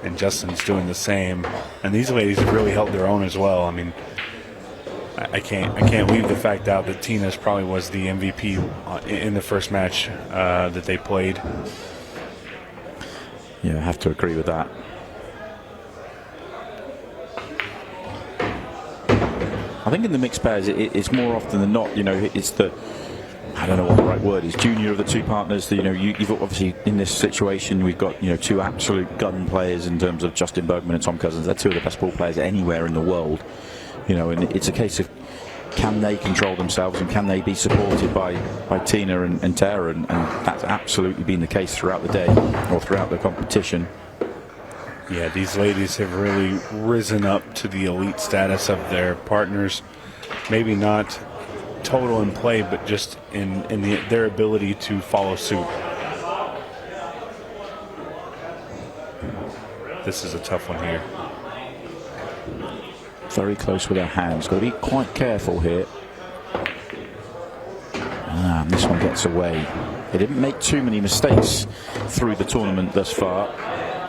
And Justin's doing the same. And these ladies have really held their own as well. I mean, I can't leave the fact out that Tina's probably was the MVP in the first match that they played. Yeah, I have to agree with that. I think in the mixed pairs, it's more often than not, it's the, I don't know what the right word is, junior of the two partners. You've obviously, in this situation, we've got, two absolute gun players in terms of Justin Bergman and Tom Cousins. They're two of the best ball players anywhere in the world. And it's a case of, can they control themselves and can they be supported by Tina and Tara? And that's absolutely been the case throughout the day or throughout the competition. Yeah, these ladies have really risen up to the elite status of their partners. Maybe not total in play, but just in their ability to follow suit. This is a tough one here. Very close with her hands. Got to be quite careful here. And this one gets away. They didn't make too many mistakes through the tournament thus far,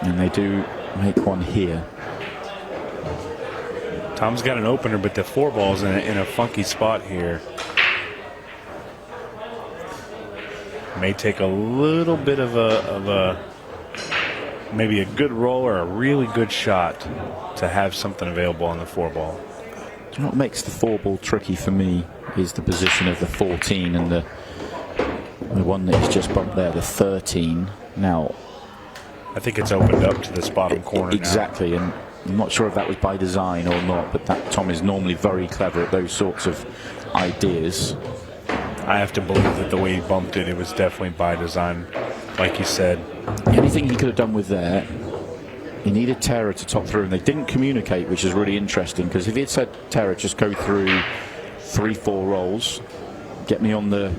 and they do make one here. Tom's got an opener, but the 4-ball's in a funky spot here. May take a little bit of a maybe a good roll or a really good shot to have something available on the 4-ball. What makes the 4-ball tricky for me is the position of the 14 and the one that is just bumped there, the 13. Now, I think it's opened up to this bottom corner exactly, now. and I'm not sure if that was by design or not, but that Tom is normally very clever at those sorts of ideas. I have to believe that the way he bumped it, it was definitely by design, like you said. Anything he could have done with there, he needed Tara to top through, and they didn't communicate, which is really interesting, because if he had said, Tara, just go through 3-4 rolls, get me on the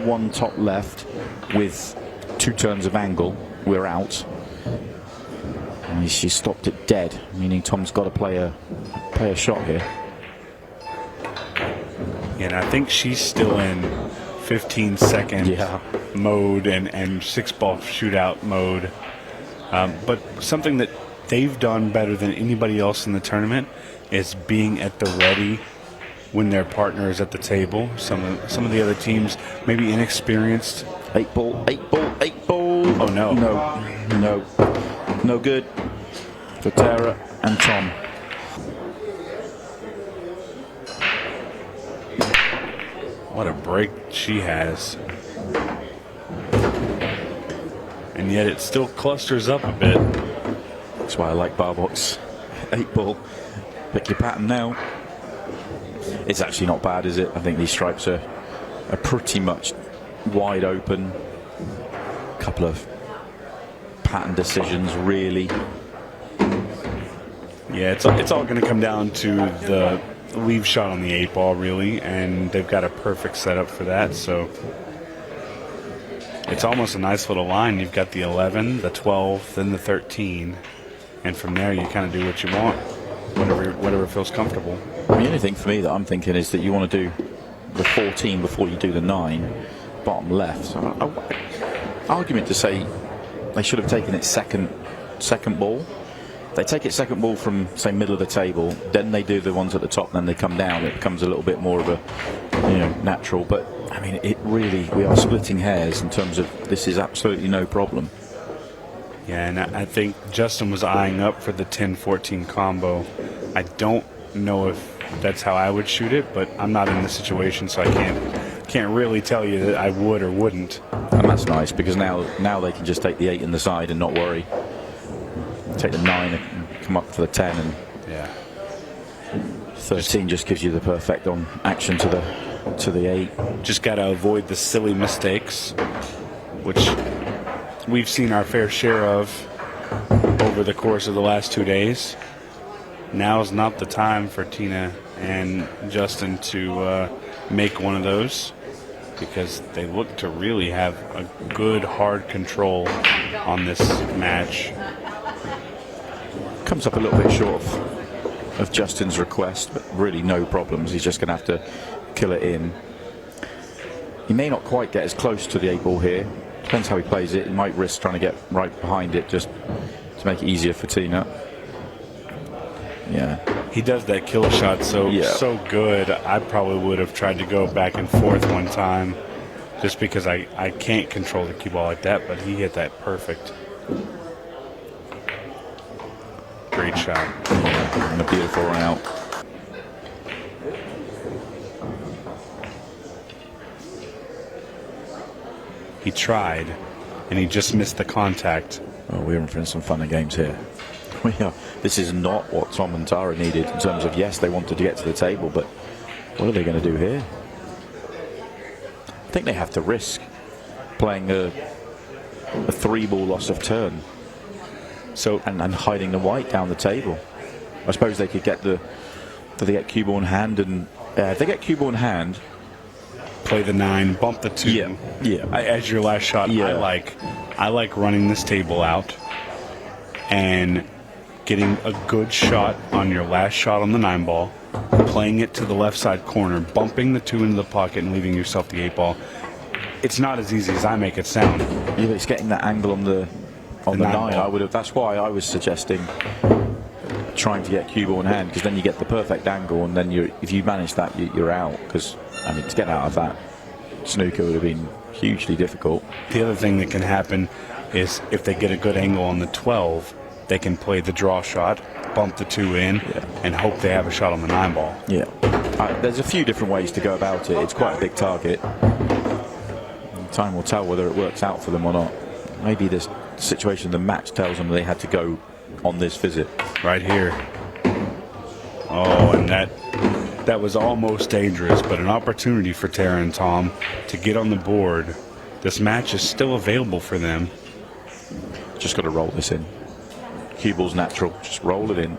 one top left with 2 turns of angle, we're out. And she stopped it dead, meaning Tom's got to play a shot here. And I think she's still in 15-second mode and 6-ball shootout mode. But something that they've done better than anybody else in the tournament is being at the ready when their partner is at the table. Some of the other teams maybe inexperienced. 8-ball, 8-ball, 8-ball. Oh no. No good for Tara and Tom. What a break she has. and yet it still clusters up a bit. That's why I like bar box 8 ball. Pick your pattern now. It's actually not bad, is it? I think these stripes are pretty much wide open. A couple of pattern decisions, really. Yeah, it's all going to come down to the leave shot on the 8 ball, really, and they've got a perfect setup for that. So it's almost a nice little line. You've got the 11, the 12, then the 13, and from there you kind of do what you want, whatever feels comfortable. The only thing for me that I'm thinking is that you want to do the 14 before you do the 9, bottom left. So argument to say they should have taken it second ball. They take it second ball from, say, middle of the table, then they do the ones at the top, then they come down. It becomes a little bit more of a, natural. But I mean, we are splitting hairs in terms of this is absolutely no problem. Yeah, and I think Justin was eyeing up for the 10-14 combo. I don't know if that's how I would shoot it, but I'm not in the situation, so I can't really tell you that I would or wouldn't. And that's nice because now they can just take the 8 in the side and not worry. Take the 9 and come up for the 10, and 13 just gives you the perfect on action to the 8. Just got to avoid the silly mistakes, which we've seen our fair share of over the course of the last 2 days. Now is not the time for Tina and Justin to make one of those, because they look to really have a good hard control on this match. Comes up a little bit short of Justin's request, but really no problems. He's just going to have to kill it in. He may not quite get as close to the 8 ball here. Depends how he plays it. He might risk trying to get right behind it just to make it easier for Tina. Yeah. He does that kill shot so good. I probably would have tried to go back and forth one time just because I can't control the cue ball like that, but he hit that perfect. Great shot. Yeah, and a beautiful run out. He tried, and he just missed the contact. Well, we're in for some fun and games here. This is not what Tom and Tara needed in terms of, yes, they wanted to get to the table, but what are they going to do here? I think they have to risk playing a 3 ball loss of turn. So and hiding the white down the table. I suppose they could get they get cue ball in hand, and if they get cue ball in hand, play the 9, bump the 2. Yeah. As your last shot, yeah. I like running this table out and getting a good shot on your last shot on the 9 ball, playing it to the left side corner, bumping the 2 into the pocket, and leaving yourself the 8 ball. It's not as easy as I make it sound. Yeah, it's getting that angle on the 9. I would have. That's why I was suggesting trying to get cue ball in hand, because then you get the perfect angle, and then if you manage that, you're out. Because I mean, to get out of that snooker would have been hugely difficult. The other thing that can happen is if they get a good angle on the 12, they can play the draw shot, bump the 2 in, and hope they have a shot on the 9 ball. Yeah. There's a few different ways to go about it. It's quite a big target. Time will tell whether it works out for them or not. Maybe this situation, the match tells them they had to go on this visit. Right here. Oh, and that was almost dangerous, but an opportunity for Tara and Tom to get on the board. This match is still available for them. Just got to roll this in. Cue ball's natural. Just roll it in.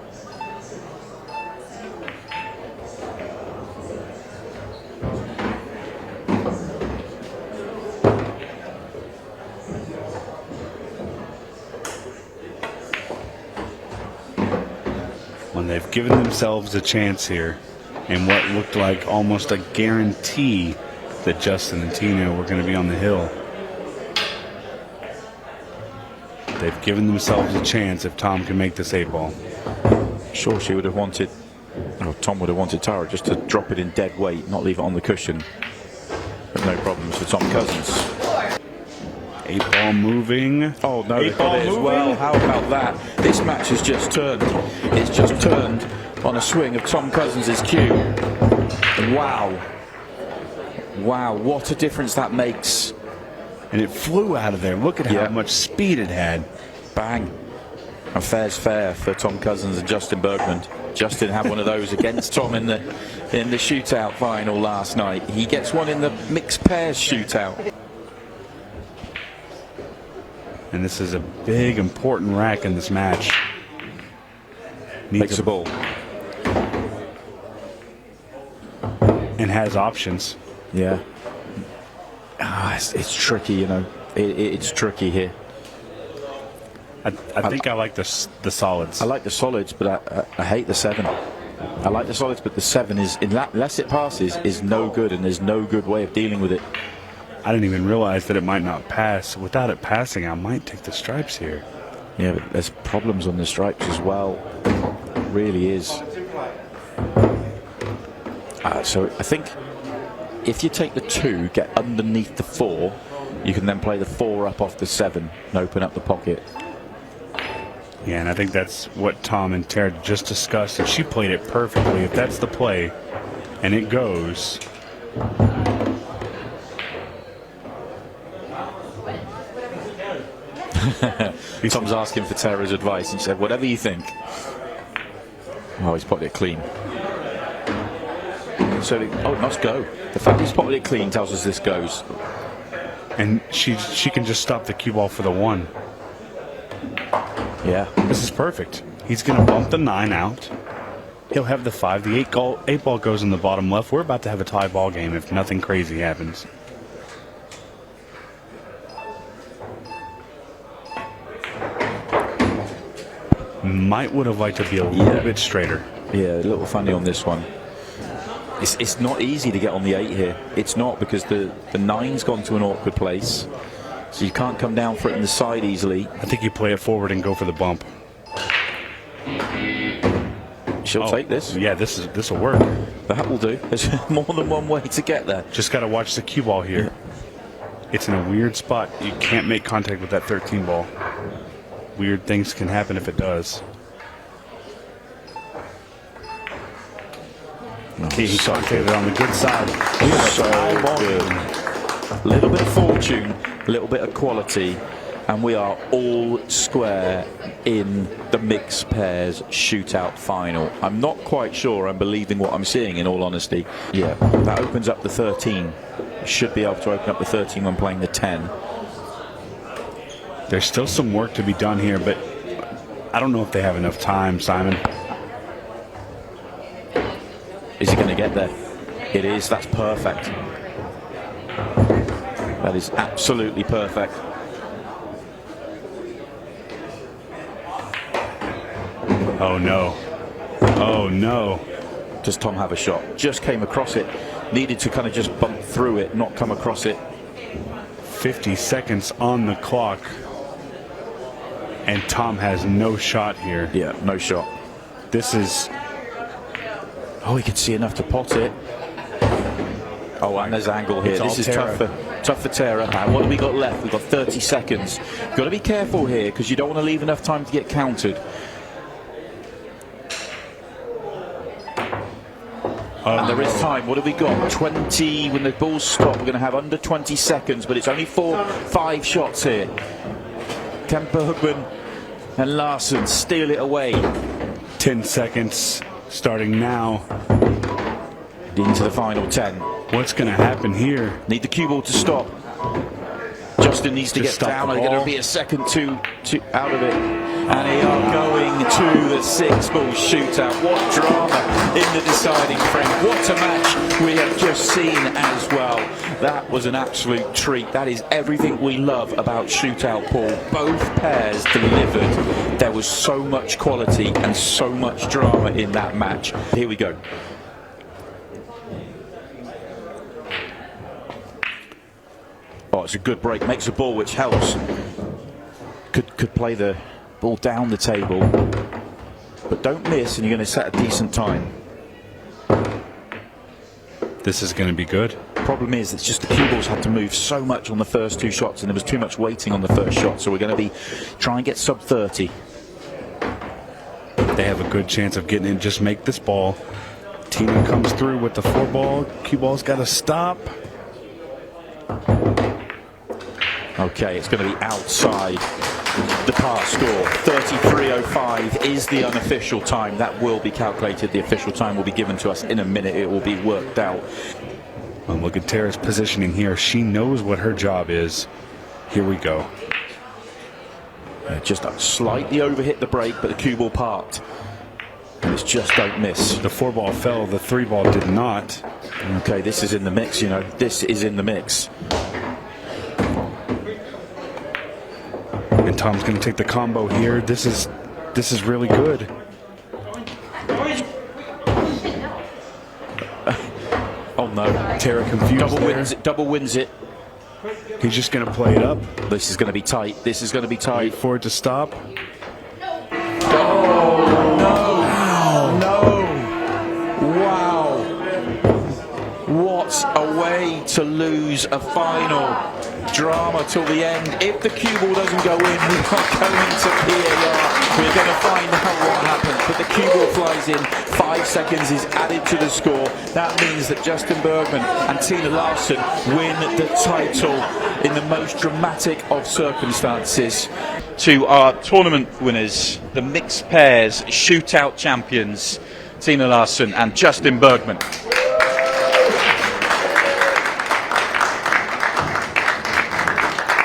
When they've given themselves a chance here, and what looked like almost a guarantee that Justin and Tina were going to be on the hill. They've given themselves a chance if Tom can make this 8 ball. Sure, she would have wanted, or Tom would have wanted Tara just to drop it in dead weight, not leave it on the cushion. But no problems for Tom Cousins. 8 ball moving. Oh no, 8 ball moving. Well, how about that? This match has just turned. It's just turned on a swing of Tom Cousins' cue. Wow. Wow, what a difference that makes and it flew out of there. Look at how much speed it had. Bang. And fair's fair for Tom Cousins and Justin Bergman. Justin had one of those against Tom in the shootout final last night. He gets one in the mixed pairs shootout. And this is a big, important rack in this match. Makes a ball. And has options. Yeah. It's tricky, you know. It's tricky here. I think I like the solids. I like the solids, but I hate the 7. I like the solids, but the 7 is, unless it passes, is no good, and there's no good way of dealing with it. I didn't even realize that it might not pass. Without it passing, I might take the stripes here. Yeah, but there's problems on the stripes as well. It really is. So I think if you take the 2, get underneath the 4, you can then play the 4 up off the 7 and open up the pocket. Yeah, and I think that's what Tom and Tara just discussed, and she played it perfectly. If that's the play, and it goes. Tom's asking for Tara's advice, and she said, whatever you think. Oh, he's potted it clean. So, it must go. The fact he's potted it clean tells us this goes. And she can just stop the cue ball for the 1. Yeah. This is perfect. He's going to bump the 9 out. He'll have the 5. The 8 ball goes in the bottom left. We're about to have a tie ball game if nothing crazy happens. Might would have liked to be a little bit straighter. Yeah, a little funny on this one. It's not easy to get on the 8 here. It's not, because the 9's gone to an awkward place. So you can't come down for it in the side easily. I think you play it forward and go for the bump. She'll take this. Yeah, this will work. That will do. There's more than one way to get there. Just got to watch the cue ball here. It's in a weird spot. You can't make contact with that 13 ball. Weird things can happen if it does. He contacted on the good side. So good. A little bit of fortune, a little bit of quality, and we are all square in the mixed pairs shootout final. I'm not quite sure I'm believing what I'm seeing, in all honesty. Yeah, that opens up the 13. Should be able to open up the 13 when playing the 10. There's still some work to be done here, but I don't know if they have enough time, Simon. Is he going to get there? It is. That's perfect. That is absolutely perfect. Oh, no. Oh, no. Does Tom have a shot? Just came across it. Needed to kind of just bump through it, not come across it. 50 seconds on the clock. And Tom has no shot here. Yeah, no shot. This is... Oh, he can see enough to pot it. Oh, and there's angle here. This is tough for Tara. Now, what have we got left? We've got 30 seconds. You've got to be careful here, because you don't want to leave enough time to get countered. And there is time. What have we got? 20. When the balls stop, we're going to have under 20 seconds, but it's only 5 shots here. Can Bergman and Larson steal it away? 10 seconds starting now. Into the final 10. What's going to happen here? Need the cue ball to stop. Justin needs to get down. There's going to be a second two out of it. And they are going to the 6-ball shootout. What drama in the deciding frame. What a match we have just seen as well. That was an absolute treat. That is everything we love about shootout, Paul. Both pairs delivered. There was so much quality and so much drama in that match. Here we go. Oh, it's a good break. Makes a ball, which helps. Could play the ball down the table, but don't miss, and you're going to set a decent time. This is going to be good. Problem is, it's just the cue balls had to move so much on the first 2 shots, and there was too much waiting on the first shot. So we're going to try and get sub 30. They have a good chance of getting in. Just make this ball. Tina comes through with the 4 ball. Cue ball's got to stop. Okay, it's going to be outside the par score. 33.05 is the unofficial time. That will be calculated. The official time will be given to us in a minute. It will be worked out. Well, look at Tara's positioning here. She knows what her job is. Here we go. Just slightly overhit the break, but the cue ball parked. And it's just don't miss. The 4-ball fell, the 3-ball did not. Okay, this is in the mix, you know. This is in the mix. And Tom's going to take the combo here. This is really good. Oh no. Tara confused. Double wins it. He's just going to play it up. This is going to be tight. This is going to be tight. Wait for it to stop. Oh no. No. Wow. What a way to lose a final. Drama till the end. If the cue ball doesn't go in, we are going to PAR. We're going to find out what happens. But the cue ball flies in. 5 seconds is added to the score. That means that Justin Bergman and Tina Larson win the title in the most dramatic of circumstances. To our tournament winners, the mixed pairs shootout champions, Tina Larson and Justin Bergman.